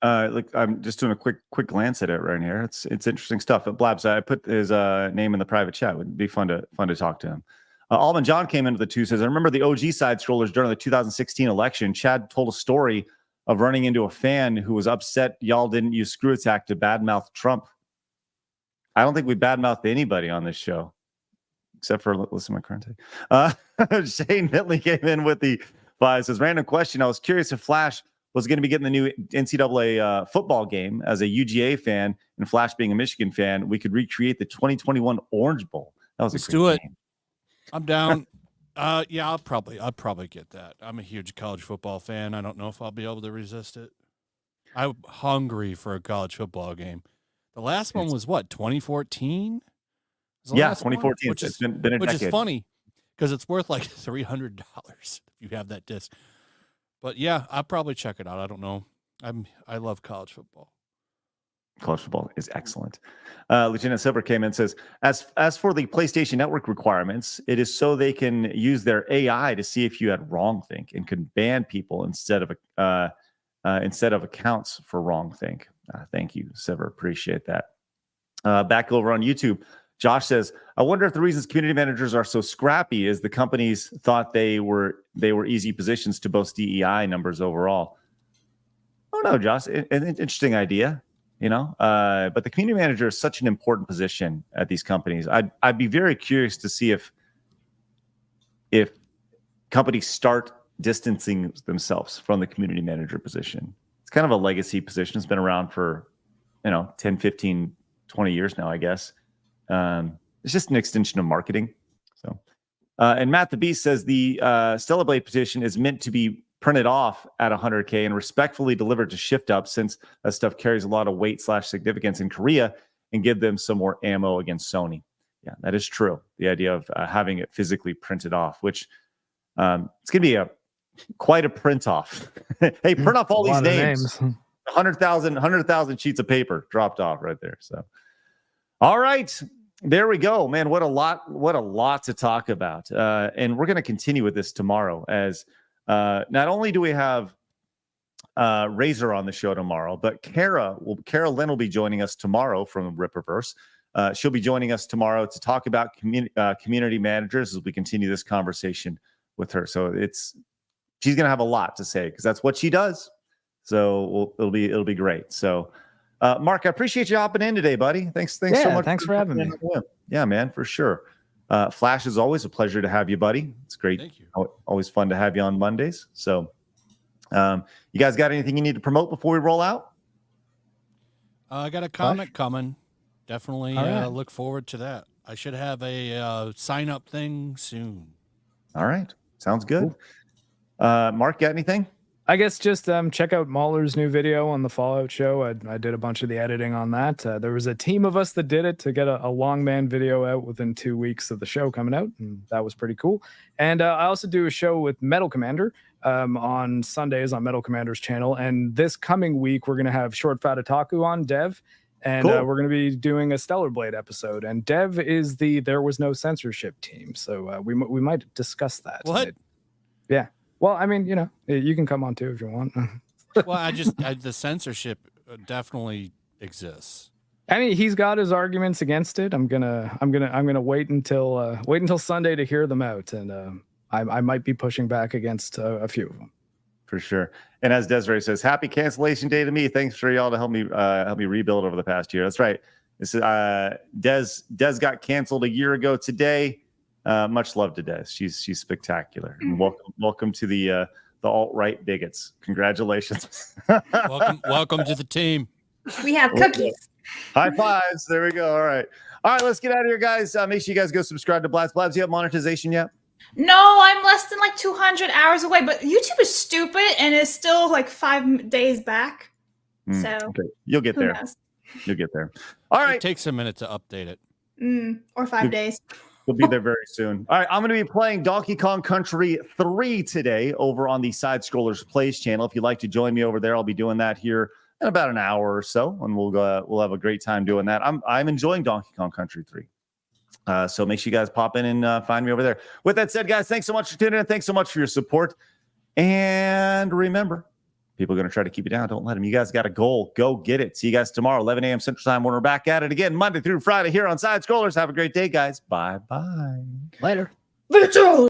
I'm just doing a quick glance at it right here. It's interesting stuff. Blabs, I put his name in the private chat. It would be fun to talk to him. Alman John came into the 2, says, I remember the OG side scrollers during the 2016 election. Chad told a story of running into a fan who was upset y'all didn't use Screw Attack to badmouth Trump. I don't think we badmouthed anybody on this show, except for listen to Mercante. Shane Mitley came in with the 5, says, random question. I was curious if Flash was going to be getting the new NCAA football game. As a UGA fan and Flash being a Michigan fan, we could recreate the 2021 Orange Bowl. That was Let's a great do it. game. I'm down. Yeah, I'll probably get that. I'm a huge college football fan. I don't know if I'll be able to resist it. I'm hungry for a college football game. The last one was what, 2014? Yeah, 2014. Which it's been a decade. Which is funny because it's worth like $300 if you have that disc. But yeah, I'll probably check it out. I don't know. I love college football. College football is excellent. Lieutenant Silver came in and says, as for the PlayStation Network requirements, it is so they can use their AI to see if you had wrongthink and can ban people instead of accounts for wrongthink. Thank you, Silver. Appreciate that. Back over on YouTube, Josh says, I wonder if the reasons community managers are so scrappy is the companies thought they were easy positions to boast DEI numbers overall. Oh no, Josh, an interesting idea. But the community manager is such an important position at these companies. I'd be very curious to see if companies start distancing themselves from the community manager position. It's kind of a legacy position. It's been around for 10, 15, 20 years now, I guess. It's just an extension of marketing. So, and Matt the Beast says the Stellar Blade petition is meant to be printed off at 100K and respectfully delivered to Shift Up, since that stuff carries a lot of weight/significance in Korea, and give them some more ammo against Sony. Yeah, that is true. The idea of having it physically printed off, which it's going to be quite a print off. Hey, print off all these names. 100,000 sheets of paper dropped off right there. So, all right. There we go, man. What a lot to talk about. And we're going to continue with this tomorrow, as not only do we have Razor on the show tomorrow, but Kara Lynn will be joining us tomorrow from Ripperverse. She'll be joining us tomorrow to talk about community managers as we continue this conversation with her. So she's going to have a lot to say because that's what she does. So it'll be great. So Marc, I appreciate you hopping in today, buddy. Thanks so much. Thanks for having me. Yeah, man, for sure. Flash, is always a pleasure to have you, buddy. It's great. Thank you. Always fun to have you on Mondays. So you guys got anything you need to promote before we roll out? I got a comic coming. Definitely look forward to that. I should have a sign up thing soon. All right. Sounds good. Cool. Marc, got anything? I guess just check out Mahler's new video on the Fallout show. I did a bunch of the editing on that. There was a team of us that did it to get a long man video out within 2 weeks of the show coming out, and that was pretty cool. And I also do a show with Metal Commander on Sundays on Metal Commander's channel. And this coming week, we're going to have Short Fat Otaku on, Dev, and cool. We're going to be doing a Stellar Blade episode. And Dev is the There Was No Censorship team, so we might discuss that. What? Yeah. Well, I mean, you can come on too if you want. Well, the censorship definitely exists. I mean, he's got his arguments against it. I'm gonna wait until Sunday to hear them out, and I might be pushing back against a few of them. For sure. And as Desiree says, happy cancellation day to me. Thanks for y'all to help me rebuild over the past year. That's right. This is Des got canceled a year ago today. Much love to Des. She's spectacular. And welcome to the alt-right bigots. Congratulations. welcome to the team. We have cookies. High fives. There we go. All right, let's get out of here, guys. Make sure you guys go subscribe to Blabs. Blabs, you have monetization yet? No, I'm less than like 200 hours away, but YouTube is stupid and is still like 5 days back. So okay. You'll get there. Knows? You'll get there. All right. It takes a minute to update it. Or 5 days. We'll be there very soon. All right, I'm going to be playing Donkey Kong Country 3 today over on the Side Scrollers Plays channel. If you'd like to join me over there, I'll be doing that here in about an hour or so, and we'll have a great time doing that. I'm enjoying Donkey Kong Country 3. So make sure you guys pop in and find me over there. With that said, guys, thanks so much for tuning in. Thanks so much for your support. And remember, people are going to try to keep you down. Don't let them. You guys got a goal. Go get it. See you guys tomorrow, 11 a.m. Central Time, when we're back at it again, Monday through Friday here on Side Scrollers. Have a great day, guys. Bye-bye. Later. Fatality!